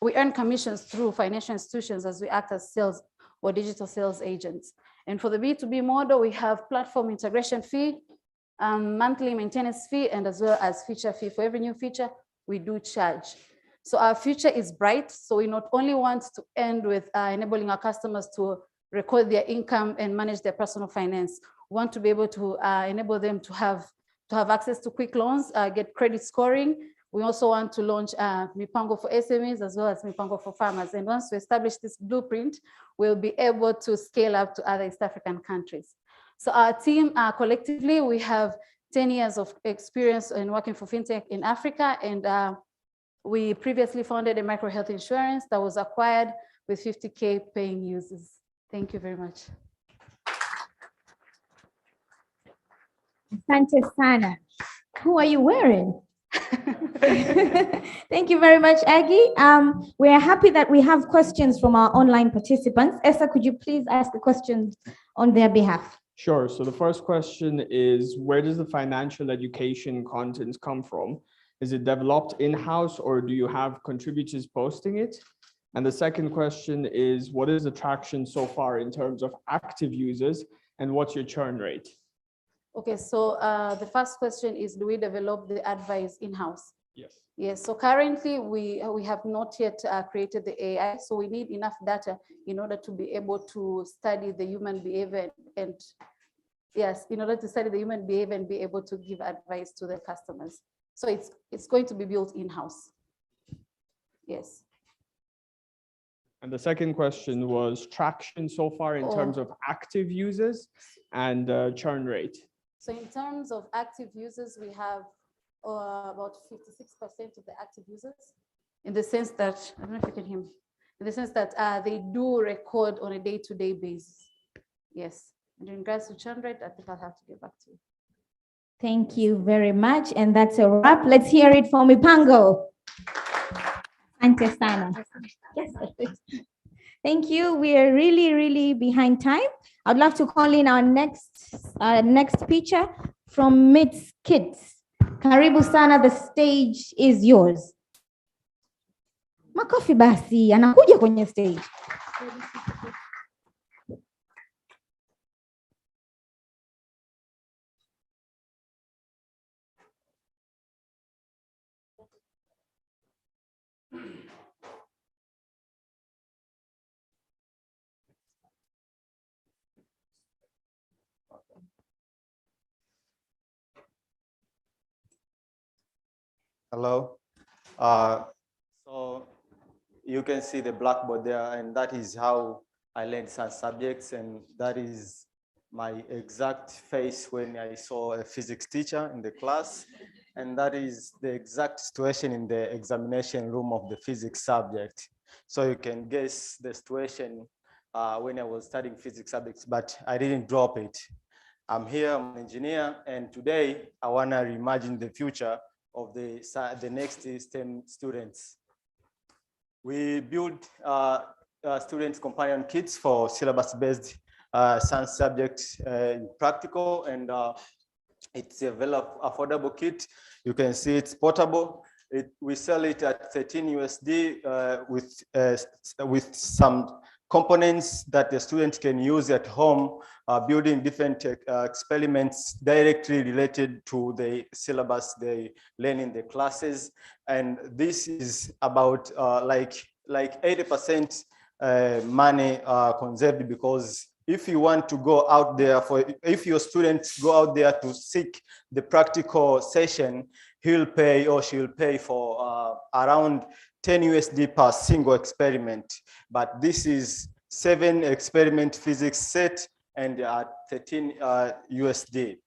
we earn commissions through financial institutions as we act as sales or digital sales agents. And for the B2B model, we have platform integration fee, monthly maintenance fee, and as well as feature fee. For every new feature, we do charge. So our future is bright. So we not only want to end with enabling our customers to record their income and manage their personal finance. We want to be able to enable them to have access to quick loans, get credit scoring. We also want to launch Mipango for SMEs as well as Mipango for farmers. And once we establish this blueprint, we'll be able to scale up to other East African countries. So our team, collectively, we have 10 years of experience in working for fintech in Africa, and we previously founded a micro health insurance that was acquired with 50K paying users. Thank you very much. Asante sana. Who are you wearing? Thank you very much, Aggie. We are happy that we have questions from our online participants. Esther, could you please ask the questions on their behalf? Sure. So the first question is, where does the financial education content come from? Is it developed in-house, or do you have contributors posting it? And the second question is, what is the traction so far in terms of active users, and what's your churn rate? Okay, so the first question is, do we develop the advice in-house? Yes. Yes, so currently we have not yet created the AI, so we need enough data in order to be able to study the human behavior and yes, in order to study the human behavior and be able to give advice to the customers. So it's going to be built in-house. Yes. And the second question was traction so far in terms of active users and churn rate. So in terms of active users, we have about 56% of the active users, in the sense that, I don't know if you can hear me, in the sense that they do record on a day-to-day basis. Yes, and in regards to churn rate, I think I'll have to get back to you. Thank you very much. And that's a wrap. Let's hear it from Mipango. Asante sana. Yes. Thank you. We are really, really behind time. I'd love to call in our next speaker from MITS Kids. Karibu sana, the stage is yours. Makofi basi, anakuja kwenye stage. Hello. So you can see the blackboard there, and that is how I learned some subjects, and that is my exact face when I saw a physics teacher in the class, and that is the exact situation in the examination room of the physics subject. So you can guess the situation when I was studying physics subjects, but I didn't drop it. I'm here, I'm an engineer, and today I want to reimagine the future of the next STEM students. We build student companion kits for syllabus-based science subjects in practical, and it's a very affordable kit. You can see it's portable. We sell it at 13 USD with some components that the student can use at home, building different experiments directly related to the syllabus they learn in the classes. And this is about like 80% money conserved, because if you want to go out there if your students go out there to seek the practical session, he'll pay or she'll pay for around 10 USD per single experiment. But this is 7 experiment physics set and 13 USD.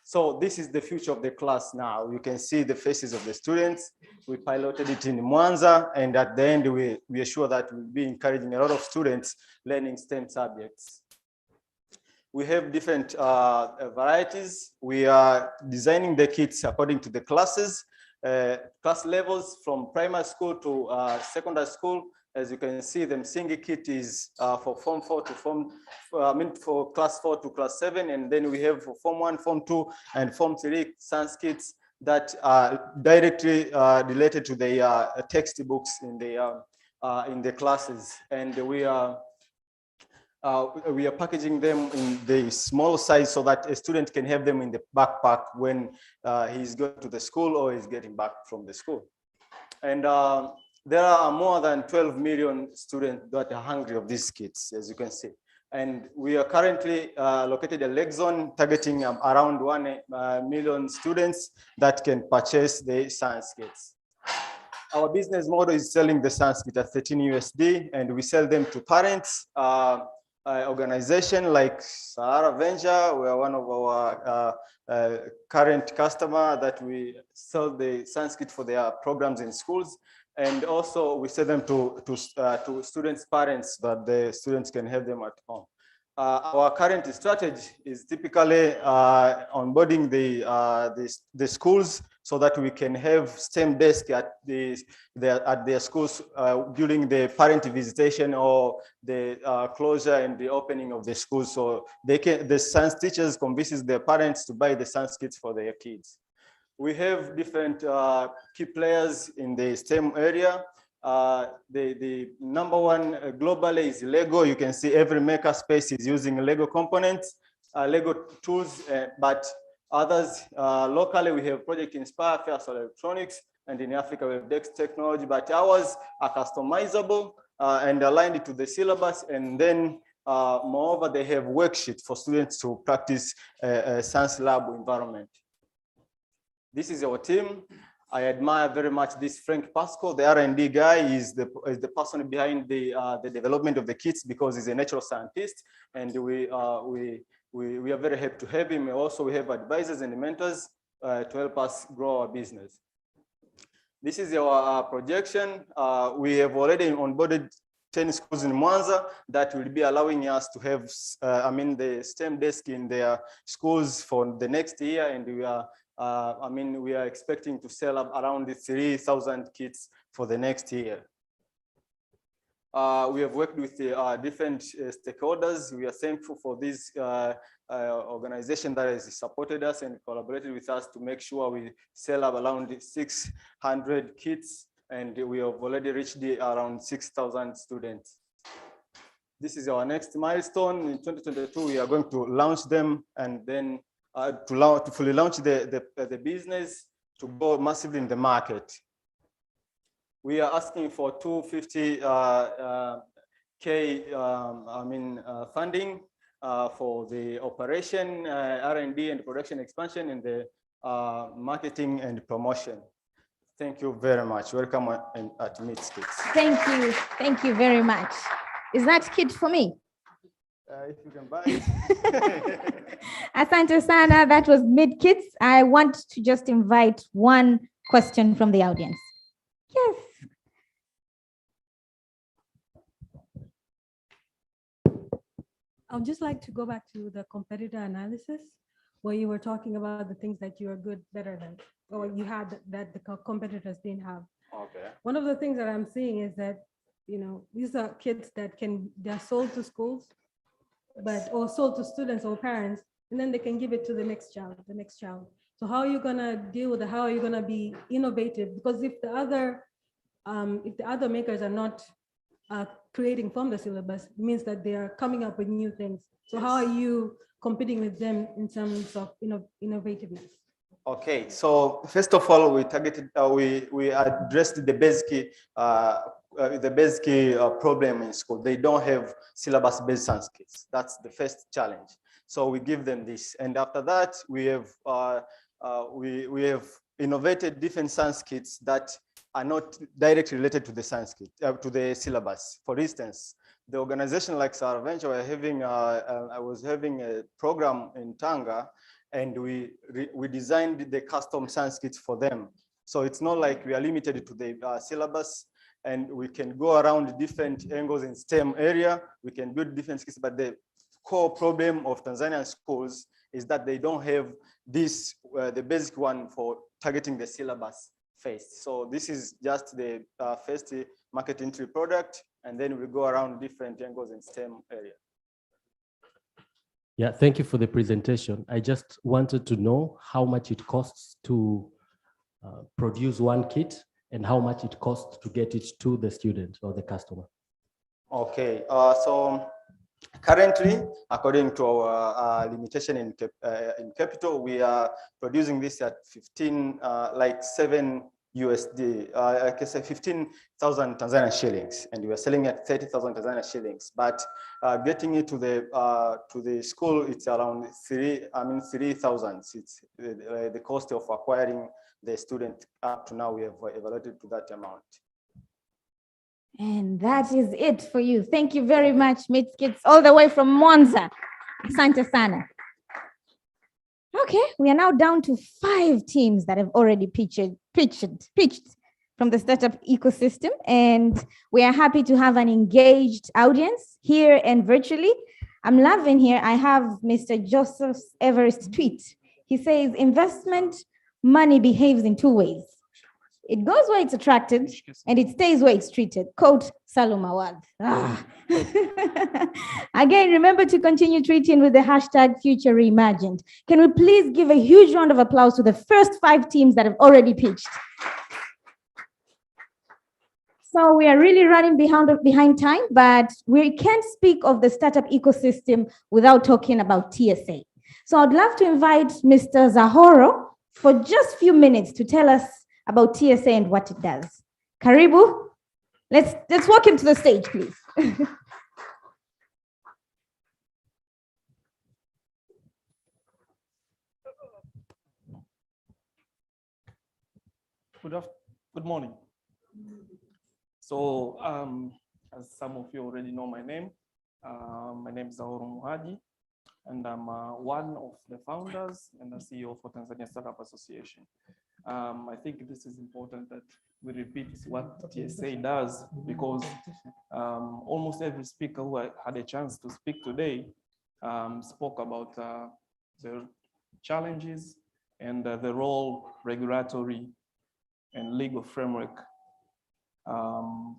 So this is the future of the class now. You can see the faces of the students. We piloted it in Mwanza, and at the end, we are sure that we'll be encouraging a lot of students learning STEM subjects. We have different varieties. We are designing the kits according to the classes, class levels from primary school to secondary school. As you can see, the Msingi kit is for Form 4 to for Class 4 to Class 7, and then we have for Form 1, Form 2, and Form 3 science kits that are directly related to the textbooks in the classes, and we are packaging them in the small size so that a student can have them in the backpack when he's going to the school or he's getting back from the school. And there are more than 12 million students that are hungry of these kits, as you can see. And we are currently located at Lake Zone, targeting around 1 million students that can purchase the science kits. Our business model is selling the science kit at 13 USD, and we sell them to parents, organization like Sahara Venture. We are one of our current customer that we sell the science kit for their programs in schools. And also we sell them to students' parents, that the students can have them at home. Our current strategy is typically onboarding the schools so that we can have STEM desk at their schools during the parent visitation or the closure and the opening of the school. So the science teachers convinces their parents to buy the science kits for their kids. We have different key players in the STEM area. The number one globally is Lego. You can see every maker space is using Lego components, Lego tools, but others locally we have Project Inspire, Fierce Electronics, and in Africa we have Dex Technology, but ours are customizable and aligned to the syllabus, and then moreover they have worksheets for students to practice a science lab environment. This is our team. I admire very much this Frank Pascal, the R&D guy, is the person behind the development of the kits because he's a natural scientist, and we are very happy to have him. Also, we have advisors and mentors to help us grow our business. This is our projection. We have already onboarded 10 schools in Mwanza that will be allowing us to have, the STEM desk in their schools for the next year, and we are we are expecting to sell up around 3,000 kits for the next year. We have worked with different stakeholders. We are thankful for this organization that has supported us and collaborated with us to make sure we sell up around 600 kits, and we have already reached around 6,000 students. This is our next milestone. In 2022, we are going to launch them, and then to fully launch the business to go massively in the market. We are asking for 250K funding for the operation, R&D and production expansion, and the marketing and promotion. Thank you very much. Welcome at Meet Kids. Thank you very much. Is that kit for me? If you can buy it. Asante sana, that was Mid Kids. I want to just invite one question from the audience. Yes. I would just like to go back to the competitor analysis where you were talking about the things that you are better than, or you had that the competitors didn't have. Okay. One of the things that I'm seeing is that, these are kids that they're sold to schools, or sold to students or parents, and then they can give it to the next child. So how are you gonna deal with it? How are you gonna be innovative? Because if the other makers are not creating from the syllabus, it means that they are coming up with new things. So how are you competing with them in terms of innovativeness? Okay, so first of all, we targeted, we addressed the basic problem in school. They don't have syllabus-based Sanskrit. That's the first challenge. So we give them this, and after that, we have innovated different Sanskrits that are not directly related to the Sanskrit, to the syllabus. For instance, the organization like Sahara Venture, I was having a program in Tanga, and we designed the custom Sanskrits for them. So it's not like we are limited to the syllabus, and we can go around different angles in STEM area. We can build different skills, but the core problem of Tanzanian schools is that they don't have this, the basic one for targeting the syllabus first. So this is just the first market entry product, and then we go around different angles in STEM area. Yeah, thank you for the presentation. I just wanted to know how much it costs to produce one kit and how much it costs to get it to the student or the customer. Okay, so currently, according to our limitation in capital, we are producing this at 7 USD, I can say 15,000 Tanzanian shillings, and we are selling at 30,000 Tanzanian shillings. But getting it to the school, it's around 3,000. It's the cost of acquiring the student. Up to now, we have evaluated to that amount. And that is it for you. Thank you very much, Meet Kids, all the way from Mwanza. Asante sana. Okay, we are now down to 5 teams that have already pitched from the startup ecosystem, and we are happy to have an engaged audience here and virtually. I'm loving here. I have Mr. Joseph Everest's tweet. He says, investment money behaves in 2 ways. It goes where it's attracted and it stays where it's treated. Quote Salum Awad. Again, remember to continue tweeting with the hashtag Future Reimagined. Can we please give a huge round of applause to the first 5 teams that have already pitched? So we are really running behind time, but we can't speak of the startup ecosystem without talking about TSA. So I'd love to invite Mr. Zahoro for just a few minutes to tell us about TSA and what it does. Karibu, let's walk him to the stage, please. Good Good morning. So, as some of you already know my name is Sahara Muhaji, and I'm one of the founders and the CEO for Tanzania Startup Association. I think this is important that we repeat what TSA does, because almost every speaker who I had a chance to speak today spoke about the challenges and the role regulatory and legal framework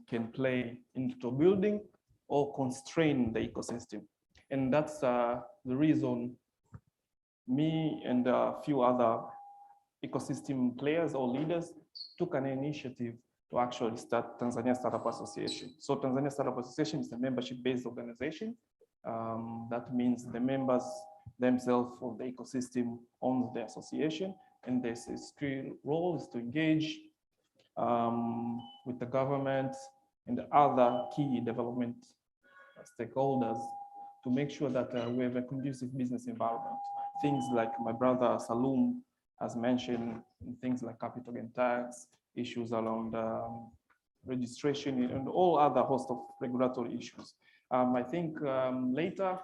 can play into building or constrain the ecosystem. And that's the reason me and a few other ecosystem players or leaders took an initiative to actually start Tanzania Startup Association. So Tanzania Startup Association is a membership-based organization. That means the members themselves of the ecosystem owns the association, and their key role is to engage with the government and the other key development stakeholders to make sure that we have a conducive business environment. Things like my brother Salum has mentioned, things like capital gain tax, issues around registration, and all other host of regulatory issues. I think later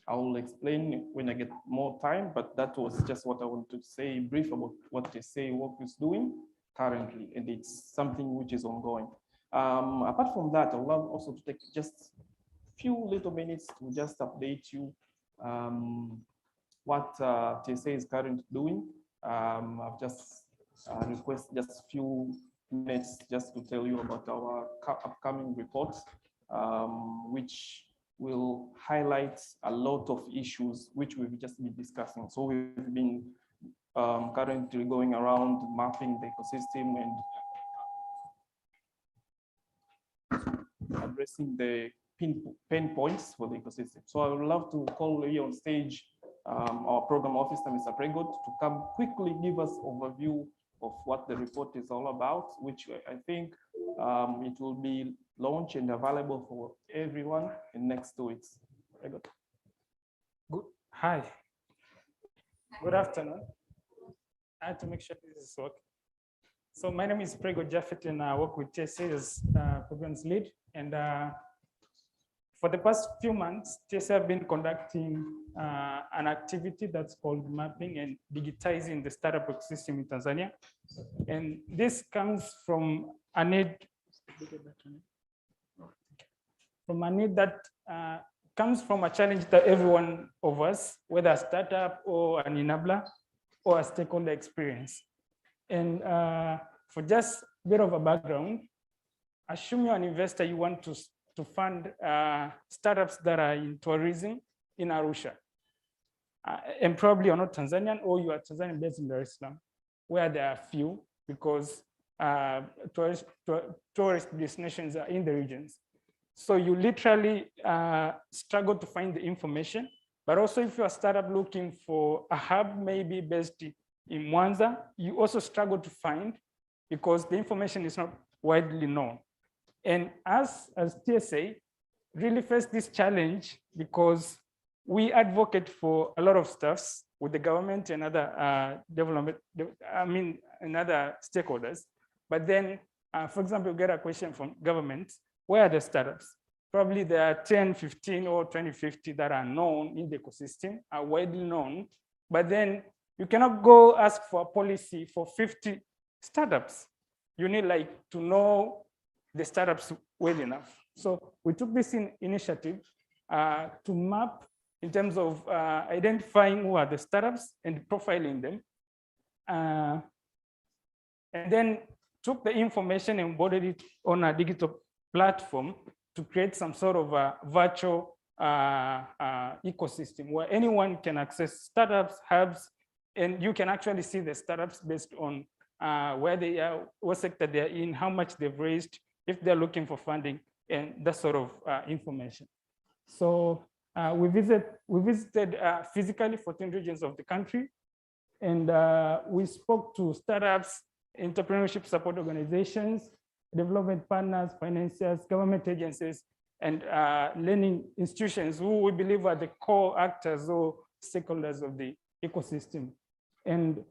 I will explain when I get more time, but that was just what I wanted to say brief about what TSA work is doing currently, and it's something which is ongoing. Apart from that, I would love also to take just a few little minutes to just update you what TSA is currently doing. I've just requested just a few minutes just to tell you about our upcoming reports, which will highlight a lot of issues which we've just been discussing. So we've been currently going around mapping the ecosystem and addressing the pain points for the ecosystem. So I would love to call here on stage our program officer, Mr. Pregot, to come quickly give us overview of what the report is all about, which I think it will be launched and available for everyone in next 2 weeks. Pregot. Good. Hi. Good afternoon. I had to make sure this is working. So my name is Pregot Jaffet, and I work with TSA as programs lead. And for the past few months, TSA have been conducting an activity that's called mapping and digitizing the startup ecosystem in Tanzania. And this comes from a need, that comes from a challenge that every one of us, whether a startup or an enabler or a stakeholder experience. And for just a bit of a background, assume you're an investor, you want to fund startups that are in tourism in Arusha. And probably you're not Tanzanian, or you are Tanzanian based in Dar es Salaam, where there are few, because tourist destinations are in the regions. So you literally struggle to find the information. But also if you're a startup looking for a hub maybe based in Mwanza, you also struggle to find, because the information is not widely known. And us as TSA really face this challenge because we advocate for a lot of stuffs with the government and other and other stakeholders. But then, for example, you get a question from government, where are the startups? Probably there are 10, 15, or 20, 50 that are known in the ecosystem, are widely known. But then you cannot go ask for a policy for 50 startups. You need to know the startups well enough. So we took this initiative to map in terms of identifying who are the startups and profiling them. And then took the information and embodied it on a digital platform to create some sort of a virtual ecosystem where anyone can access startups, hubs, and you can actually see the startups based on where they are, what sector they're in, how much they've raised, if they're looking for funding, and that sort of information. So we visited physically 14 regions of the country, and we spoke to startups, entrepreneurship support organizations, development partners, financiers, government agencies, and learning institutions who we believe are the core actors or stakeholders of the ecosystem. And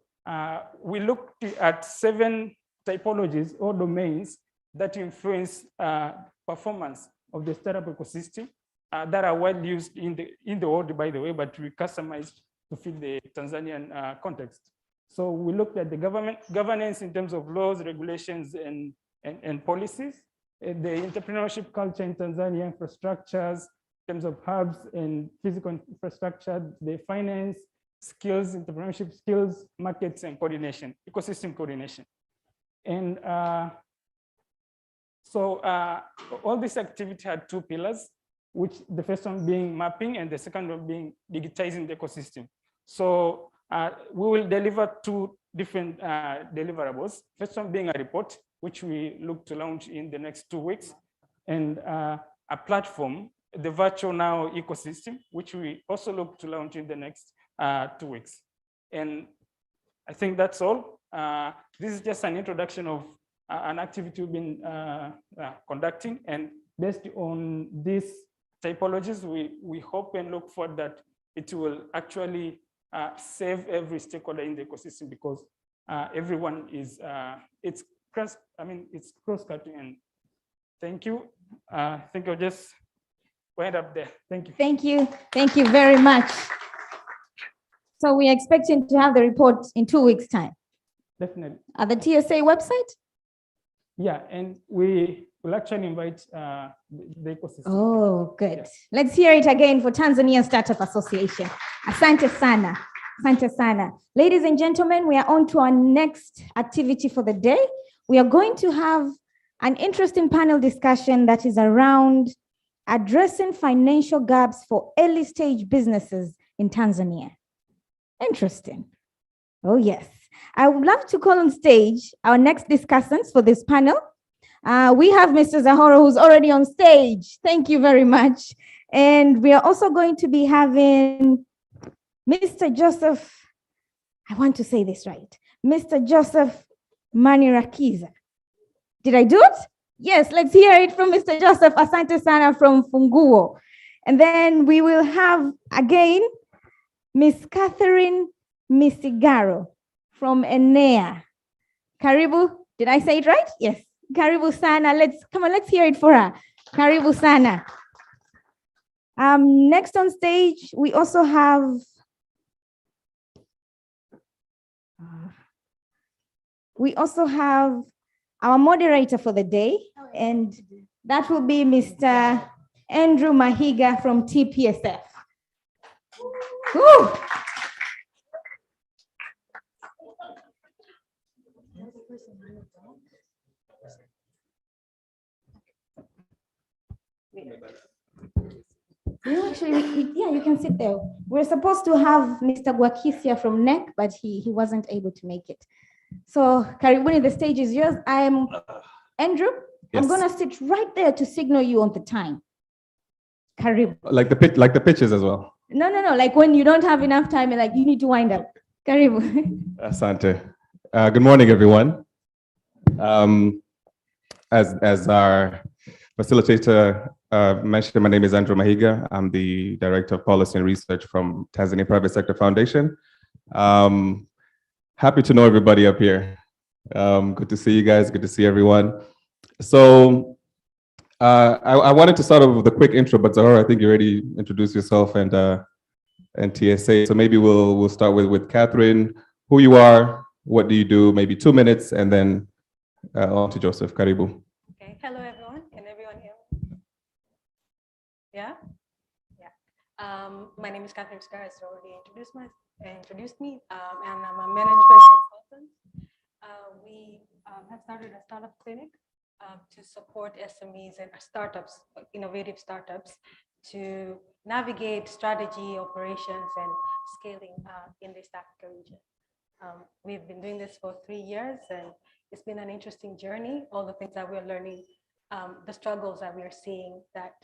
we looked at 7 typologies or domains that influence performance of the startup ecosystem that are well used in the world, by the way, but we customized to fit the Tanzanian context. So we looked at the governance in terms of laws, regulations, and policies, the entrepreneurship culture in Tanzania, infrastructures, in terms of hubs and physical infrastructure, the finance, skills, entrepreneurship skills, markets, and coordination, ecosystem coordination. And so all this activity had two pillars, which the first one being mapping and the second one being digitizing the ecosystem. So we will deliver two different deliverables. First one being a report, which we look to launch in the next 2 weeks, and a platform, the virtual now ecosystem, which we also look to launch in the next 2 weeks. And I think that's all. This is just an introduction of an activity we've been conducting, and based on these typologies, we hope and look for that it will actually save every stakeholder in the ecosystem, because everyone is, it's cross-cutting. And thank you. I think I'll just wind up there. Thank you. Thank you. Thank you very much. So we're expecting to have the report in 2 weeks' time. Definitely. At the TSA website? Yeah, and we will actually invite the ecosystem. Oh, good. Yeah. Let's hear it again for Tanzania Startup Association. Asante sana. Asante sana. Ladies and gentlemen, we are on to our next activity for the day. We are going to have an interesting panel discussion that is around addressing financial gaps for early stage businesses in Tanzania. Interesting. Oh, yes. I would love to call on stage our next discussants for this panel. We have Mr. Sahara, who's already on stage. Thank you very much. And we are also going to be having Mr. Joseph, I want to say this right, Mr. Joseph Manirakiza. Did I do it? Yes, let's hear it from Mr. Joseph Asante Sana from Funguo. And then we will have again Miss Catherine Misigaro from Enea. Karibu, did I say it right? Yes. Karibu Sana. Let's hear it for her. Karibu Sana. Next on stage, we also have our moderator for the day, and that will be Mr. Andrew Mahiga from TPSF. Woo! Yeah, you can sit there. We're supposed to have Mr. Gwakisia from NEC, but he wasn't able to make it. So, Karibuni, the stage is yours. I am Andrew. Yes. I'm gonna sit right there to signal you on the time. Karibu. Like the pitches as well. No. Like when you don't have enough time, and like you need to wind up. Karibu. Asante. Good morning, everyone. As our facilitator mentioned, my name is Andrew Mahiga. I'm the Director of Policy and Research from Tanzania Private Sector Foundation. Happy to know everybody up here. Good to see you guys. Good to see everyone. So I wanted to start off with a quick intro, but Sahara, I think you already introduced yourself and TSA. So maybe we'll start with Catherine, who you are, what do you do, maybe 2 minutes, and then on to Joseph. Karibu. Okay. Hello, everyone. Can everyone hear me? Yeah? Yeah. My name is Catherine Scar, as already introduced me, and I'm a management consultant. We have started a startup clinic to support SMEs and startups, innovative startups, to navigate strategy, operations, and scaling in the East Africa region. We've been doing this for 3 years, and it's been an interesting journey. All the things that we're learning, the struggles that we're seeing that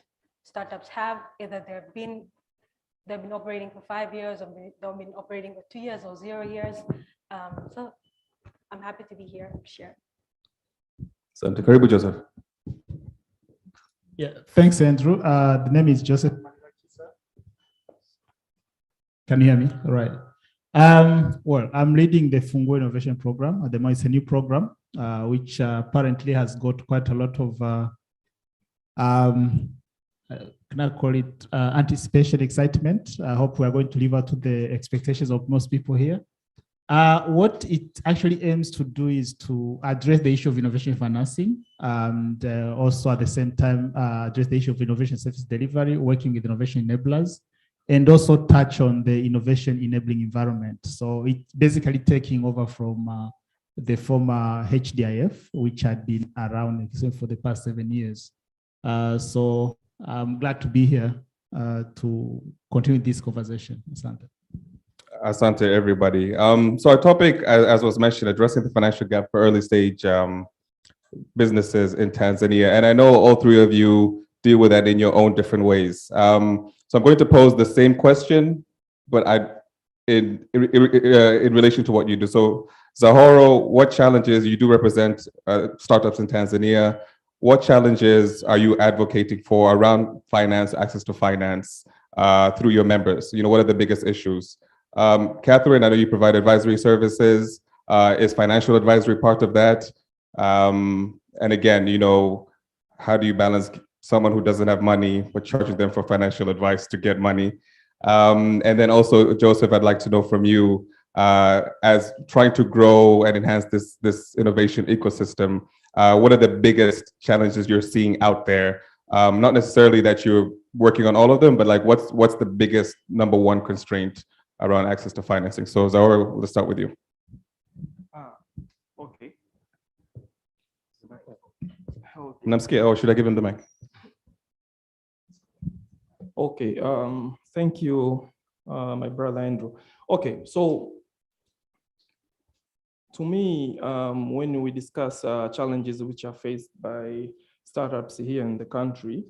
startups have, either they've been operating for 5 years, or they've been operating for 2 years or 0 years. So I'm happy to be here and share. So, Karibu, Joseph. Yeah, thanks, Andrew. The name is Joseph. Can you hear me? All right. Well, I'm leading the Funguo Innovation Program. At the moment, it's a new program which apparently has got quite a lot of, can I call it anticipation, excitement. I hope we are going to live up to the expectations of most people here. What it actually aims to do is to address the issue of innovation financing, and also at the same time address the issue of innovation service delivery, working with innovation enablers, and also touch on the innovation enabling environment. So it's basically taking over from the former HDIF, which had been around for the past 7 years. So I'm glad to be here to continue this conversation. Asante. Asante, everybody. So our topic, as was mentioned, addressing the financial gap for early stage businesses in Tanzania. And I know all three of you deal with that in your own different ways. So I'm going to pose the same question, but in relation to what you do. So Sahara, what challenges, you do represent startups in Tanzania, what challenges are you advocating for around finance, access to finance through your members? You know, what are the biggest issues? Catherine, I know you provide advisory services. Is financial advisory part of that? And again, you know, how do you balance someone who doesn't have money but charging them for financial advice to get money? And then also, Joseph, I'd like to know from you, as trying to grow and enhance this innovation ecosystem, what are the biggest challenges you're seeing out there? Not necessarily that you're working on all of them, but like what's the biggest number one constraint around access to financing? So Zahara, let's start with you. Okay. Namski, oh, should I give him the mic? Okay, thank you, my brother Andrew. Okay, so to me, when we discuss challenges which are faced by startups here in the country,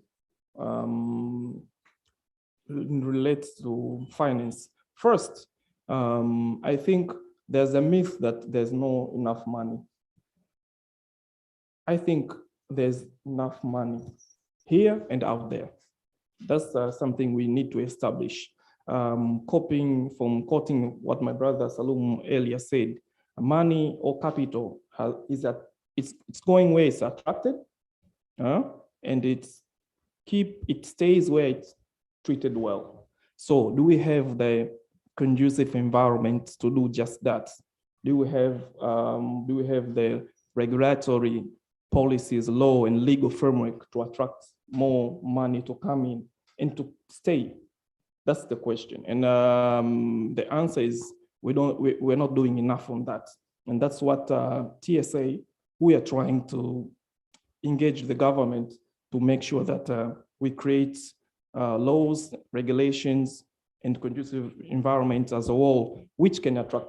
relates to finance. First, I think there's a myth that there's no enough money. I think there's enough money here and out there. That's something we need to establish. Quoting what my brother Salum earlier said, money or capital it's going where it's attracted, and it stays where it's treated well. So do we have the conducive environment to do just that? Do we have the regulatory policies, law, and legal framework to attract more money to come in and to stay? That's the question. And the answer is we're not doing enough on that. And that's what TSA, we are trying to engage the government to make sure that we create laws, regulations, and conducive environments as a whole, which can attract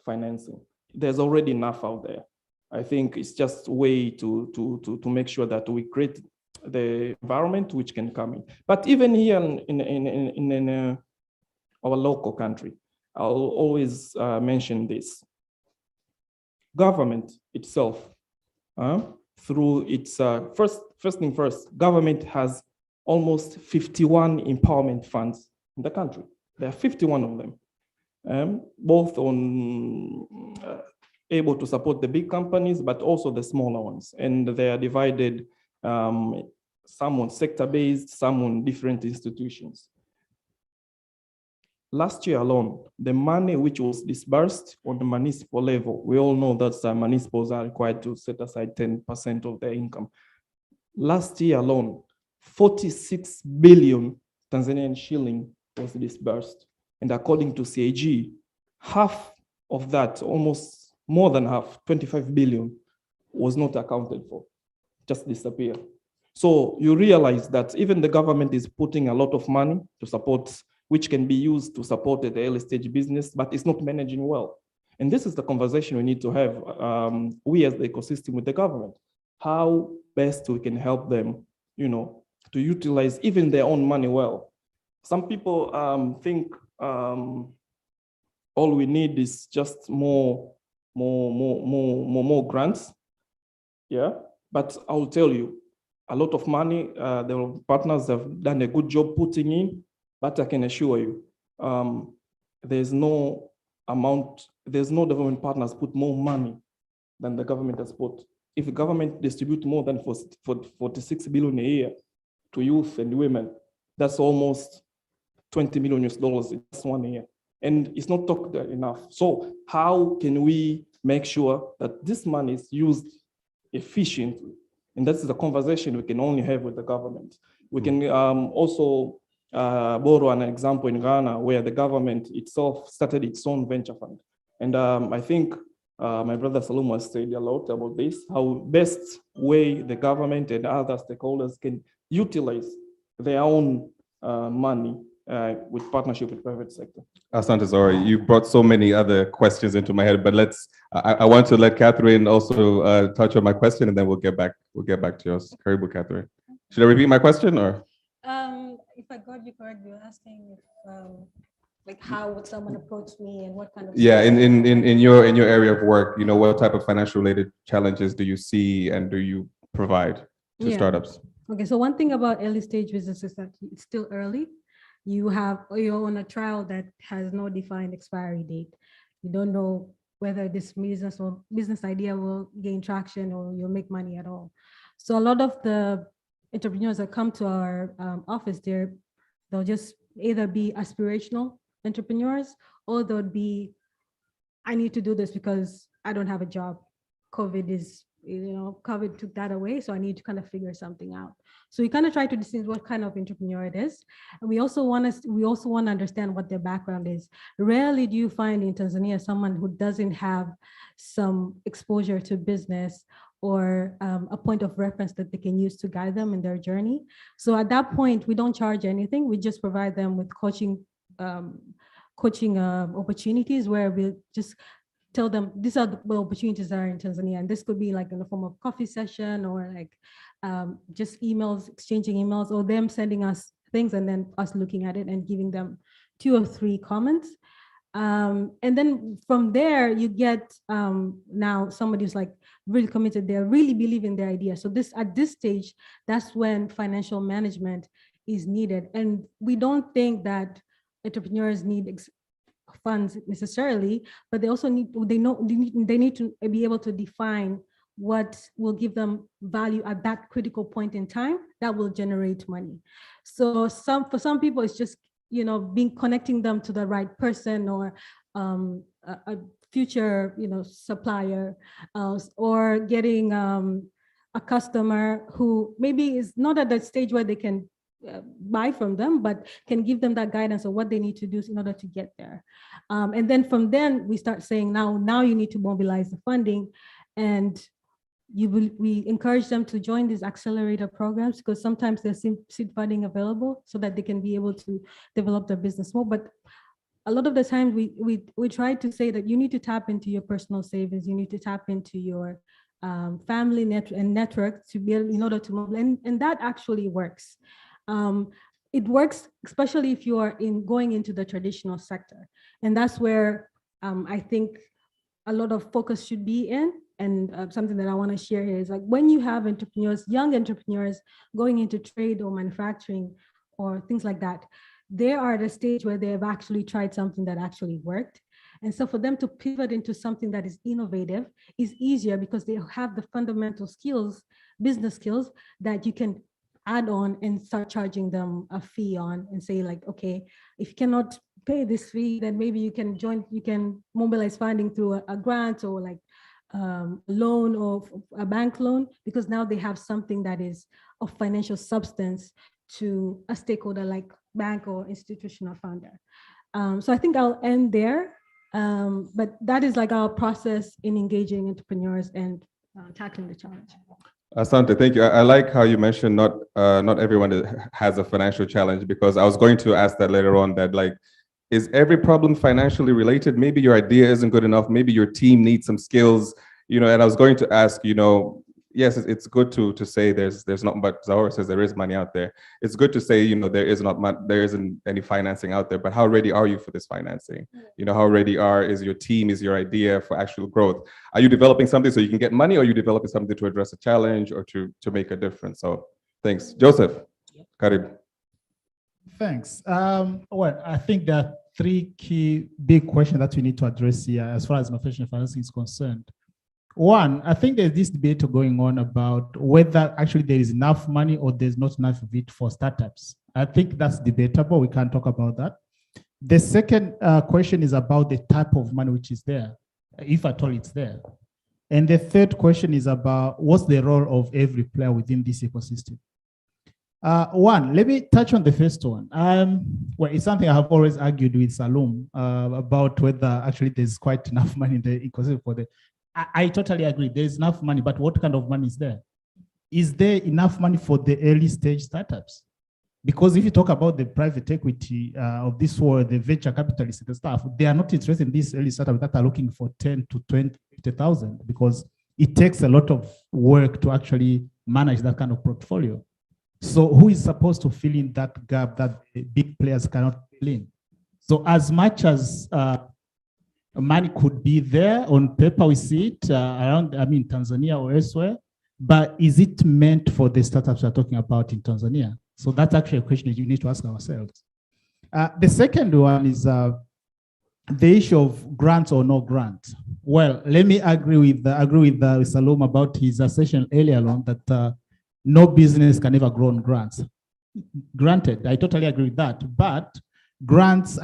financing. There's already enough out there. I think it's just a way to make sure that we create the environment which can come in. But even here in our local country, I'll always mention this. Government itself, through its, first thing first, government has almost 51 empowerment funds in the country. There are 51 of them, both on able to support the big companies, but also the smaller ones. And they are divided, some on sector-based, some on different institutions. Last year alone, the money which was disbursed on the municipal level, we all know that municipals are required to set aside 10% of their income. Last year alone, 46 billion Tanzanian shilling was disbursed. And according to CAG, half of that, almost more than half, 25 billion, was not accounted for, just disappeared. So you realize that even the government is putting a lot of money to support, which can be used to support the early stage business, but it's not managing well. And this is the conversation we need to have, we as the ecosystem with the government, how best we can help them, to utilize even their own money well. Some people think all we need is just more grants, yeah? But I'll tell you, a lot of money, the partners have done a good job putting in, but I can assure you, there's no development partners put more money than the government has put. If the government distributes more than 46 billion a year to youth and women, that's almost $20 million in just 1 year. And it's not talked enough. So how can we make sure that this money is used efficiently? And that's the conversation we can only have with the government. We can also borrow an example in Ghana where the government itself started its own venture fund. And I think my brother Saluma has said a lot about this, how best way the government and other stakeholders can utilize their own money with partnership with private sector. Asante Zora, you brought so many other questions into my head, but I want to let Catherine also touch on my question, and then we'll get back to yours. Karibu, Catherine. Should I repeat my question, or? If I got you correct, you're asking if, like, how would someone approach me and what kind of— Yeah, in your area of work, you know, what type of financial related challenges do you see and do you provide to startups? Okay, so one thing about early stage business is that it's still early. You're on a trial that has no defined expiry date. You don't know whether this business idea will gain traction or you'll make money at all. So a lot of the entrepreneurs that come to our office, they'll just either be aspirational entrepreneurs, or they'll be, I need to do this because I don't have a job. COVID took that away, so I need to kind of figure something out. So we kind of try to distinguish what kind of entrepreneur it is, and we also want to understand what their background is. Rarely do you find in Tanzania someone who doesn't have some exposure to business or a point of reference that they can use to guide them in their journey. So at that point, we don't charge anything. We just provide them with coaching opportunities where we just tell them these are the opportunities that are in Tanzania. And this could be like in the form of coffee session or like just emails, exchanging emails, or them sending us things and then us looking at it and giving them 2 or 3 comments. And then from there, you get now somebody who's like really committed, they really believe in their idea. So at this stage, that's when financial management is needed. And we don't think that entrepreneurs need funds necessarily, but they also need to be able to define what will give them value at that critical point in time that will generate money. So for some people, it's just, connecting them to the right person or a future, supplier, or getting a customer who maybe is not at that stage where they can buy from them, but can give them that guidance of what they need to do in order to get there. And then from then we start saying, now you need to mobilize the funding, and we encourage them to join these accelerator programs, because sometimes there's seed funding available so that they can be able to develop their business more. But a lot of the time we try to say that you need to tap into your personal savings, you need to tap into your family network to be able, in order to move, and that actually works. It works, especially if you are going into the traditional sector. And that's where I think a lot of focus should be in. And something that I want to share here is like when you have entrepreneurs, young entrepreneurs going into trade or manufacturing or things like that, they are at a stage where they have actually tried something that actually worked. And so for them to pivot into something that is innovative is easier because they have the fundamental skills, business skills, that you can add on and start charging them a fee on, and say like, okay, if you cannot pay this fee, then maybe you can mobilize funding through a grant or like loan or a bank loan, because now they have something that is of financial substance to a stakeholder like bank or institutional funder. So I think I'll end there. But that is like our process in engaging entrepreneurs and tackling the challenge. Asante, thank you. I like how you mentioned not everyone has a financial challenge, because I was going to ask that later on, that like, is every problem financially related? Maybe your idea isn't good enough. Maybe your team needs some skills, and I was going to ask, yes, it's good to say there's not, but Zahora says there is money out there. It's good to say, there isn't any financing out there, but how ready are you for this financing? How ready is your team, is your idea for actual growth? Are you developing something so you can get money, or are you developing something to address a challenge or to make a difference? So thanks. Joseph, Karib. Thanks. Well, I think there are 3 key big questions that we need to address here as far as manufacturing financing is concerned. One, I think there's this debate going on about whether actually there is enough money or there's not enough of it for startups. I think that's debatable. We can talk about that. The second question is about the type of money which is there, if at all it's there. And the third question is about what's the role of every player within this ecosystem. One, let me touch on the first one. Well, it's something I have always argued with Salum about whether actually there's quite enough money in the ecosystem for the. I totally agree. There's enough money, but what kind of money is there? Is there enough money for the early stage startups? Because if you talk about the private equity of this world, the venture capitalists and stuff, they are not interested in these early startups that are looking for 10 to 20, 50,000 because it takes a lot of work to actually manage that kind of portfolio. So who is supposed to fill in that gap that the big players cannot fill in? So as much as money could be there on paper, we see it around, Tanzania or elsewhere, but is it meant for the startups we're talking about in Tanzania? So that's actually a question that you need to ask ourselves. The second one is the issue of grants or no grants. Well, let me agree with Salom about his assertion earlier on that no business can ever grow on grants. Granted, I totally agree with that, but grants,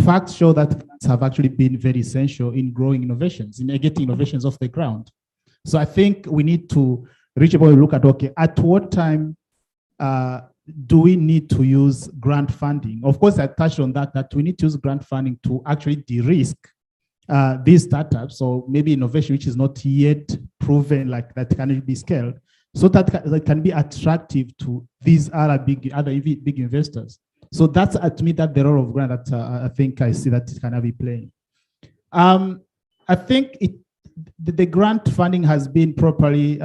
facts show that grants have actually been very essential in growing innovations, in getting innovations off the ground. So I think we need to reach a point and look at, okay, at what time do we need to use grant funding? Of course, I touched on that we need to use grant funding to actually de-risk these startups, so maybe innovation which is not yet proven like that can be scaled, so that can be attractive to these other big investors. So that's to me that the role of grant that I think I see that it can be playing. I think the grant funding has been probably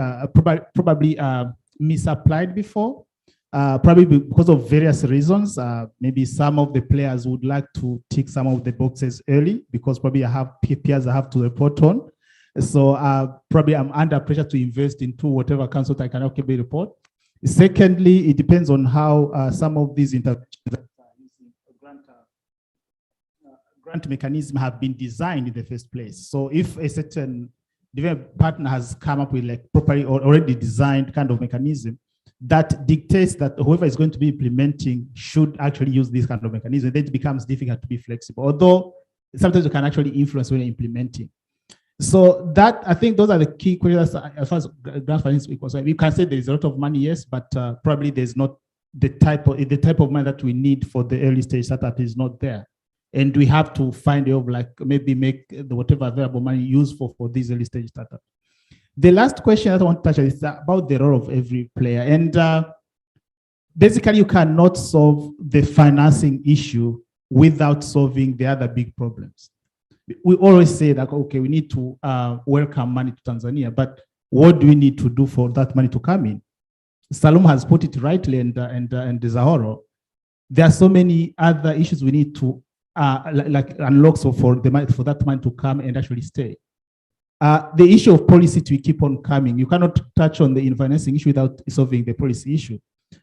misapplied before. Probably because of various reasons. Maybe some of the players would like to tick some of the boxes early because probably I have peers I have to report on. So probably I'm under pressure to invest into whatever council I can okay report. Secondly, it depends on how some of these interventions grant mechanism have been designed in the first place. So if a certain development partner has come up with like properly or already designed kind of mechanism, that dictates that whoever is going to be implementing should actually use this kind of mechanism. Then it becomes difficult to be flexible, although sometimes you can actually influence when you're implementing. So that, I think those are the key questions as far as grant funding is concerned. We can say there is a lot of money, yes, but probably there's not the type of money that we need for the early stage startup is not there. And we have to find a way of like maybe make the whatever available money useful for these early stage startups. The last question that I want to touch on is about the role of every player. And basically, you cannot solve the financing issue without solving the other big problems. We always say that, okay, we need to welcome money to Tanzania, but what do we need to do for that money to come in? Salum has put it rightly, and Zahoro. There are so many other issues we need to unlock for that money to come and actually stay. The issue of policy to keep on coming. You cannot touch on the financing issue without solving the policy issue.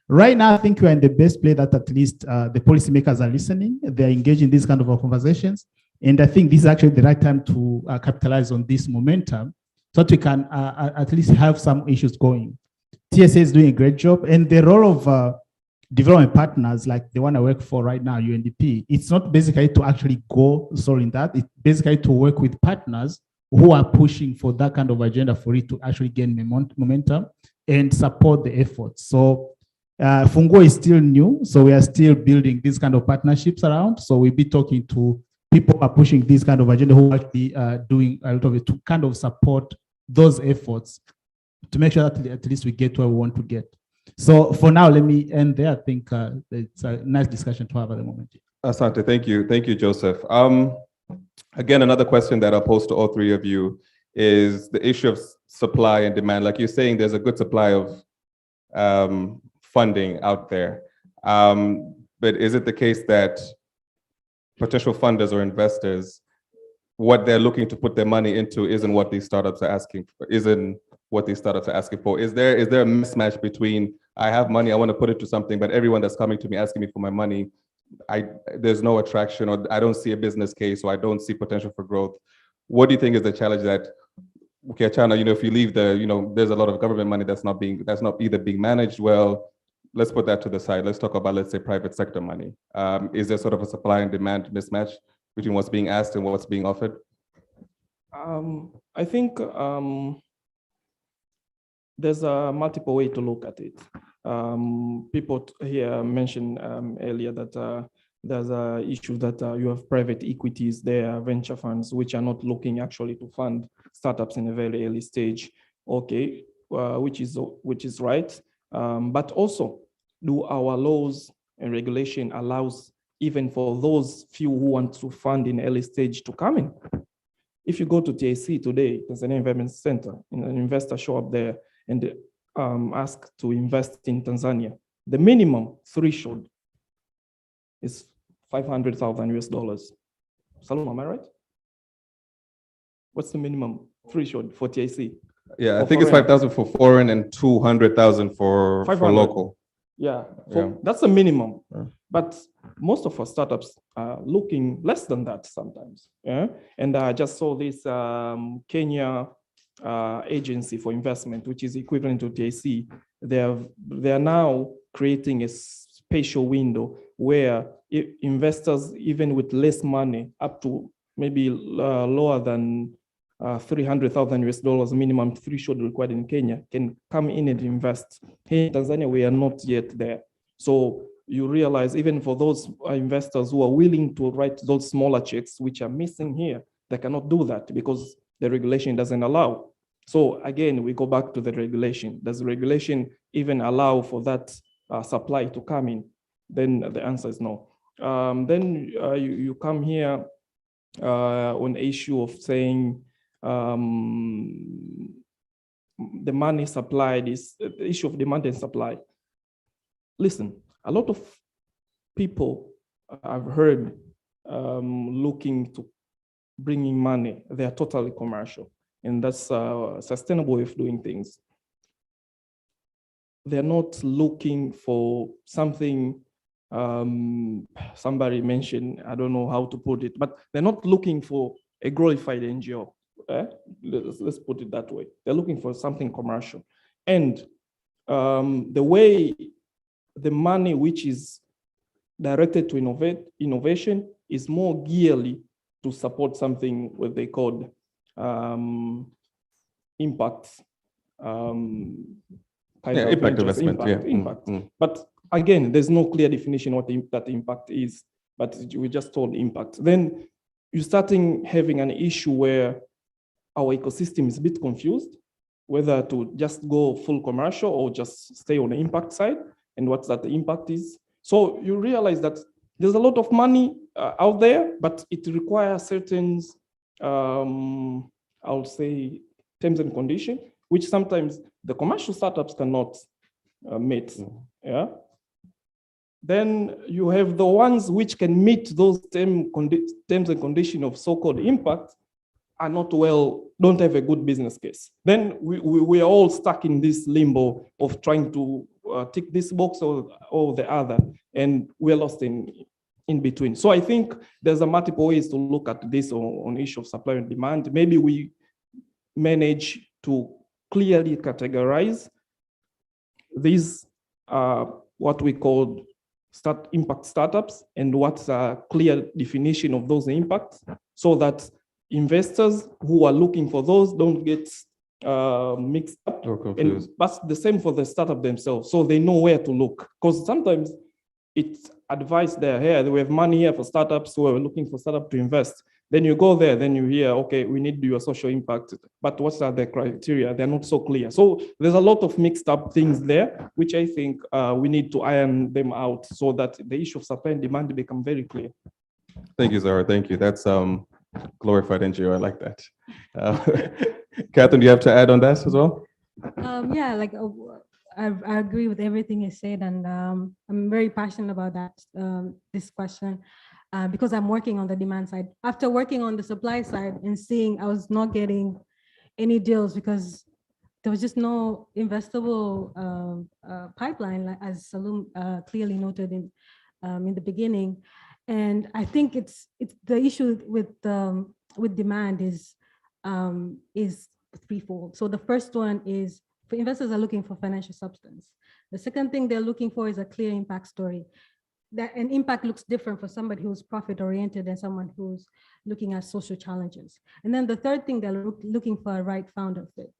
Right now, I think we are in the best place that at least the policymakers are listening. They're engaged in these kind of conversations. And I think this is actually the right time to capitalize on this momentum so that we can at least have some issues going. TSA is doing a great job. And the role of development partners like the one I work for right now, UNDP, it's not basically to actually go solving that. It's basically to work with partners who are pushing for that kind of agenda for it to actually gain momentum and support the efforts. So Fungo is still new, so we are still building these kind of partnerships around. So we'll be talking to people who are pushing this kind of agenda who are actually doing a lot of it to kind of support those efforts to make sure that at least we get where we want to get. So for now, let me end there. I think it's a nice discussion to have at the moment. Asante, thank you. Thank you, Joseph. Again, another question that I'll pose to all three of you is the issue of supply and demand. Like you're saying, there's a good supply of funding out there. But is it the case that potential funders or investors, what they're looking to put their money into isn't what these startups are asking for, Is there a mismatch between I have money, I want to put it to something, but everyone that's coming to me asking me for my money, there's no attraction, or I don't see a business case, or I don't see potential for growth? What do you think is the challenge that okay, China, if you leave there's a lot of government money that's not either being managed well. Let's put that to the side. Let's talk about, let's say, private sector money. Is there sort of a supply and demand mismatch between what's being asked and what's being offered? I think there's a multiple way to look at it. People here mentioned earlier that there's a issue that you have private equities, there are venture funds, which are not looking actually to fund startups in a very early stage. Okay, which is right. But also, do our laws and regulation allows even for those few who want to fund in early stage to come in? If you go to TAC today, there's an investment center, an investor show up there and ask to invest in Tanzania. The minimum threshold is $500,000 US. Salom, am I right? What's the minimum threshold for TAC? Yeah, I think it's 5,000 for foreign and 200,000 for local. Yeah, that's the minimum. Yeah. But most of our startups are looking less than that sometimes. Yeah, and I just saw this Kenya agency for investment, which is equivalent to TAC. They are now creating a spatial window where investors, even with less money, up to maybe lower than $300,000 US minimum threshold required in Kenya, can come in and invest. Here in Tanzania, we are not yet there. So you realize even for those investors who are willing to write those smaller checks, which are missing here, they cannot do that because the regulation doesn't allow. So again, we go back to the regulation. Does the regulation even allow for that supply to come in? Then the answer is no. Then you come here on the issue of saying, the money supplied is the issue of demand and supply. Listen, a lot of people I've heard looking to bringing money, they are totally commercial, and that's a sustainable way of doing things. They're not looking for something, somebody mentioned, I don't know how to put it, but they're not looking for a glorified NGO. Let's put it that way. They're looking for something commercial. And the way the money which is directed to innovation is more geared to support something what they called impact. Impact investment. Impact. But again, there's no clear definition what that impact is, but we just told impact. Then you're starting having an issue where our ecosystem is a bit confused, whether to just go full commercial or just stay on the impact side, and what that impact is. So you realize that there's a lot of money out there, but it requires certain, I'll say, terms and conditions, which sometimes the commercial startups cannot meet. Yeah. Then you have the ones which can meet those terms and conditions of so-called impact, are not don't have a good business case. Then we are all stuck in this limbo of trying to tick this box or the other, and we're lost in between. So I think there's a multiple ways to look at this on issue of supply and demand. Maybe we manage to clearly categorize these what we call impact startups, and what's a clear definition of those impacts, so that investors who are looking for those don't get mixed up. Or confused. And that's the same for the startup themselves, so they know where to look. Because sometimes it's advice there, here, we have money here for startups who are looking for startup to invest. Then you go there, then you hear, okay, we need to do a social impact, but what are the criteria? They're not so clear. So there's a lot of mixed up things there, which I think we need to iron them out so that the issue of supply and demand become very clear. Thank you, Zara. Thank you. That's glorified NGO. I like that. Catherine, do you have to add on that as well? Yeah, like I agree with everything you said, and I'm very passionate about that this question because I'm working on the demand side. After working on the supply side and seeing I was not getting any deals because there was just no investable pipeline, like as Salum clearly noted in the beginning. And I think it's the issue with demand is threefold. So the first one is for investors are looking for financial substance. The second thing they're looking for is a clear impact story. That an impact looks different for somebody who's profit oriented and someone who's looking at social challenges. And then the third thing, they're looking for a right founder fit.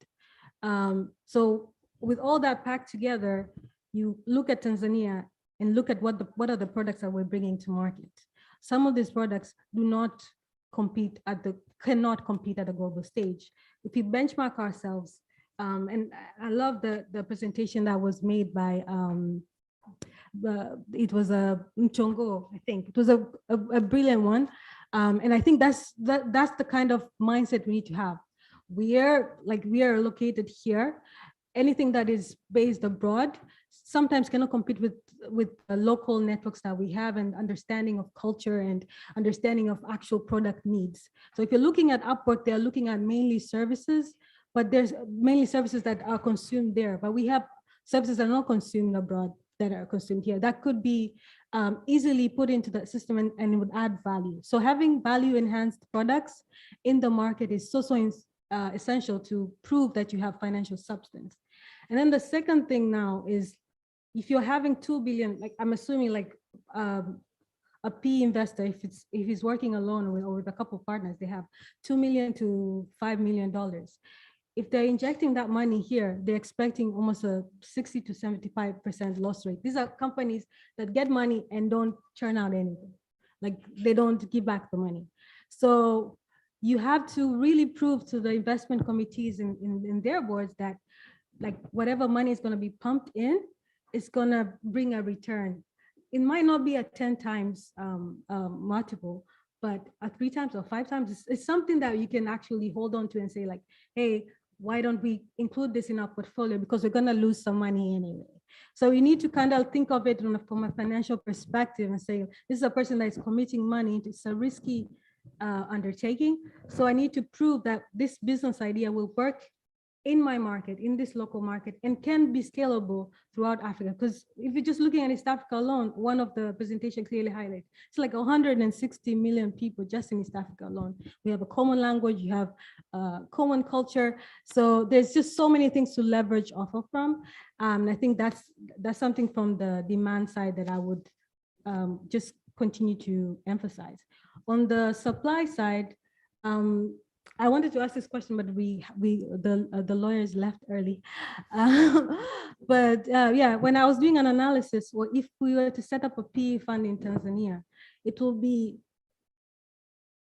So with all that packed together, you look at Tanzania and look at what are the products that we're bringing to market. Some of these products cannot compete at the global stage. If we benchmark ourselves, and I love the presentation that was made by it was a Mchongo, I think. It was a brilliant one. And I think that's the kind of mindset we need to have. We are located here. Anything that is based abroad sometimes cannot compete with the local networks that we have and understanding of culture and understanding of actual product needs. So if you're looking at Upwork, they're looking at mainly services, but there's mainly services that are consumed there. But we have services that are not consumed abroad that are consumed here. That could be easily put into the system and it would add value. So having value enhanced products in the market is so essential to prove that you have financial substance. And then the second thing now is if you're having 2 billion, like I'm assuming like a PE investor, if he's working alone or with a couple of partners, they have $2 million to $5 million. If they're injecting that money here, they're expecting almost a 60 to 75% loss rate. These are companies that get money and don't churn out anything. Like they don't give back the money. So you have to really prove to the investment committees in their boards that like whatever money is going to be pumped in, it's going to bring a return. It might not be a 10 times multiple, but a 3 times or 5 times, it's something that you can actually hold on to and say like, hey, why don't we include this in our portfolio? Because we're going to lose some money anyway. So you need to kind of think of it from a financial perspective and say, this is a person that is committing money. It's a risky undertaking. So I need to prove that this business idea will work in my market, in this local market, and can be scalable throughout Africa. Because if you're just looking at East Africa alone, one of the presentation clearly highlights, it's like 160 million people just in East Africa alone. We have a common language, you have common culture. So there's just so many things to leverage off of from. I think that's something from the demand side that I would just continue to emphasize. On the supply side, I wanted to ask this question, but the lawyers left early. But yeah, when I was doing an analysis, well, if we were to set up a PE fund in Tanzania, it'll be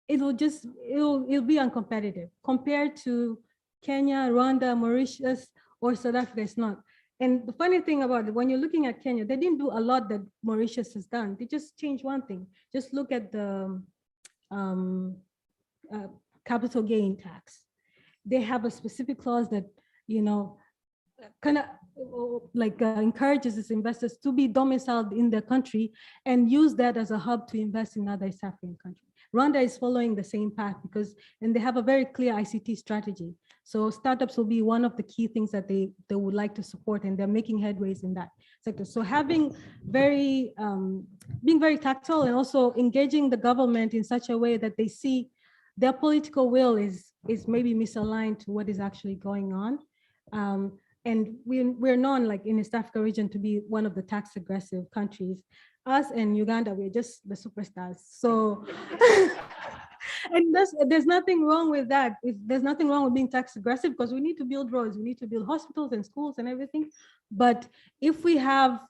uncompetitive compared to Kenya, Rwanda, Mauritius, or South Africa. It's not. And the funny thing about it, when you're looking at Kenya, they didn't do a lot that Mauritius has done. They just changed one thing. Just look at the capital gain tax. They have a specific clause that, you know, kind of like encourages its investors to be domiciled in their country and use that as a hub to invest in other East African countries. Rwanda is following the same path and they have a very clear ICT strategy. So startups will be one of the key things that they would like to support, and they're making headways in that sector. So having being very tactile and also engaging the government in such a way that they see their political will is maybe misaligned to what is actually going on. And we're known, like in East Africa region, to be one of the tax aggressive countries. Us and Uganda, we're just the superstars. So, and there's nothing wrong with that. There's nothing wrong with being tax aggressive because we need to build roads, we need to build hospitals and schools and everything. But if we have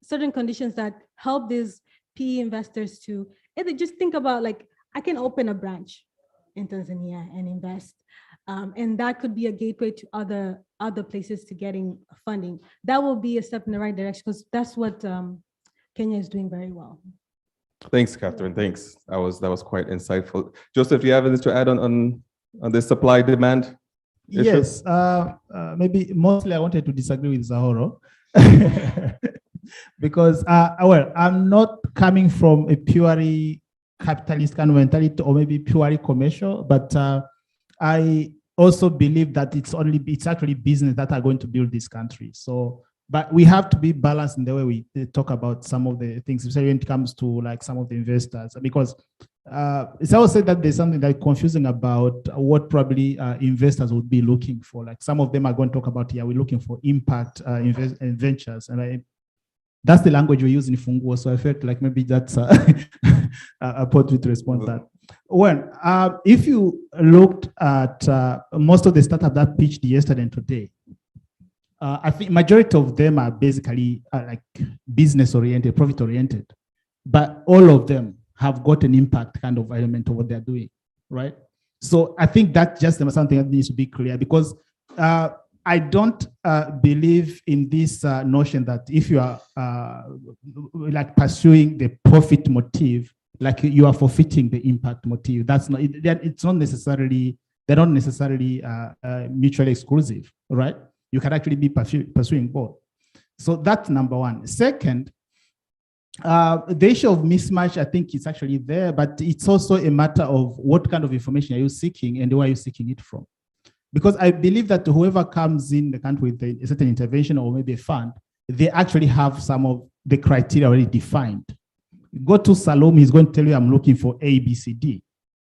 certain conditions that help these PE investors to, they just think about like, I can open a branch in Tanzania and invest. And that could be a gateway to other places to getting funding. That will be a step in the right direction because that's what Kenya is doing very well. Thanks, Catherine. Thanks. That was quite insightful. Joseph, do you have anything to add on the supply demand issue? Yes, maybe mostly I wanted to disagree with Zahoro because, well, I'm not coming from a purely capitalist kind of mentality or maybe purely commercial, but I also believe that it's actually business that are going to build this country. So, but we have to be balanced in the way we talk about some of the things, especially when it comes to like some of the investors, because it's always said that there's something like confusing about what probably investors would be looking for. Like some of them are going to talk about, yeah, we're looking for impact ventures, and that's the language we use in Funguo. So I felt like maybe that's appropriate to respond to that. Well, if you looked at most of the startups that pitched yesterday and today, I think majority of them are basically like business oriented, profit oriented, but all of them have got an impact kind of element of what they're doing, right? So I think that's just something that needs to be clear, because I don't believe in this notion that if you are like pursuing the profit motive, like you are forfeiting the impact motive. That's not, it's not necessarily, they're not necessarily mutually exclusive, right? You can actually be pursuing both. So that's number one. Second, the issue of mismatch, I think it's actually there, but it's also a matter of what kind of information are you seeking and where are you seeking it from? Because I believe that whoever comes in the country with a certain intervention or maybe a fund, they actually have some of the criteria already defined. Go to Salome, he's going to tell you, I'm looking for A, B, C, D.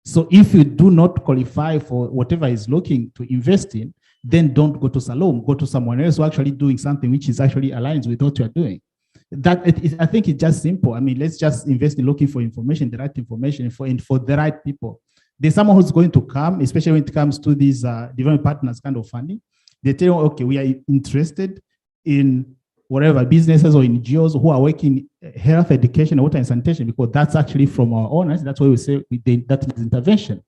So if you do not qualify for whatever he's looking to invest in, then don't go to Salome, go to someone else who actually doing something which is actually aligns with what you're doing. I think it's just simple. I mean, let's just invest in looking for information, the right information for the right people. There's someone who's going to come, especially when it comes to these development partners kind of funding. They tell you, okay, we are interested in whatever businesses or NGOs who are working health, education, water and sanitation, because that's actually from our owners. That's why we say that is intervention.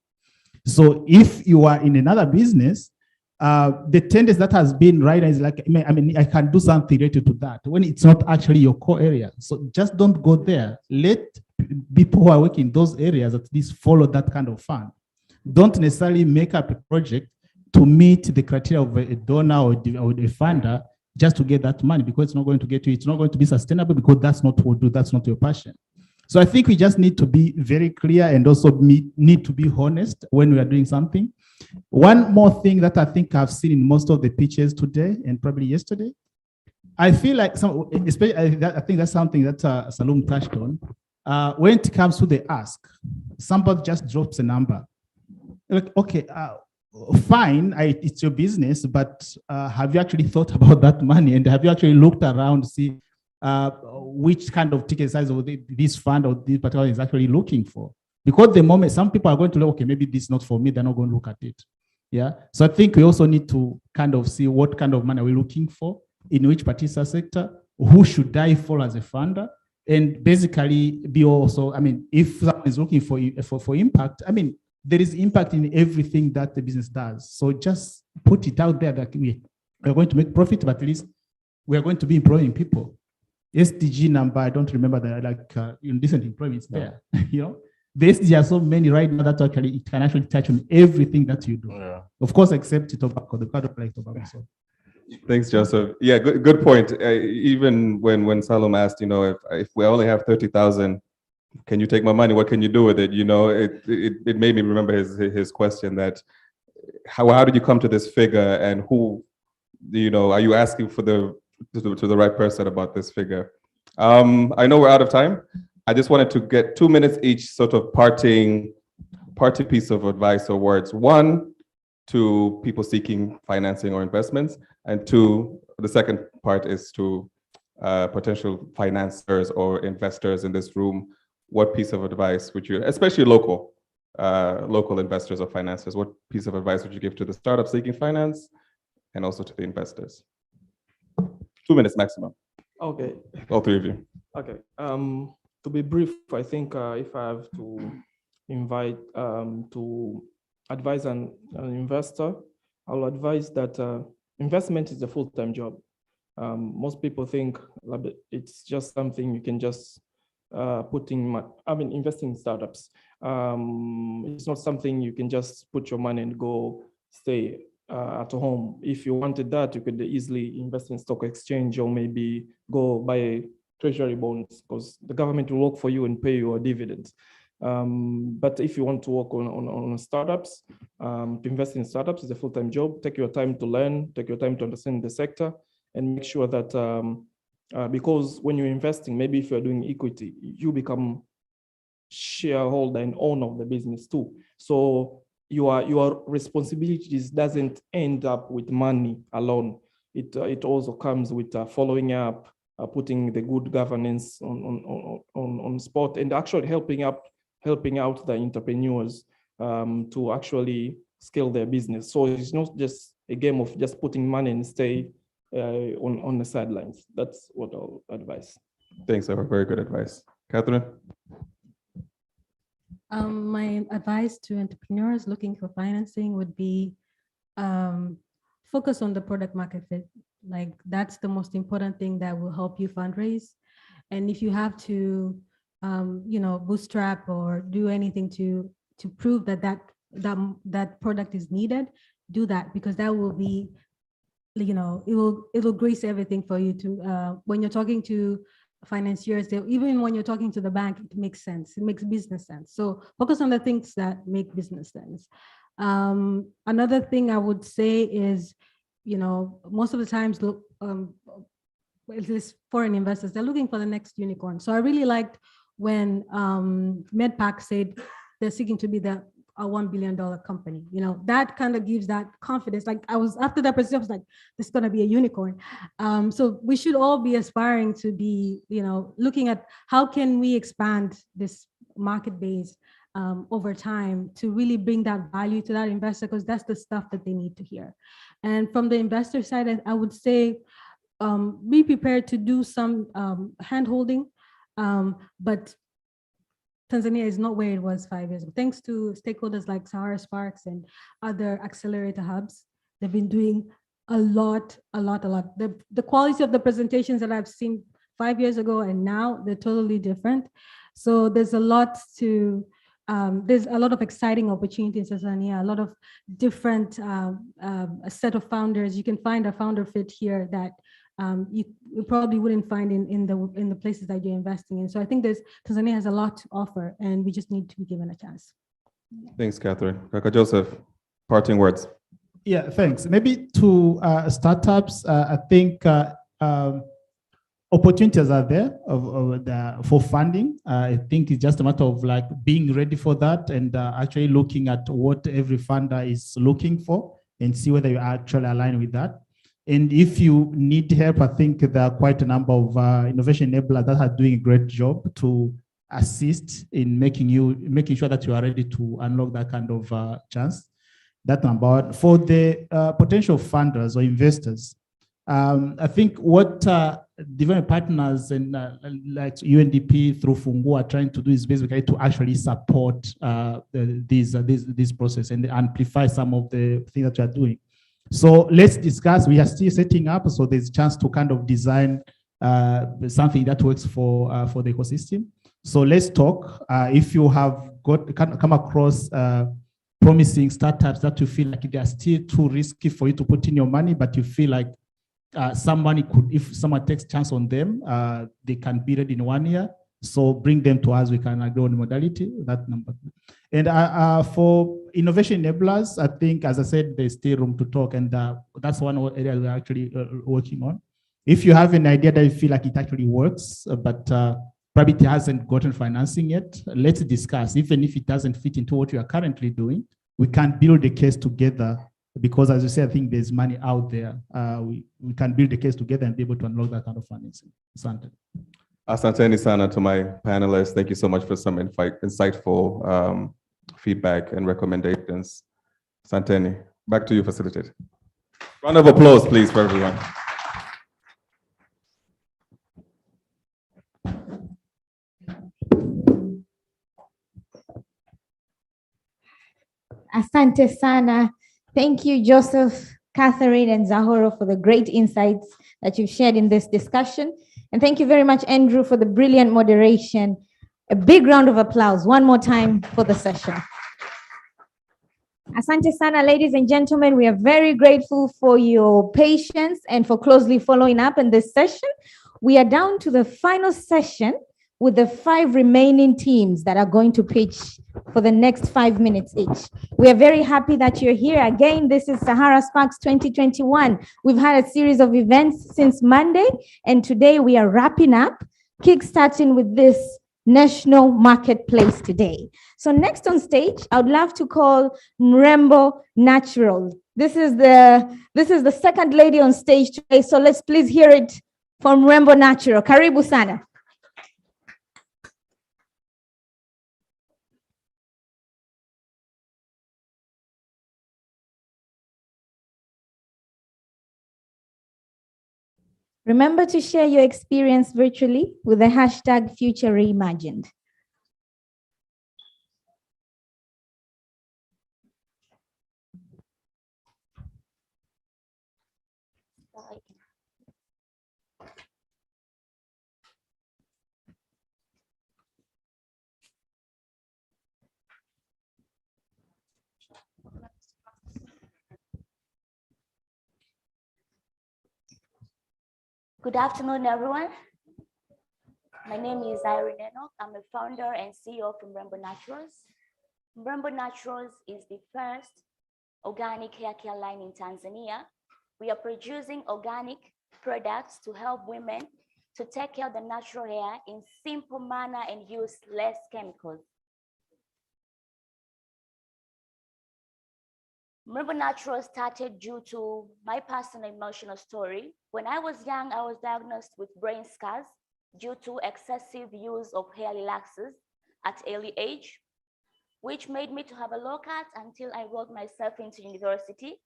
So if you are in another business, the tendency that has been right is like, I mean, I can do something related to that when it's not actually your core area. So just don't go there. Let people who are working in those areas at least follow that kind of fund. Don't necessarily make up a project to meet the criteria of a donor or a funder just to get that money, because it's not going to get you, it's not going to be sustainable, because that's not what you do, that's not your passion. So I think we just need to be very clear and also need to be honest when we are doing something. One more thing that I think I've seen in most of the pitches today and probably yesterday, I feel like especially I think that's something that Salome touched on. When it comes to the ask, somebody just drops a number. Like, okay, fine, it's your business, but have you actually thought about that money? And have you actually looked around to see which kind of ticket size of this fund or this particular is actually looking for? Because the moment some people are going to look, okay, maybe this is not for me, they're not going to look at it. Yeah. So I think we also need to kind of see what kind of money are we looking for, in which particular sector, who should I follow as a funder, and basically be also, I mean, if someone is looking for impact, I mean, there is impact in everything that the business does. So just put it out there that we are going to make profit, but at least we are going to be employing people. SDG number, I don't remember that, like in decent employment is there, you know. The SDG are so many right now that actually it can actually touch on everything that you do. Yeah. Of course, except tobacco, the card of like tobacco. So. Thanks, Joseph. Yeah, good point. Even when Salome asked, you know, if we only have 30,000, can you take my money? What can you do with it? You know, it made me remember his question that how did you come to this figure, and who, you know, are you asking for to the right person about this figure? I know we're out of time. I just wanted to get 2 minutes each, sort of party piece of advice or words. One, to people seeking financing or investments, and two, the second part is to potential financiers or investors in this room. What piece of advice would you, especially local investors or financiers, what piece of advice would you give to the startup seeking finance and also to the investors? 2 minutes maximum. Okay. All three of you. Okay. To be brief, I think if I have to invite to advise an investor, I'll advise that investment is a full-time job. Most people think it's just something you can just investing in startups. It's not something you can just put your money and go stay at home. If you wanted that, you could easily invest in stock exchange or maybe go buy treasury bonds, because the government will work for you and pay you a dividend. But if you want to work on startups, to invest in startups is a full-time job. Take your time to learn, take your time to understand the sector, and make sure that because when you're investing, maybe if you're doing equity, you become shareholder and owner of the business too. So your responsibilities doesn't end up with money alone. It also comes with following up, putting the good governance on spot, and actually helping out the entrepreneurs to actually scale their business. So it's not just a game of just putting money and stay on the sidelines. That's what I'll advise. Thanks, Zahara. Very good advice. Catherine? My advice to entrepreneurs looking for financing would be focus on the product market fit. Like that's the most important thing that will help you fundraise. And if you have to, bootstrap or do anything to prove that product is needed, do that, because that will be, it will grace everything for you to when you're talking to financiers, even when you're talking to the bank, it makes sense. It makes business sense. So focus on the things that make business sense. Another thing I would say is, most of the times, at least foreign investors, they're looking for the next unicorn. So I really liked when MedPac said they're seeking to be a $1 billion company. That kind of gives that confidence. Like after that presentation, I was like, this is going to be a unicorn. So we should all be aspiring to be, looking at how can we expand this market base over time to really bring that value to that investor, because that's the stuff that they need to hear. And from the investor side, I would say, be prepared to do some hand-holding, but Tanzania is not where it was 5 years ago. Thanks to stakeholders like Sahara Sparks and other accelerator hubs, they've been doing a lot. The quality of the presentations that I've seen 5 years ago and now, they're totally different. So there's a lot of exciting opportunities in Tanzania, a lot of different a set of founders. You can find a founder fit here that you probably wouldn't find in the places that you're investing in. So I think Tanzania has a lot to offer, and we just need to be given a chance. Thanks, Catherine. Kaka Joseph, parting words. Yeah, thanks. Maybe to startups, I think opportunities are there for funding. I think it's just a matter of like being ready for that and actually looking at what every funder is looking for and see whether you actually align with that. And if you need help, I think there are quite a number of innovation enablers that are doing a great job to assist in making sure that you are ready to unlock that kind of chance. That number one. For the potential funders or investors, I think what development partners and like UNDP through Fungu are trying to do is basically to actually support this process and amplify some of the things that you are doing. So let's discuss. We are still setting up, so there's a chance to kind of design something that works for the ecosystem. So let's talk. If you have come across promising startups that you feel like they are still too risky for you to put in your money, but you feel like somebody could, if someone takes a chance on them, they can be ready in 1 year. So bring them to us. We can agree on the modality. That number. And for innovation enablers, I think, as I said, there's still room to talk, and that's one area we're actually working on. If you have an idea that you feel like it actually works, but probably it hasn't gotten financing yet, let's discuss. Even if it doesn't fit into what you are currently doing, we can build a case together, because as you say, I think there's money out there. We can build a case together and be able to unlock that kind of financing. Asante. Asante sana to my panelists. Thank you so much for some insightful feedback and recommendations. Asante. Back to you, facilitator. Round of applause, please, for everyone. Asante sana. Thank you, Joseph, Catherine, and Zahara, for the great insights that you've shared in this discussion. And thank you very much, Andrew, for the brilliant moderation. A big round of applause one more time for the session. Asante sana, ladies and gentlemen. We are very grateful for your patience and for closely following up in this session. We are down to the final session with the 5 remaining teams that are going to pitch for the next 5 minutes each. We are very happy that you're here. Again, this is Sahara Sparks 2021. We've had a series of events since Monday, and today we are wrapping up, kickstarting with this national marketplace today. So next on stage, I would love to call Mrembo Natural. This is the second lady on stage today. So let's please hear it from Mrembo Natural. Karibu sana. Remember to share your experience virtually with the hashtag Future Reimagined. Good afternoon, everyone. My name is Irene Enoch. I'm a founder and CEO from Mrembo Naturals. Mrembo Naturals is the first organic hair care line in Tanzania. We are producing organic products to help women to take care of the natural hair in simple manner and use less chemicals. Mrembo Naturals started due to my personal emotional story. When I was young, I was diagnosed with brain scars due to excessive use of hair relaxers at early age, which made me to have a low cut until I enrolled myself into university.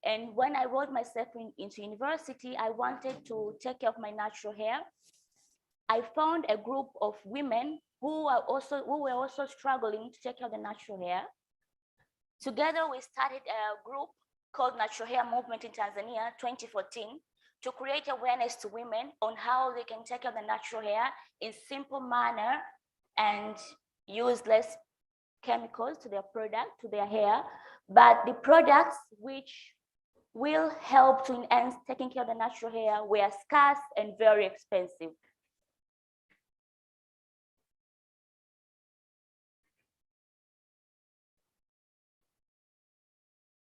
And when I enrolled myself into university, I wanted to take care of my natural hair. I found a group of women who were also struggling to take care of the natural hair. Together, we started a group called Natural Hair Movement in Tanzania 2014 to create awareness to women on how they can take care of the natural hair in simple manner and use less chemicals to their product, to their hair, but the products which will help to enhance taking care of the natural hair were scarce and very expensive.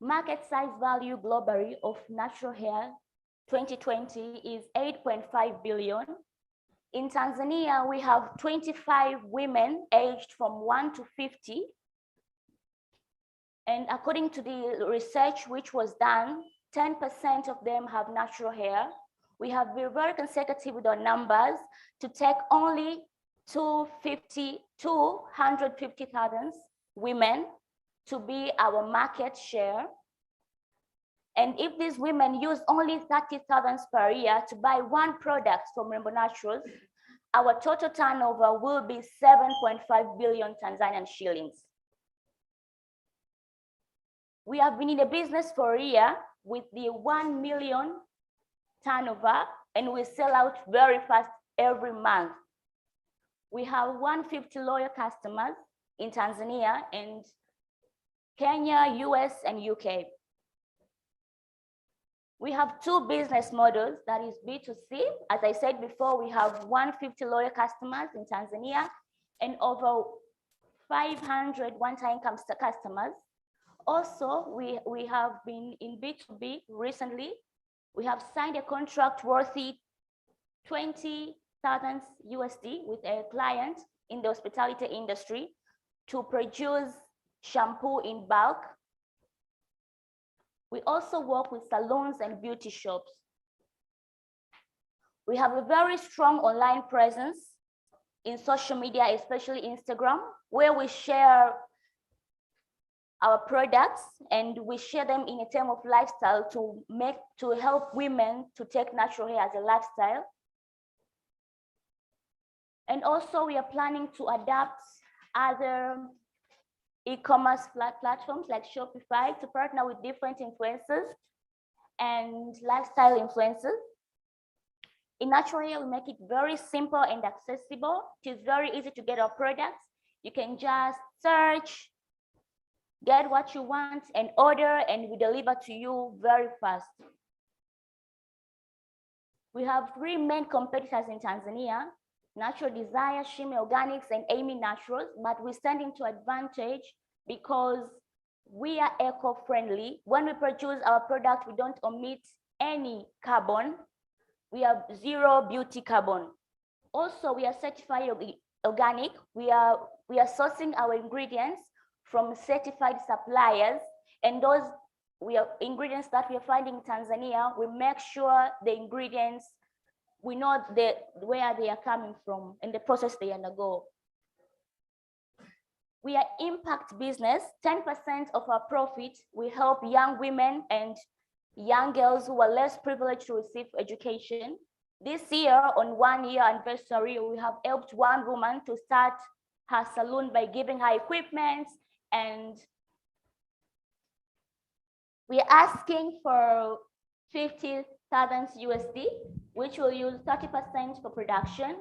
Market size value globally of natural hair 2020 is 8.5 billion. In Tanzania, we have 25 women aged from 1 to 50. And according to the research which was done, 10% of them have natural hair. We have been very consecutive with our numbers to take only 250,000 women to be our market share. And if these women use only 30,000 per year to buy one product from Mrembo Naturals, our total turnover will be 7.5 billion Tanzanian shillings. We have been in the business for a year with the 1 million turnover, and we sell out very fast every month. We have 150 loyal customers in Tanzania and Kenya, US, and UK. We have two business models, that is B2C. As I said before, we have 150 loyal customers in Tanzania and over 500 one-time customers. Also, we have been in B2B recently. We have signed a contract worthy 20,000 USD with a client in the hospitality industry to produce shampoo in bulk. We also work with salons and beauty shops. We have a very strong online presence in social media, especially Instagram, where we share our products and we share them in a term of lifestyle to help women to take natural hair as a lifestyle. And also we are planning to adapt other e-commerce platforms like Shopify to partner with different influencers and lifestyle influencers. In natural hair, we make it very simple and accessible. It is very easy to get our products. You can just search, get what you want and order, and we deliver to you very fast. We have three main competitors in Tanzania: Natural Desire, Shime Organics, and Amy Naturals, but we stand into advantage because we are eco-friendly. When we produce our product, we don't omit any carbon. We have zero beauty carbon. Also, we are certified organic, we are sourcing our ingredients from certified suppliers, and those ingredients that we are finding in Tanzania, we make sure the ingredients, we know where they are coming from and the process they undergo. We are impact business. 10% of our profit, we help young women and young girls who are less privileged to receive education. This year, on 1 year anniversary, we have helped one woman to start her salon by giving her equipment, and we are asking for 50,000 USD, which will use 30% for production,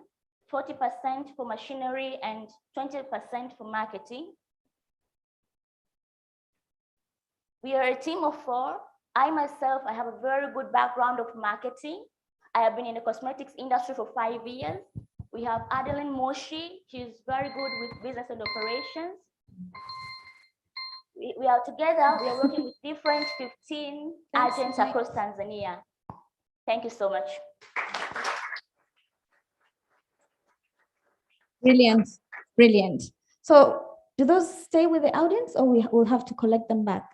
40% for machinery, and 20% for marketing. We are a team of 4. I myself, I have a very good background of marketing. I have been in the cosmetics industry for 5 years. We have Adeline Moshi. She's very good with business and operations. We are together, we are working with different 15 agents across Tanzania. Thank you so much. Brilliant, brilliant. So do those stay with the audience, or we will have to collect them back?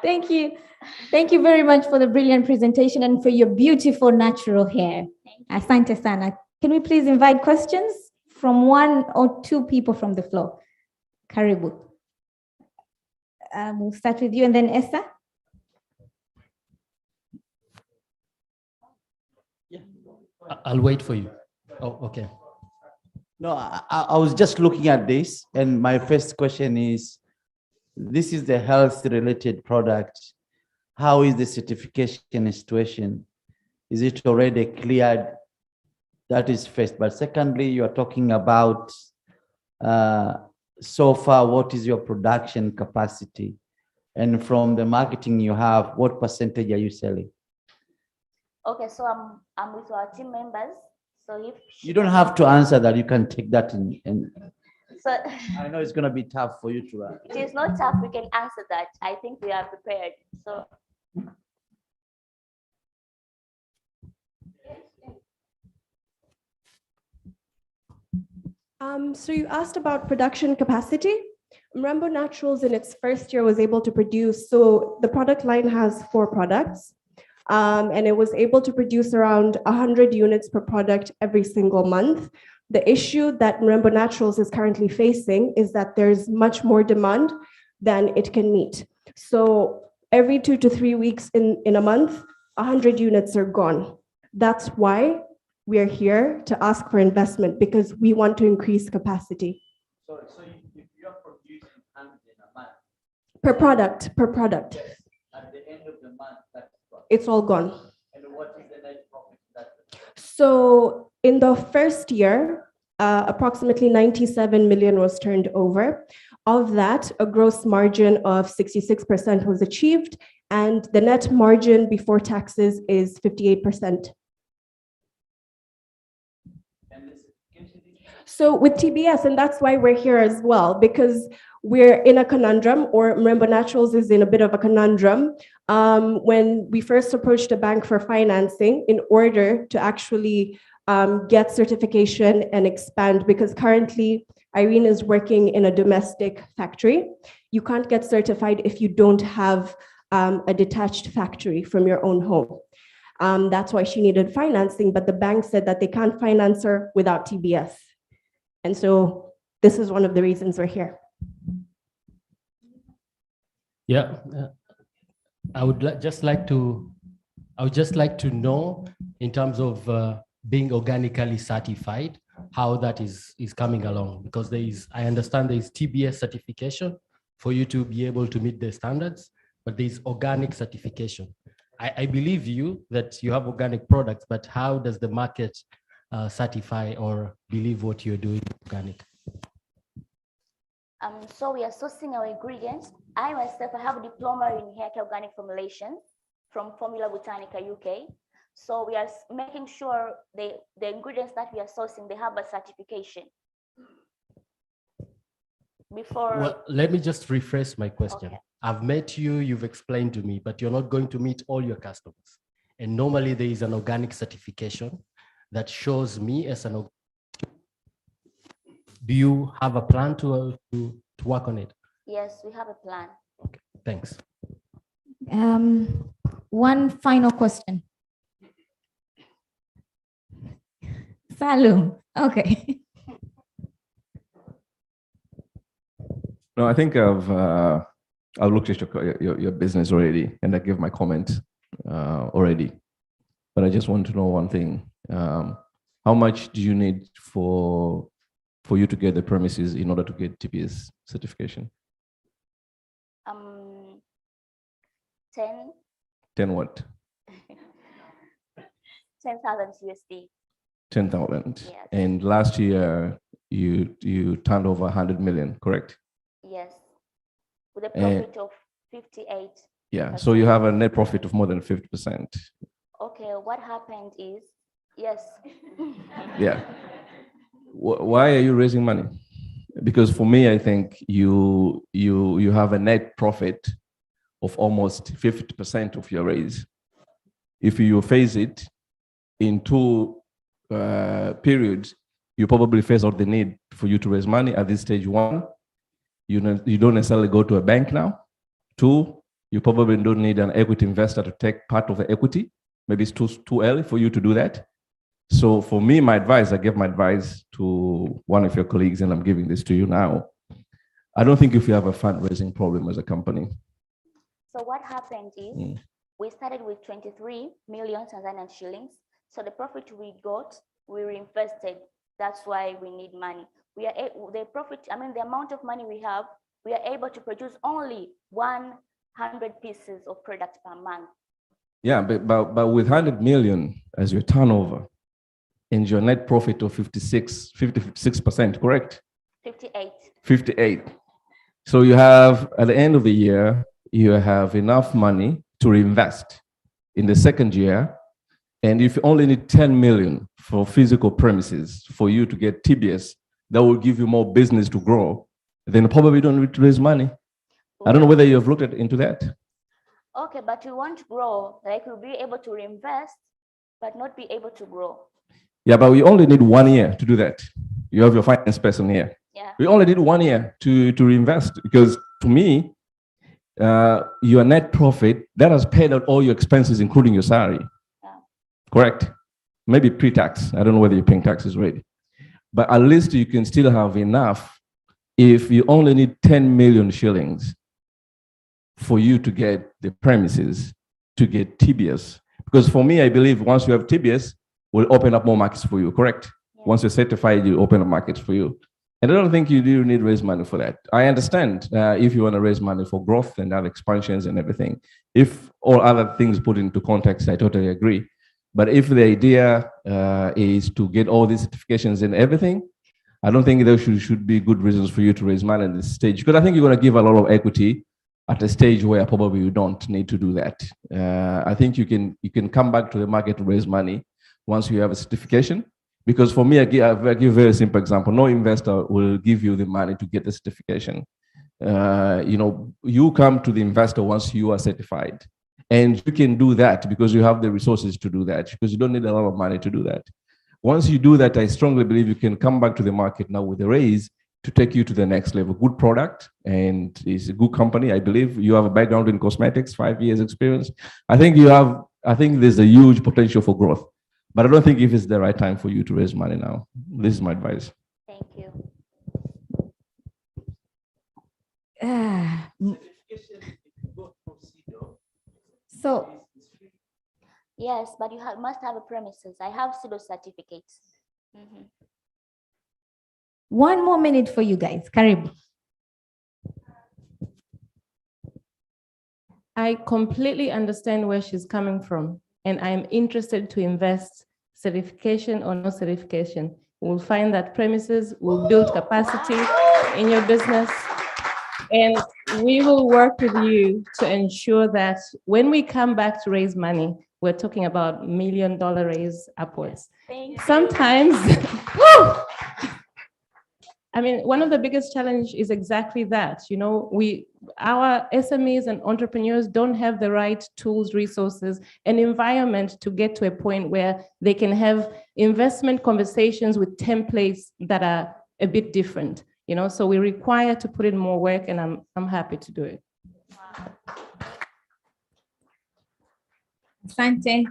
Thank you. Thank you very much for the brilliant presentation and for your beautiful natural hair. Asante sana. Can we please invite questions from 1 or 2 people from the floor? Karibu. We'll start with you and then Esther. I'll wait for you. Oh, okay. No, I was just looking at this, and my first question is, this is the health-related product. How is the certification situation? Is it already cleared? That is first. But secondly, you are talking about so far, what is your production capacity? And from the marketing you have, what percentage are you selling? Okay, so I'm with our team members. So if You don't have to answer that. You can take that in. So I know it's going to be tough for you to. It is not tough. We can answer that. I think we are prepared. So. So you asked about production capacity. Mrembo Naturals in its first year was able to produce, so the product line has 4 products, and it was able to produce around 100 units per product every single month. The issue that Mrembo Naturals is currently facing is that there's much more demand than it can meet. So every 2 to 3 weeks in a month, 100 units are gone. That's why we are here to ask for investment, because we want to increase capacity. So if you are producing 100 in a month. Per product. Yes. At the end of the month, that's gone. It's all gone. And what is the net profit that? So in the first year, approximately 97 million was turned over. Of that, a gross margin of 66% was achieved, and the net margin before taxes is 58%. So with TBS, and that's why we're here as well, because we're in a conundrum, or Mrembo Naturals is in a bit of a conundrum. When we first approached a bank for financing in order to actually get certification and expand, because currently Irene is working in a domestic factory. You can't get certified if you don't have a detached factory from your own home. That's why she needed financing, but the bank said that they can't finance her without TBS. And so this is one of the reasons we're here. Yeah, I would just like to know, in terms of being organically certified, how that is coming along, because I understand there is TBS certification for you to be able to meet the standards, but there is organic certification. I believe you that you have organic products, but how does the market certify or believe what you're doing organic? So we are sourcing our ingredients. I myself, I have a diploma in hair care organic formulation from Formula Botanica UK. So we are making sure the ingredients that we are sourcing, they have a certification. Well, let me just rephrase my question. Okay. I've met you, you've explained to me, but you're not going to meet all your customers. And normally there is an organic certification that shows me as an do you have a plan to work on it? Yes, we have a plan. Thanks. One final question. Salum, okay. No, I think I've looked at your business already, and I gave my comment already. But I just want to know one thing: how much do you need for you to get the premises in order to get TPS certification? 10. 10 what? 10,000 USD. 10,000. Yes. And last year you turned over 100 million, correct? Yes. With a profit of 58. Yeah. So you have a net profit of more than 50%. Okay. What happened is, yes. Yeah. Why are you raising money? Because for me, I think you have a net profit of almost 50% of your raise. If you phase it in 2 periods, you probably face out the need for you to raise money at this stage. 1, you don't necessarily go to a bank now. 2, you probably don't need an equity investor to take part of the equity. Maybe it's too early for you to do that. So for me, my advice, I gave my advice to one of your colleagues, and I'm giving this to you now. I don't think if you have a fundraising problem as a company. So what happened is we started with 23 million Tanzanian shillings. So the profit we got, we reinvested. That's why we need money. We are the profit. I mean, the amount of money we have, we are able to produce only 100 pieces of product per month. Yeah, but with 100 million as your turnover and your net profit of 56%, correct? 58. 58. So you have, at the end of the year, you have enough money to reinvest in the second year. And if you only need 10 million for physical premises for you to get TBS, that will give you more business to grow, then probably don't need to raise money. I don't know whether you have looked into that. Okay, but we want to grow, like we'll be able to reinvest, but not be able to grow. Yeah, but we only need 1 year to do that. You have your finance person here. Yeah. We only need 1 year to reinvest, because to me, your net profit, that has paid out all your expenses, including your salary. Yeah. Correct? Maybe pre-tax. I don't know whether you're paying taxes already. But at least you can still have enough if you only need 10 million shillings for you to get the premises, to get TBS. Because for me, I believe once you have TBS, we'll open up more markets for you, correct? Yeah. Once you're certified, you open up markets for you. And I don't think you do need to raise money for that. I understand if you want to raise money for growth and other expansions and everything. If all other things put into context, I totally agree. But if the idea is to get all these certifications and everything, I don't think there should be good reasons for you to raise money at this stage. Because I think you're going to give a lot of equity at a stage where probably you don't need to do that. I think you can come back to the market to raise money once you have a certification. Because for me, I give a very simple example. No investor will give you the money to get the certification. You come to the investor once you are certified. And you can do that because you have the resources to do that, because you don't need a lot of money to do that. Once you do that, I strongly believe you can come back to the market now with a raise to take you to the next level. Good product, and it's a good company. I believe you have a background in cosmetics, 5 years experience. I think there's a huge potential for growth, but I don't think if it's the right time for you to raise money now. This is my advice. Thank you. So, yes, but you must have a premises. I have pseudo certificates. Mm-hmm. 1 more minute for you guys. Karibu. I completely understand where she's coming from, and I'm interested to invest, certification or no certification. We'll find that premises will build capacity in your business, and we will work with you to ensure that when we come back to raise money, we're talking about $1 million raise upwards. Thank you. Sometimes, I mean, one of the biggest challenge is exactly that. You know, our SMEs and entrepreneurs don't have the right tools, resources, and environment to get to a point where they can have investment conversations with templates that are a bit different. You know, so we require to put in more work, and I'm happy to do it. Asante.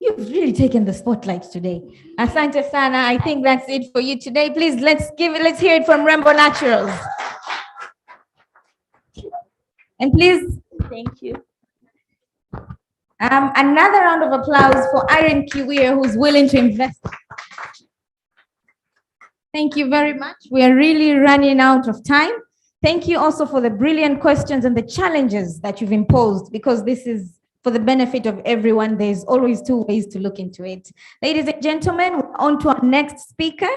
You've really taken the spotlight today. Asante sana. I think that's it for you today. Please, let's hear it from Rainbow Naturals. And please, thank you. Another round of applause for Irene Kiwir, who's willing to invest. Thank you very much. We are really running out of time. Thank you also for the brilliant questions and the challenges that you've imposed, because this is for the benefit of everyone. There's always two ways to look into it. Ladies and gentlemen, we're on to our next speaker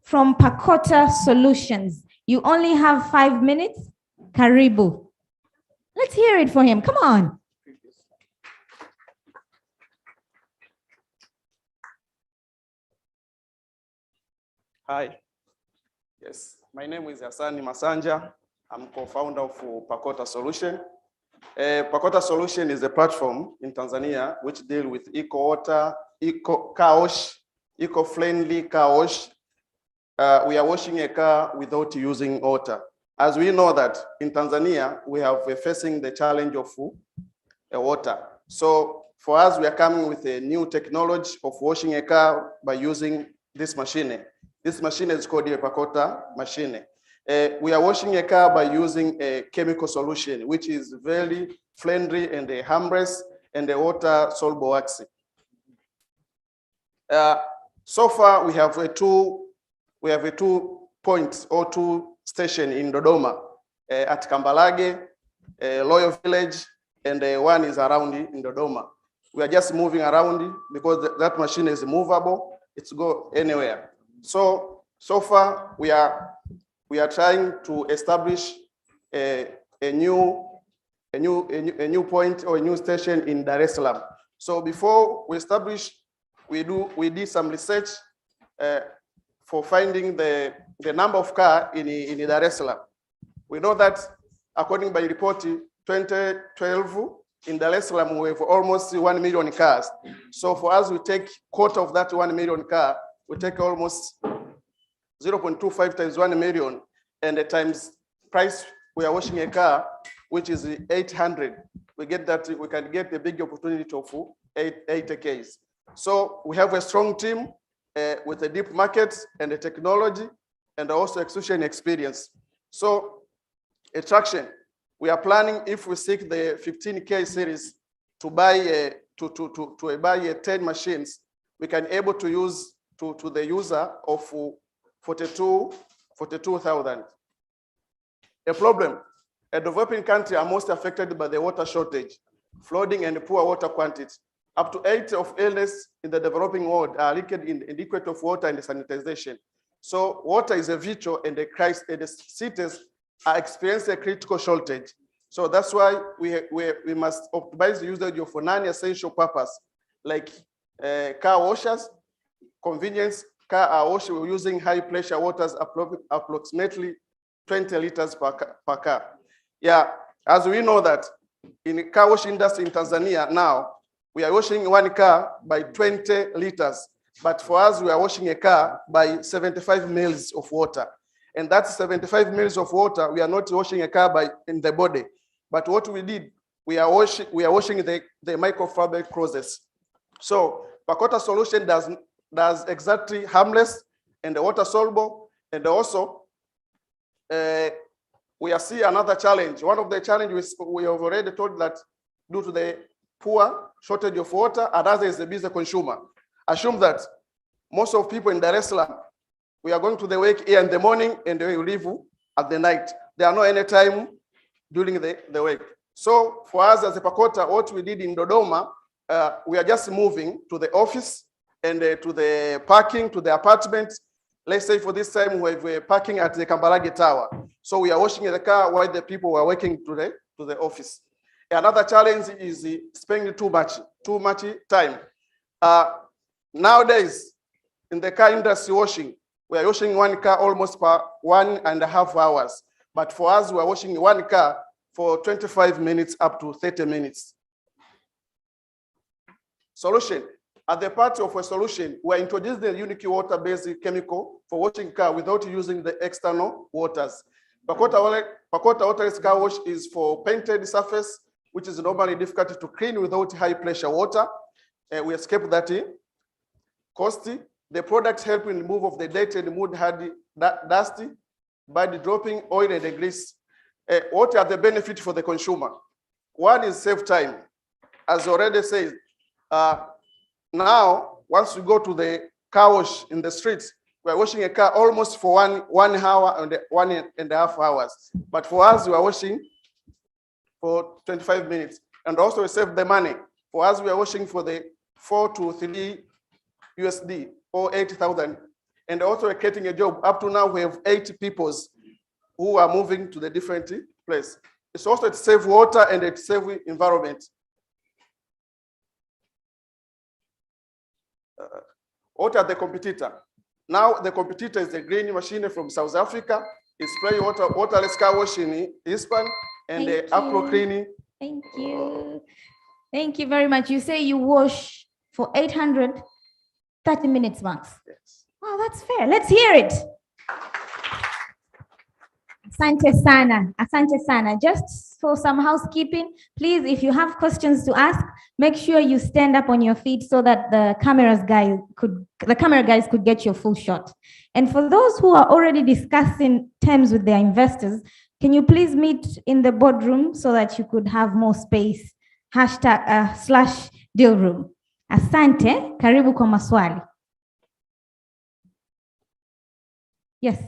from Pakota Solutions. You only have 5 minutes. Karibu. Let's hear it for him. Come on. Hi. Yes, my name is Hasani Masanja. I'm co-founder of Pakota Solution. Pakota Solution is a platform in Tanzania which deals with eco-water, car wash, eco-friendly car wash. We are washing a car without using water. As we know that in Tanzania, we're facing the challenge of water. So for us, we are coming with a new technology of washing a car by using this machine. This machine is called a Pakota machine. We are washing a car by using a chemical solution, which is very friendly and harmless and the water soluble wax. So far, we have a two points or two stations in Dodoma, at Kambalage, Loyal Village, and one is around in Dodoma. We are just moving around because that machine is movable. It's go anywhere. So far we are trying to establish a new point or a new station in Dar es Salaam. So before we establish, we did some research for finding the number of cars in Dar es Salaam. We know that according by report 2012 in Dar es Salaam we have almost 1 million cars. So for us, we take quarter of that 1 million car. We take almost 0.25 times 1 million, and the times price we are washing a car, which is 800. We get that, we can get a big opportunity of 80Ks. So we have a strong team with a deep market and the technology and also execution experience. So attraction, we are planning, if we seek the 15K series to buy buy 10 machines, we can able to use to the user of 42,000. A problem, a developing country are most affected by the water shortage, flooding and poor water quantity. Up to 8 of illness in the developing world are linked in inadequate of water and sanitization. So water is a vital, and the cities are experiencing a critical shortage. So that's why we must optimize the usage of non-essential purpose, like car washers, convenience. Car wash, we're using high pressure waters, approximately 20 liters per car. Yeah, as we know that in the car wash industry in Tanzania now, we are washing one car by 20 liters. But for us, we are washing a car by 75 mils of water. And that's 75 mils of water. We are not washing a car in the body. But what we did, we are washing the microfiber process. So Pakota solution does exactly harmless and the water soluble. And also, we are seeing another challenge. One of the challenges we have already told that due to the poor shortage of water, another is the busy consumer. Assume that most of people in Dar es Salaam, we are going to the work here in the morning and we leave at the night. There are no any time during the week. So for us as a Pakota, what we did in Dodoma, we are just moving to the office and to the parking, to the apartment. Let's say for this time we're parking at the Kambarage Tower. So we are washing the car while the people were working to the office. Another challenge is spending too much time. Nowadays, in the car industry washing, we are washing one car almost per 1.5 hours. But for us, we are washing one car for 25 minutes up to 30 minutes. Solution. At the part of a solution, we are introducing the unique water-based chemical for washing car without using the external waters. Pakota waterless car wash is for painted surface, which is normally difficult to clean without high pressure water. We escape that cost. The products help in remove of the dirt and mud hard dust by dropping oil and the grease. What are the benefits for the consumer? One is save time. As already said, now, once you go to the car wash in the streets, we're washing a car almost for one hour and 1.5 hours. But for us, we are washing for 25 minutes. And also we save the money. For us, we are washing for the 4 to 3 USD or 80,000. And also we're getting a job. Up to now, we have 80 people who are moving to the different place. It's also to save water and it save environment. What are the competitor? Now the competitor is the green machine from South Africa. It's spray waterless car wash in Hispan and the Acro cleaning. Thank you. Thank you very much. You say you wash for 830 minutes max. Yes. Wow, that's fair. Let's hear it. Asante sana. Asante sana. Just for some housekeeping, please, if you have questions to ask, make sure you stand up on your feet so that the camera guys could get your full shot. And for those who are already discussing terms with their investors, can you please meet in the boardroom so that you could have more space? /deal room. Asante, karibu kwa maswali. Yes.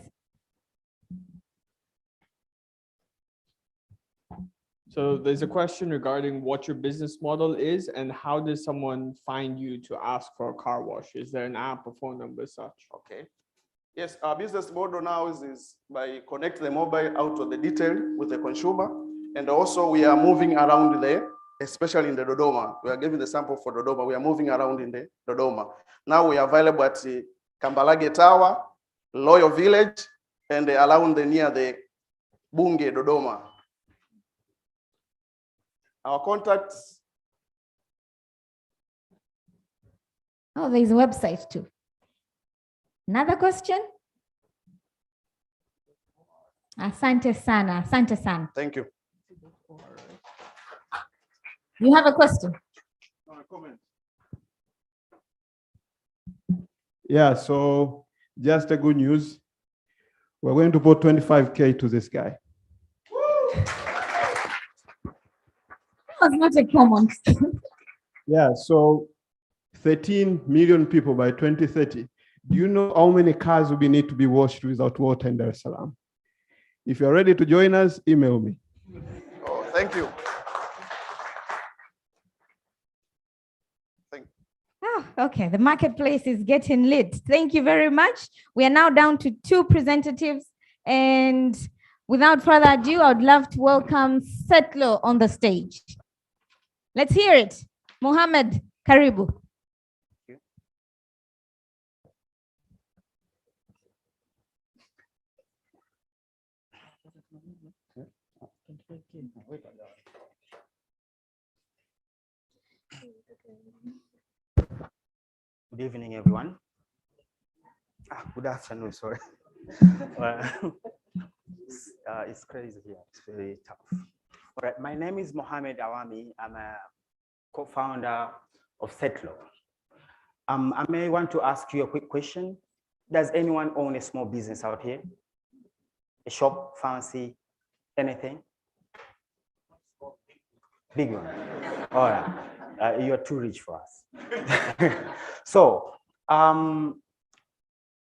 So there's a question regarding what your business model is and how does someone find you to ask for a car wash? Is there an app or phone number such? Okay. Yes, our business model now is by connecting the mobile out of the detail with the consumer. And also we are moving around there, especially in the Dodoma. We are giving the sample for Dodoma. We are moving around in the Dodoma. Now we are available at Kambalage Tower, Loyal Village, and around near the Bunge, Dodoma. Our contacts. Oh, there's a website too. Another question? Asante sana. Asante sana. Thank you. You have a question? Comment. Yeah, so just a good news. We're going to put 25K to this guy. That's not a common. Yeah, so 13 million people by 2030. Do you know how many cars will need to be washed without water in Dar es Salaam? If you're ready to join us, email me. Oh, thank you. Okay, the marketplace is getting lit. Thank you very much. We are now down to 2 representatives. And without further ado, I would love to welcome Setlo on the stage. Let's hear it. Mohammed, karibu. Good evening, everyone. Good afternoon, sorry. It's crazy here. It's very tough. All right, my name is Mohammed Awami. I'm a co-founder of Setlo. I may want to ask you a quick question. Does anyone own a small business out here? A shop, pharmacy, anything? Big one. All right. You're too rich for us. So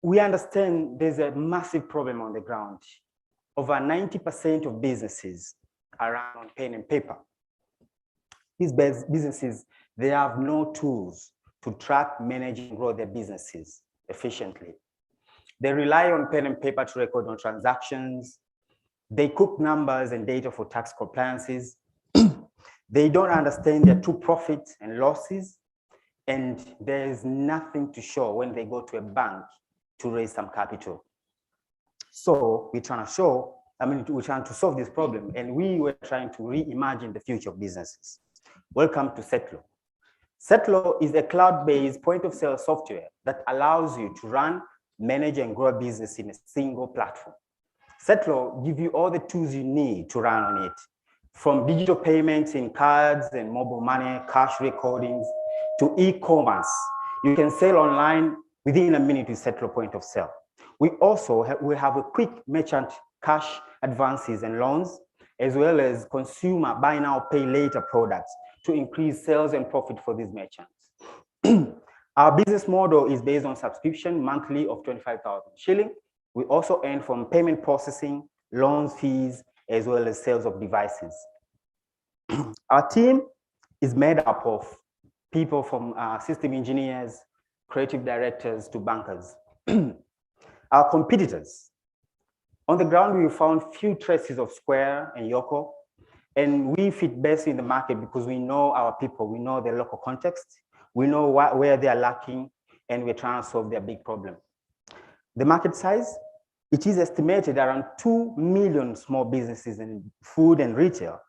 we understand there's a massive problem on the ground. Over 90% of businesses are run on pen and paper. These businesses, they have no tools to track, manage, and grow their businesses efficiently. They rely on pen and paper to record on transactions. They cook numbers and data for tax compliances. They don't understand their true profits and losses. And there is nothing to show when they go to a bank to raise some capital. So we're trying to we're trying to solve this problem, and we were trying to reimagine the future of businesses. Welcome to Setlo. Setlo is a cloud-based point-of-sale software that allows you to run, manage, and grow a business in a single platform. Setlo gives you all the tools you need to run on it, from digital payments in cards and mobile money, cash recordings, to e-commerce. You can sell online within a minute with Setlo point of sale. We also have a quick merchant cash advances and loans, as well as consumer buy now, pay later products to increase sales and profit for these merchants. Our business model is based on subscription monthly of 25,000 shilling. We also earn from payment processing, loans fees, as well as sales of devices. Our team is made up of people from system engineers, creative directors to bankers. Our competitors. On the ground, we found few traces of Square and Yoko, and we fit best in the market because we know our people, we know their local context, we know where they are lacking, and we're trying to solve their big problem. The market size, it is estimated around 2 million small businesses in food and retail.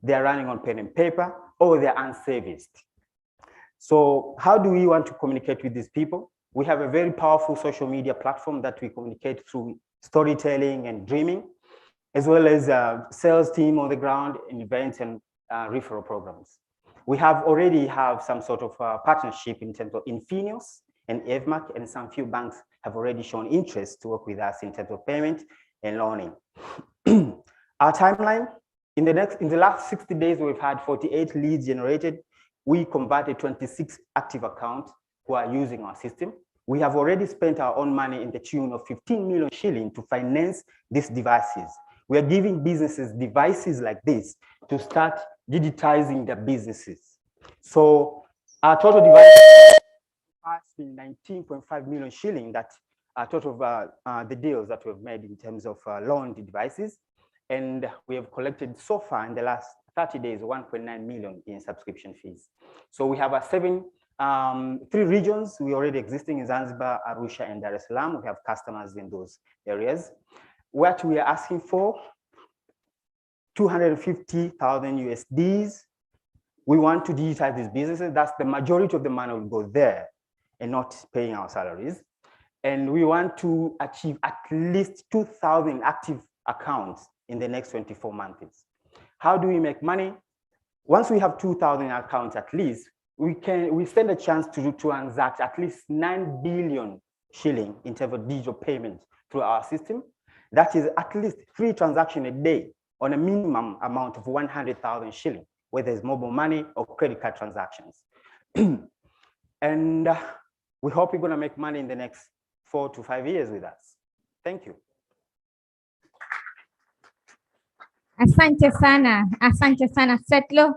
They are running on pen and paper, or they're unserviced. So how do we want to communicate with these people? We have a very powerful social media platform that we communicate through storytelling and dreaming, as well as a sales team on the ground in events and referral programs. We already have some sort of partnership in terms of Infineos and EVMAC, and some few banks have already shown interest to work with us in terms of payment and loaning. Our timeline, in the last 60 days, we've had 48 leads generated. We converted 26 active accounts who are using our system. We have already spent our own money in the tune of 15 million shilling to finance these devices. We are giving businesses devices like this to start digitizing their businesses. So our total device has been 19.5 million shilling. That total of the deals that we've made in terms of loan devices. And we have collected so far in the last 30 days, 1.9 million in subscription fees. So we have 3 regions. We already existing in Zanzibar, Arusha, and Dar es Salaam. We have customers in those areas. What we are asking for, 250,000 USDs. We want to digitize these businesses. That's the majority of the money will go there and not paying our salaries. And we want to achieve at least 2,000 active accounts in the next 24 months. How do we make money? Once we have 2,000 accounts at least, we stand a chance to transact at least 9 billion shilling in terms of digital payments through our system. That is at least 3 transactions a day on a minimum amount of 100,000 shilling, whether it's mobile money or credit card transactions. And we hope we're going to make money in the next 4 to 5 years with us. Thank you. Asante sana, Setlo.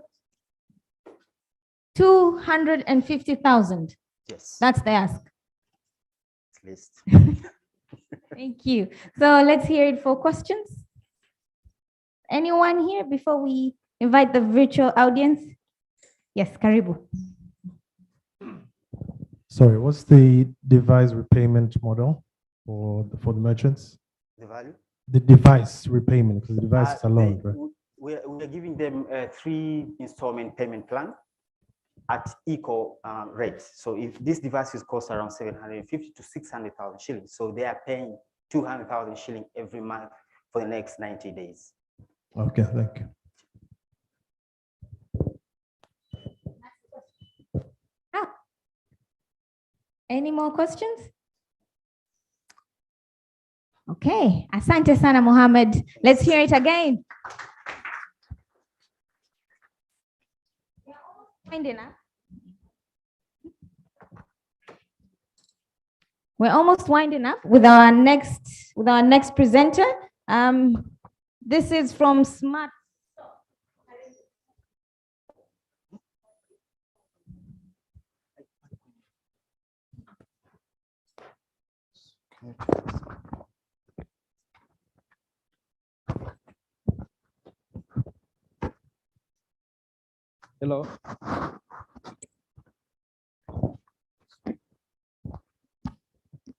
250,000. Yes. That's the ask. List. Thank you. So let's hear it for questions. Anyone here before we invite the virtual audience? Yes, Karibu. Sorry, what's the device repayment model for the merchants? The value? The device repayment, because the device is alone, right? We are giving them a 3 installment payment plan at equal rates. So if this device costs around 750 to 600,000 shillings, so they are paying 200,000 shillings every month for the next 90 days. Okay, thank you. Any more questions? Okay, asante sana, Mohammed. Let's hear it again. We're almost winding up with our next presenter. This is from Smart. Hello.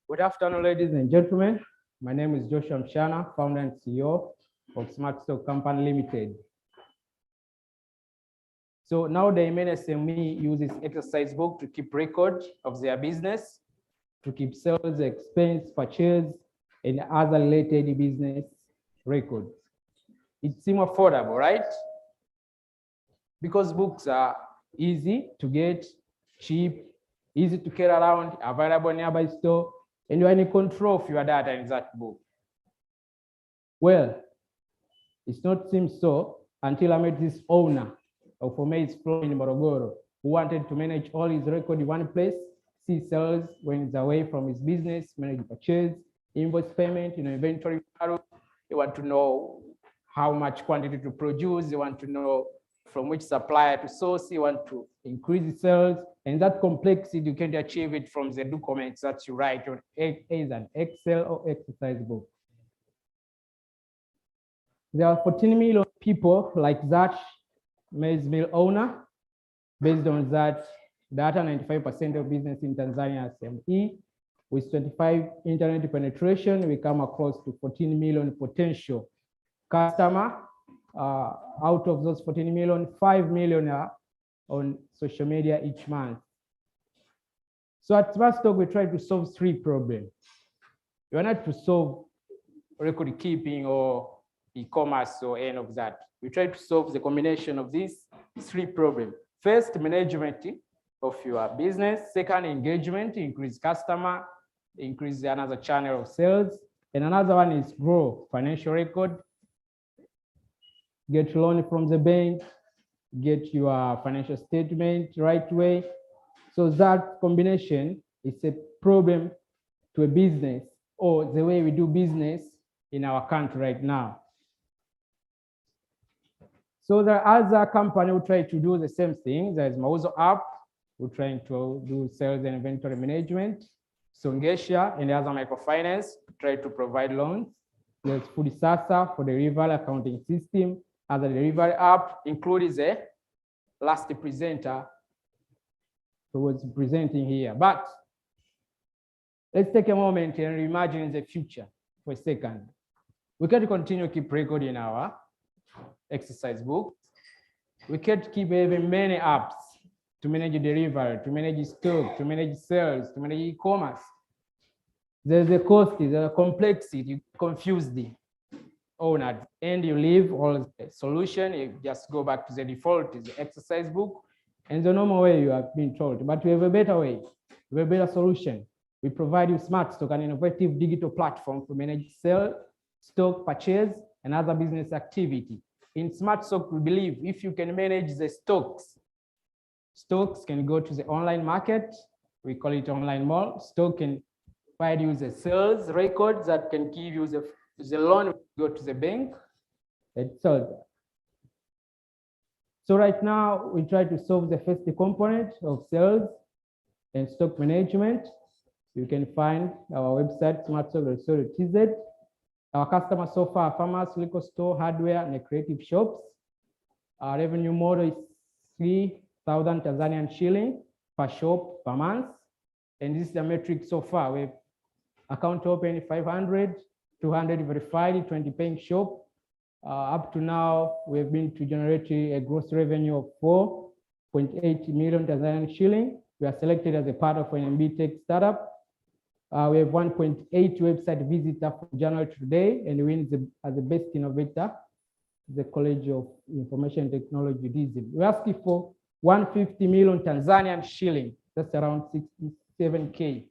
What Good afternoon, ladies and gentlemen. My name is Joshua Mshana, founder and CEO of Smart Stock Company Limited. So now the main SME uses exercise book to keep record of their business, to keep sales, expense, purchase, and other related business records. It seems affordable, right? Because books are easy to get, cheap, easy to carry around, available nearby store, and you're in control of your data in that book. Well, it's not seems so until I met this owner of Ome's Flow in Morogoro, who wanted to manage all his record in one place, see sales when he's away from his business, manage purchase, invoice payment, inventory value. They want to know how much quantity to produce. They want to know from which supplier to source. You want to increase the sales, and that complexity, you can't achieve it from the documents that you write on either an Excel or exercise book. There are 14 million people like that maize mill owner. Based on that data, 95% of business in Tanzania is SME. With 25 internet penetration, we come across to 14 million potential customer. Out of those 14 million, 5 million are on social media each month. So at Smart Stock, we try to solve 3 problems. We are not to solve record keeping or e-commerce or any of that. We try to solve the combination of these 3 problems. First, management of your business. Second, engagement, increase customer, increase another channel of sales. And another one is grow financial record, get loan from the bank, get your financial statement right way. So that combination is a problem to a business or the way we do business in our country right now. So there are other companies who try to do the same thing. There's Mauzo app, who trying to do sales and inventory management. Songesha and other microfinance try to provide loans. There's Fudisasa for the delivery accounting system. Other delivery app includes the last presenter who was presenting here. But let's take a moment and imagine the future for a second. We can continue to keep record in our exercise book. We can keep having many apps to manage delivery, to manage stock, to manage sales, to manage e-commerce. There's a cost, there's a complexity, you confuse the owner, and you leave all the solution, you just go back to the default, is the exercise book, and the normal way you have been told. But we have a better way, we have a better solution. We provide you Smart Stock, an innovative digital platform to manage sale, stock, purchase, and other business activity. In Smart Stock, we believe if you can manage the stocks can go to the online market, we call it online mall. Stock can provide you the sales records that can give you the loan, go to the bank, etc. So right now, we try to solve the first component of sales and stock management. You can find our website, smartstock.co.tz. Our customers so far are farmers, liquor store, hardware, and creative shops. Our revenue model is 3,000 Tanzanian shilling per shop per month. And this is the metric so far. We have account open 500, 200 verified, 20 paying shop. Up to now, we've been to generate a gross revenue of 4.8 million Tanzanian shilling. We are selected as a part of an MB Tech startup. We have 1.8 website visitors from January to today, and win as the best innovator, the College of Information Technology, DISM. We're asking for 150 million Tanzanian shilling, that's around 67K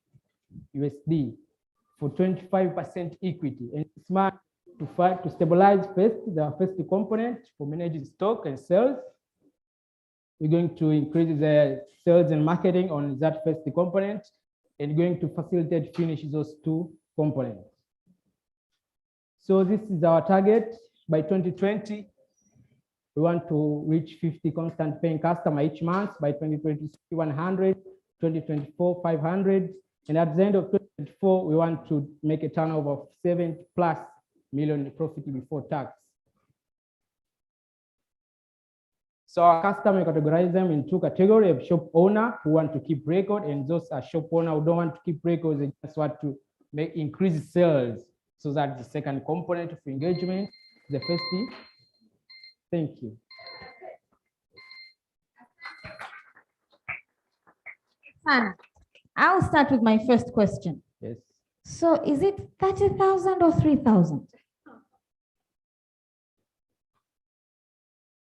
USD, for 25% equity. And Smart to stabilize first, the first component for managing stock and sales. We're going to increase the sales and marketing on that first component, and going to facilitate finish those 2 components. So this is our target. By 2020, we want to reach 50 constant paying customers each month. By 2023, 100, 2024, 500. And at the end of 2024, we want to make a turnover of 7+ million profit before tax. So our customer categorize them in 2 categories: of shop owner who want to keep record, and those are shop owner who don't want to keep records, they just want to increase sales. So that's the second component of engagement, the first thing. Thank you. Hannah, I'll start with my first question. Yes. So is it 30,000 or 3,000?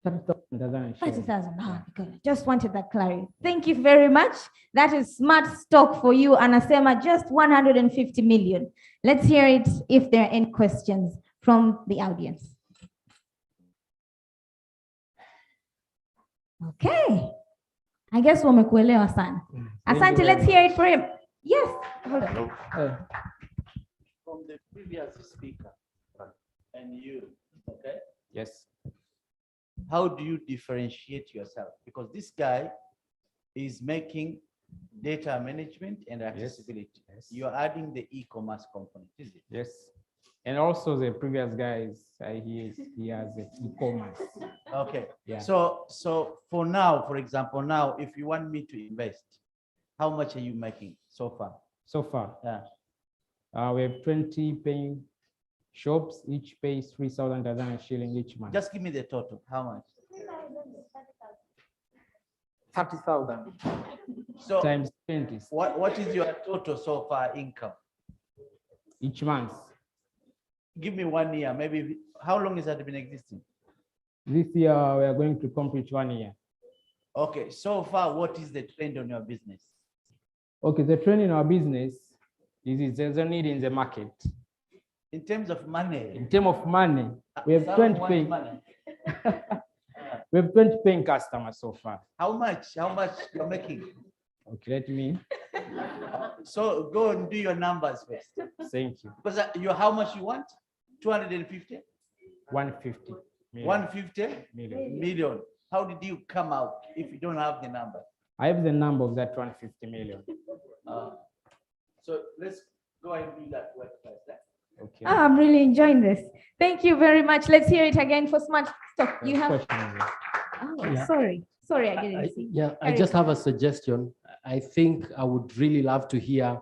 30,000. Ah, good. Just wanted that clarity. Thank you very much. That is smart stock for you, Anasema, just 150 million. Let's hear it if there are any questions from the audience. Okay. I guess wamekuelewa sana. Asante, let's hear it for him. Yes. Hold on. From the previous speaker and you, okay? Yes. How do you differentiate yourself? Because this guy is making data management and accessibility. Yes. You're adding the e-commerce component, is it? Yes. And also the previous guys, he has the e-commerce. Okay. Yeah. So for now, for example, now, if you want me to invest, how much are you making so far? So far? Yeah. We have 20 paying shops, each pays 3,000 Tanzanian shilling each month. Just give me the total. How much? 30,000. So times 20. What is your total so far income? Each month. Give me 1 year, maybe. How long has that been existing? This year, we are going to complete 1 year. Okay, so far, what is the trend on your business? Okay, the trend in our business is there's a need in the market. In terms of money? In terms of money, we have Someone 20 wants paying. money. We have 20 paying customers so far. How much? How much you're making? Okay, let me. So go and do your numbers first. Thank you. Because how much you want? 250? 150 million. 150 million. How did you come out if you don't have the number? I have the number of that 150 million. So let's go and do that website. Okay. Oh, I'm really enjoying this. Thank you very much. Let's hear it again for smart stock. You have. Oh, Yeah. sorry, I didn't see. I just have a suggestion. I think I would really love to hear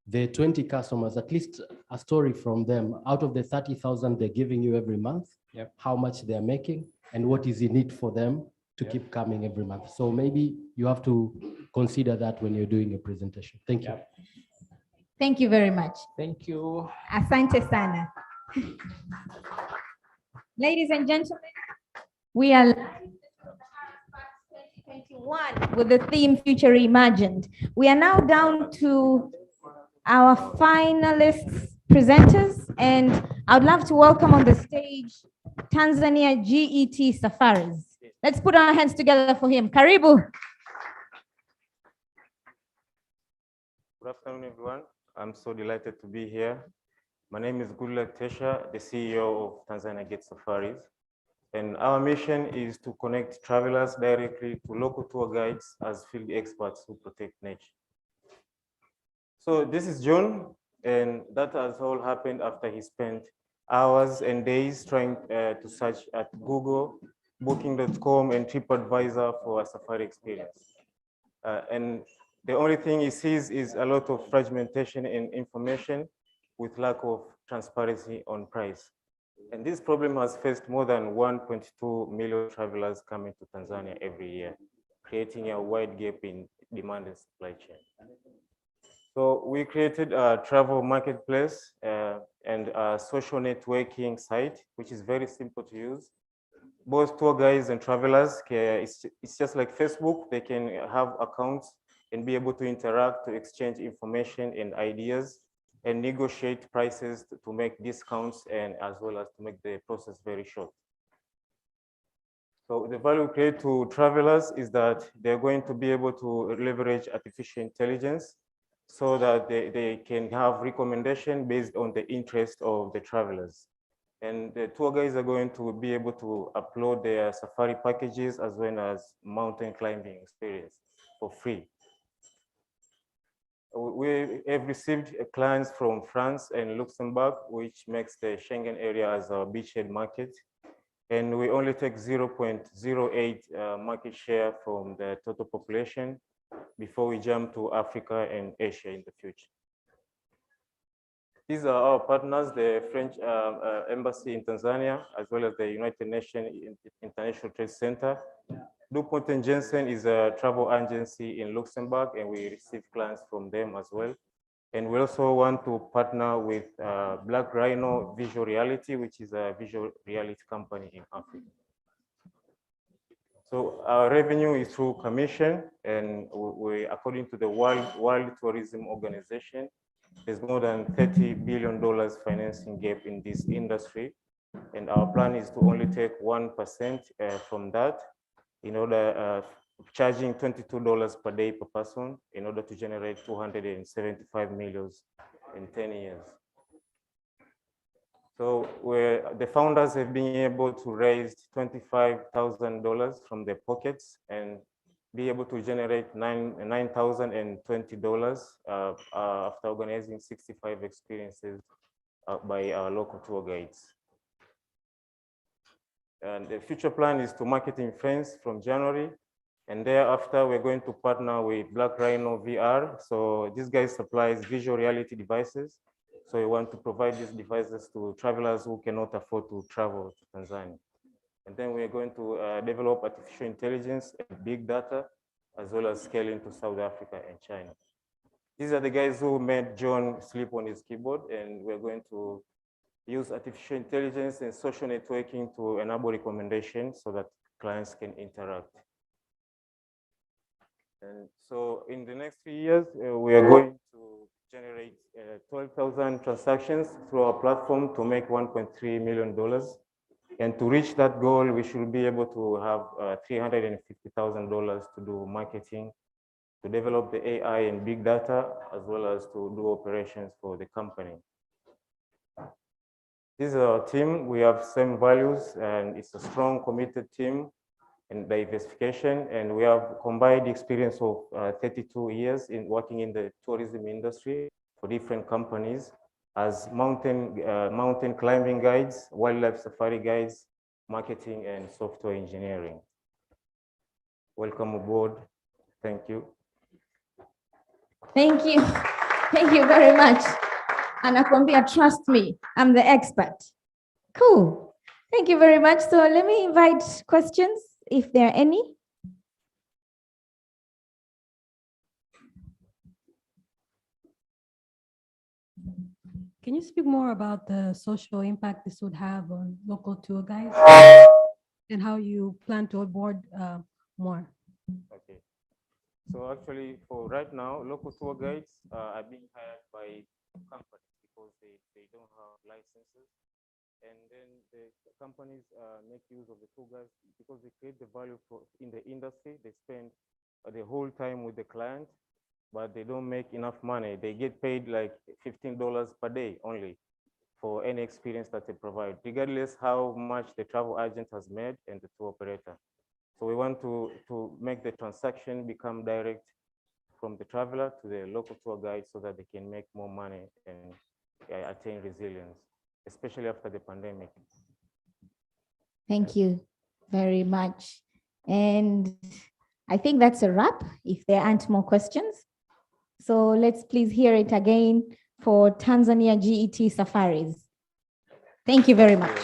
the 20 customers, at least a story from them. Out of the 30,000 they're giving you every month, how much they're making, and what is in it for them to keep coming every month. So maybe you have to consider that when you're doing your presentation. Thank you. Thank you very much. Thank you. Asante sana. Ladies and gentlemen, we are live 2021 with the theme Future Reimagined. We are now down to our finalists, presenters, and I would love to welcome on the stage Tanzania GET Safaris. Let's put our hands together for him. Karibu. Good afternoon, everyone. I'm so delighted to be here. My name is Goodluck Tesha, the CEO of Tanzania GET Safaris. And our mission is to connect travelers directly to local tour guides as field experts who protect nature. So this is John, and that has all happened after he spent hours and days trying to search at Google, Booking.com, and TripAdvisor for a safari experience. And the only thing he sees is a lot of fragmentation in information with lack of transparency on price. And this problem has faced more than 1.2 million travelers coming to Tanzania every year, creating a wide gap in demand and supply chain. So we created a travel marketplace and a social networking site, which is very simple to use. Both tour guides and travelers, it's just like Facebook. They can have accounts and be able to interact, to exchange information and ideas, and negotiate prices to make discounts, and as well as to make the process very short. So the value we create to travelers is that they're going to be able to leverage artificial intelligence so that they can have recommendation based on the interest of the travelers. And the tour guides are going to be able to upload their safari packages as well as mountain climbing experience for free. We have received clients from France and Luxembourg, which makes the Schengen area as our beachhead market. And we only take 0.08 market share from the total population before we jump to Africa and Asia in the future. These are our partners, the French Embassy in Tanzania, as well as the United Nations International Trade Center. DuPont and Jensen is a travel agency in Luxembourg, and we receive clients from them as well. And we also want to partner with Black Rhino Visual Reality, which is a visual reality company in Africa. So our revenue is through commission, and we, according to the World Tourism Organization, there's more than $30 billion financing gap in this industry. And our plan is to only take 1% from that in order charging $22 per day per person in order to generate 275 million in 10 years. So the founders have been able to raise $25,000 from their pockets and be able to generate $9,020 after organizing 65 experiences by our local tour guides. And the future plan is to market in France from January. And thereafter, we're going to partner with Black Rhino VR. So this guy supplies visual reality devices. So we want to provide these devices to travelers who cannot afford to travel to Tanzania. And then we're going to develop artificial intelligence and big data, as well as scaling to South Africa and China. These are the guys who made John sleep on his keyboard, and we're going to use artificial intelligence and social networking to enable recommendations so that clients can interact. And so in the next 3 years, we are going to generate 12,000 transactions through our platform to make $1.3 million. And to reach that goal, we should be able to have $350,000 to do marketing, to develop the AI and big data, as well as to do operations for the company. This is our team. We have same values, and it's a strong, committed team in diversification. And we have combined experience of 32 years in working in the tourism industry for different companies as mountain climbing guides, wildlife safari guides, marketing, and software engineering. Welcome aboard. Thank you. Thank you. Thank you very much. Anakuambia, trust me, I'm the expert. Cool. Thank you very much. So let me invite questions, if there are any. Can you speak more about the social impact this would have on local tour guides and how you plan to onboard more? Okay. So actually, for right now, local tour guides are being hired by companies because they don't have licenses. And then the companies make use of the tour guides because they create the value in the industry. They spend the whole time with the client, but they don't make enough money. They get paid like $15 per day only for any experience that they provide, regardless how much the travel agent has made and the tour operator. So we want to make the transaction become direct from the traveler to the local tour guide so that they can make more money and attain resilience, especially after the pandemic. Thank you very much. And I think that's a wrap if there aren't more questions. So let's please hear it again for Tanzania GET Safaris. Thank you very much.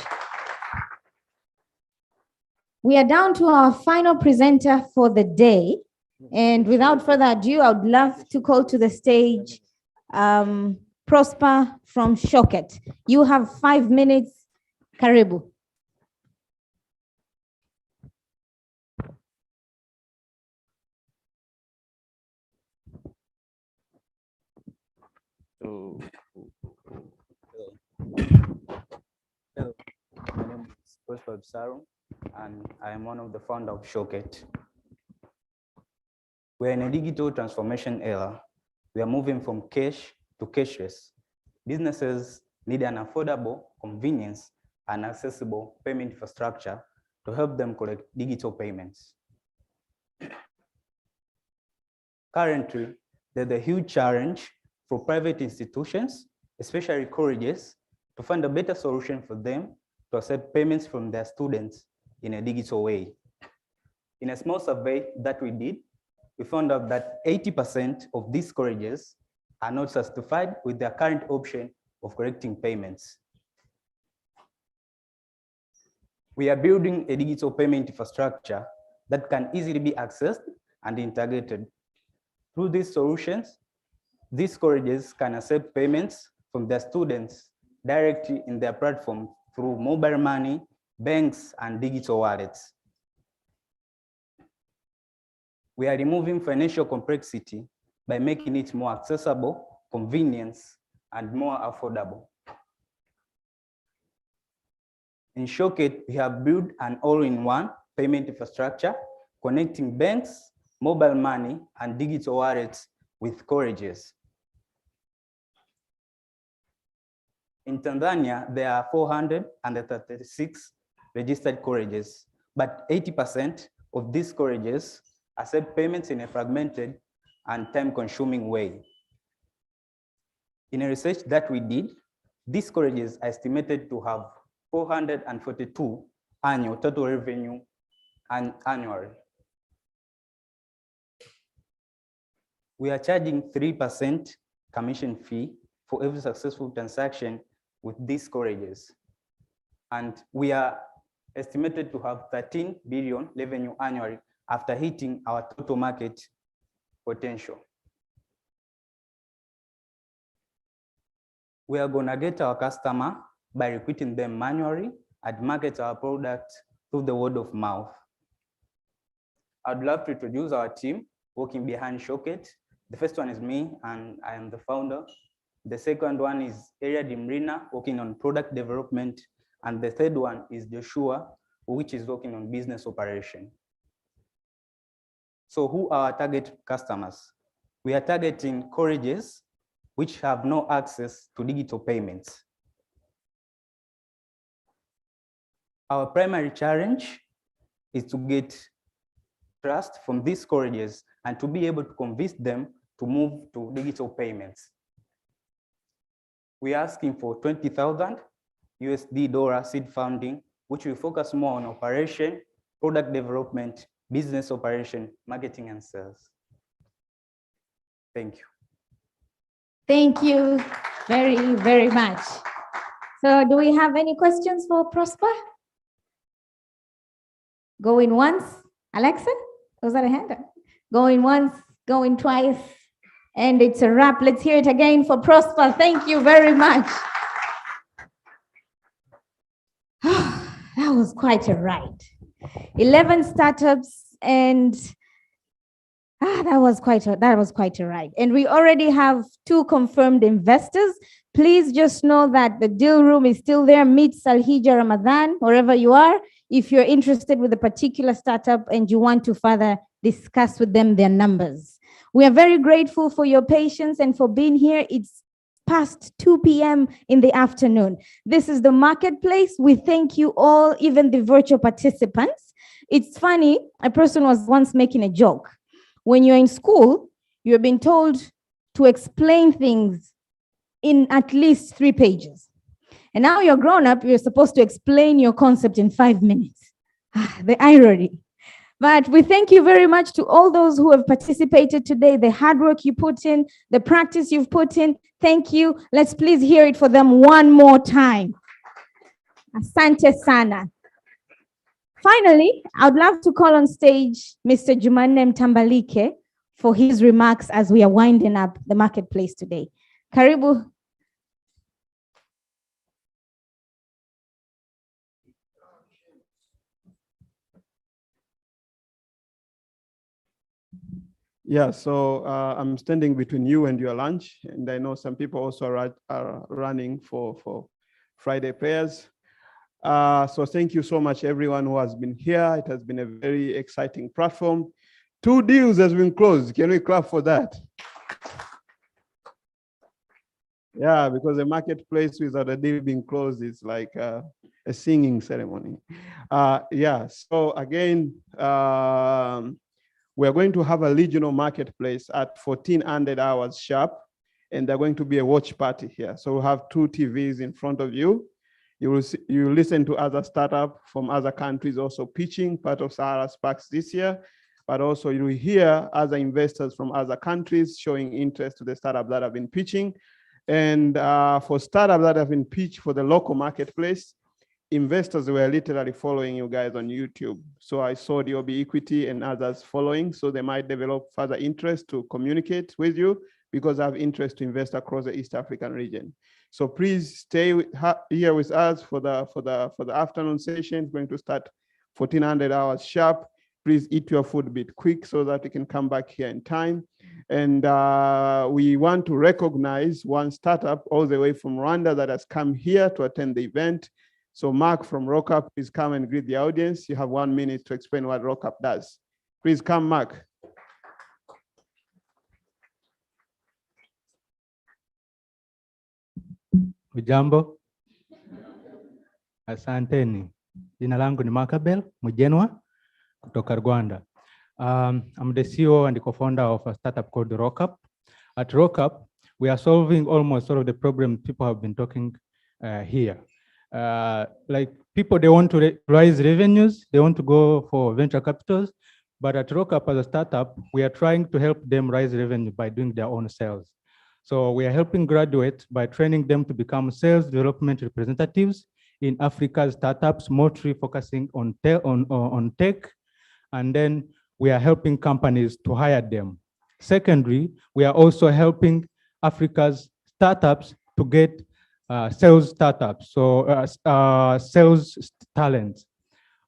We are down to our final presenter for the day. And without further ado, I would love to call to the stage Prosper from Shoket. You have 5 minutes. Karibu. Hello. My name is Prosper Sarum, and I am one of the founders of Shoket. We're in a digital transformation era. We are moving from cash to cashless. Businesses need an affordable, convenience, and accessible payment infrastructure to help them collect digital payments. Currently, there's a huge challenge for private institutions, especially colleges, to find a better solution for them to accept payments from their students in a digital way. In a small survey that we did, we found out that 80% of these colleges are not satisfied with their current option of collecting payments. We are building a digital payment infrastructure that can easily be accessed and integrated. Through these solutions, these colleges can accept payments from their students directly in their platform through mobile money, banks, and digital wallets. We are removing financial complexity by making it more accessible, convenient, and more affordable. In Showcase, we have built an all-in-one payment infrastructure connecting banks, mobile money, and digital wallets with colleges. In Tanzania, there are 436 registered colleges, but 80% of these colleges accept payments in a fragmented and time-consuming way. In a research that we did, these colleges are estimated to have 442 annual total revenue annually. We are charging 3% commission fee for every successful transaction with these colleges. And we are estimated to have 13 billion revenue annually after hitting our total market potential. We are gonna get our customer by recruiting them manually and market our product through the word of mouth. I'd love to introduce our team working behind Showcase. The first one is me, and I am the founder. The second one is Area Dimrina, working on product development. And the third one is Joshua, which is working on business operation. So who are our target customers? We are targeting colleges which have no access to digital payments. Our primary challenge is to get trust from these colleges and to be able to convince them to move to digital payments. We are asking for 20,000 USD dollar seed funding, which will focus more on operation, product development, business operation, marketing, and sales. Thank you. Thank you very, very much. So do we have any questions for Prosper? Going once, Alexa, was that a hand? Going once, going twice, and it's a wrap. Let's hear it again for Prosper. Thank you very much. That was quite a ride. 11 startups, and that was quite a ride. And we already have 2 confirmed investors. Please just know that the deal room is still there. Meet Salhija Ramadan, wherever you are, if you're interested with a particular startup and you want to further discuss with them their numbers. We are very grateful for your patience and for being here. It's past 2 p.m. in the afternoon. This is the marketplace. We thank you all, even the virtual participants. It's funny, a person was once making a joke. When you're in school, you're being told to explain things in at least 3 pages. And now you're grown up, you're supposed to explain your concept in 5 minutes. The irony. But we thank you very much to all those who have participated today, the hard work you put in, the practice you've put in. Thank you. Let's please hear it for them one more time. Asante sana. Finally, I'd love to call on stage Mr. Jumanne Mtambalike for his remarks as we are winding up the marketplace today. Karibu. Yeah, so I'm standing between you and your lunch, and I know some people also are running for Friday prayers. So thank you so much, everyone who has been here. It has been a very exciting platform. 2 deals has been closed. Can we clap for that? Yeah, because a marketplace without a deal being closed is like a singing ceremony. Yeah, so again, we're going to have a regional marketplace at 1400 hours sharp, and there's going to be a watch party here. So we'll have 2 TVs in front of you. You will listen to other startups from other countries also pitching part of Sahara Sparks this year, but also you will hear other investors from other countries showing interest to the startup that have been pitching. And for startups that have been pitched for the local marketplace, investors were literally following you guys on YouTube. So I saw the OB Equity and others following, so they might develop further interest to communicate with you because I have interest to invest across the East African region. So please stay here with us for the afternoon session. It's going to start 1400 hours sharp. Please eat your food a bit quick so that you can come back here in time. And we want to recognize one startup all the way from Rwanda that has come here to attend the event. So Mark from RockUp, please come and greet the audience. You have 1 minute to explain what RockUp does. Please come, Mark. Ujambo, asanteni. Jina langu ni Makabel Mujenwa kutoka Rwanda. I'm the CEO and the co-founder of a startup called RockUp. At RockUp, we are solving almost all of the problems people have been talking here. Like people, they want to raise revenues, they want to go for venture capitals, but at RockUp as a startup, we are trying to help them raise revenue by doing their own sales. So we are helping graduates by training them to become sales development representatives in Africa's startups, mostly focusing on tech. And then we are helping companies to hire them. Secondly, we are also helping Africa's startups to get sales startups, so sales talent.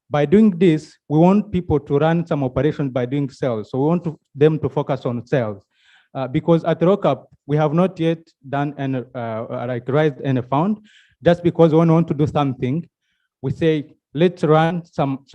By doing this, we want people to run some operations by doing sales. So we want them to focus on sales. Because at RockUp, we have not yet done any, like raised any fund. Just because we want to do something, we say, let's run some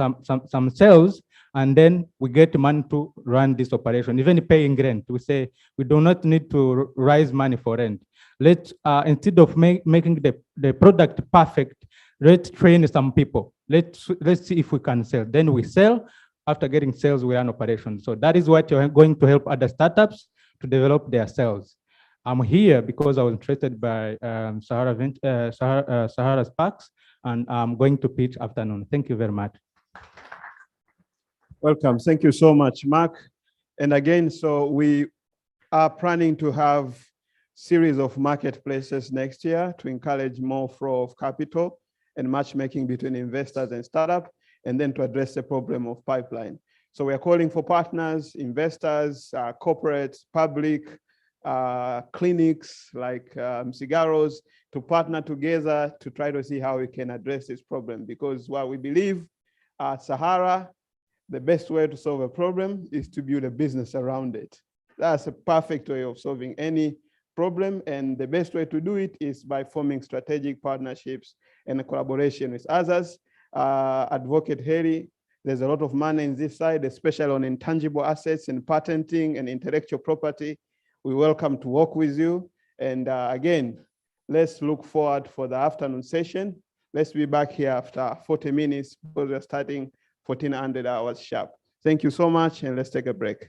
sales, and then we get money to run this operation, even paying rent. We say, we do not need to raise money for rent. Let's, instead of making the product perfect, let's train some people. Let's see if we can sell. Then we sell. After getting sales, we run operations. So that is what you're going to help other startups to develop their sales. I'm here because I was interested by Sahara Sparks, and I'm going to pitch afternoon. Thank you very much. Welcome. Thank you so much, Mark. And again, so we are planning to have series of marketplaces next year to encourage more flow of capital and matchmaking between investors and startup, and then to address the problem of pipeline. So we are calling for partners, investors, corporates, public, clinics like cigarros to partner together to try to see how we can address this problem. Because what we believe at Sahara, the best way to solve a problem is to build a business around it. That's a perfect way of solving any problem. And the best way to do it is by forming strategic partnerships and a collaboration with others. Advocate Harry, there's a lot of money in this side, especially on intangible assets and patenting and intellectual property. We welcome to work with you. And again, let's look forward for the afternoon session. Let's be back here after 40 minutes because we're starting 1400 hours sharp. Thank you so much, and let's take a break.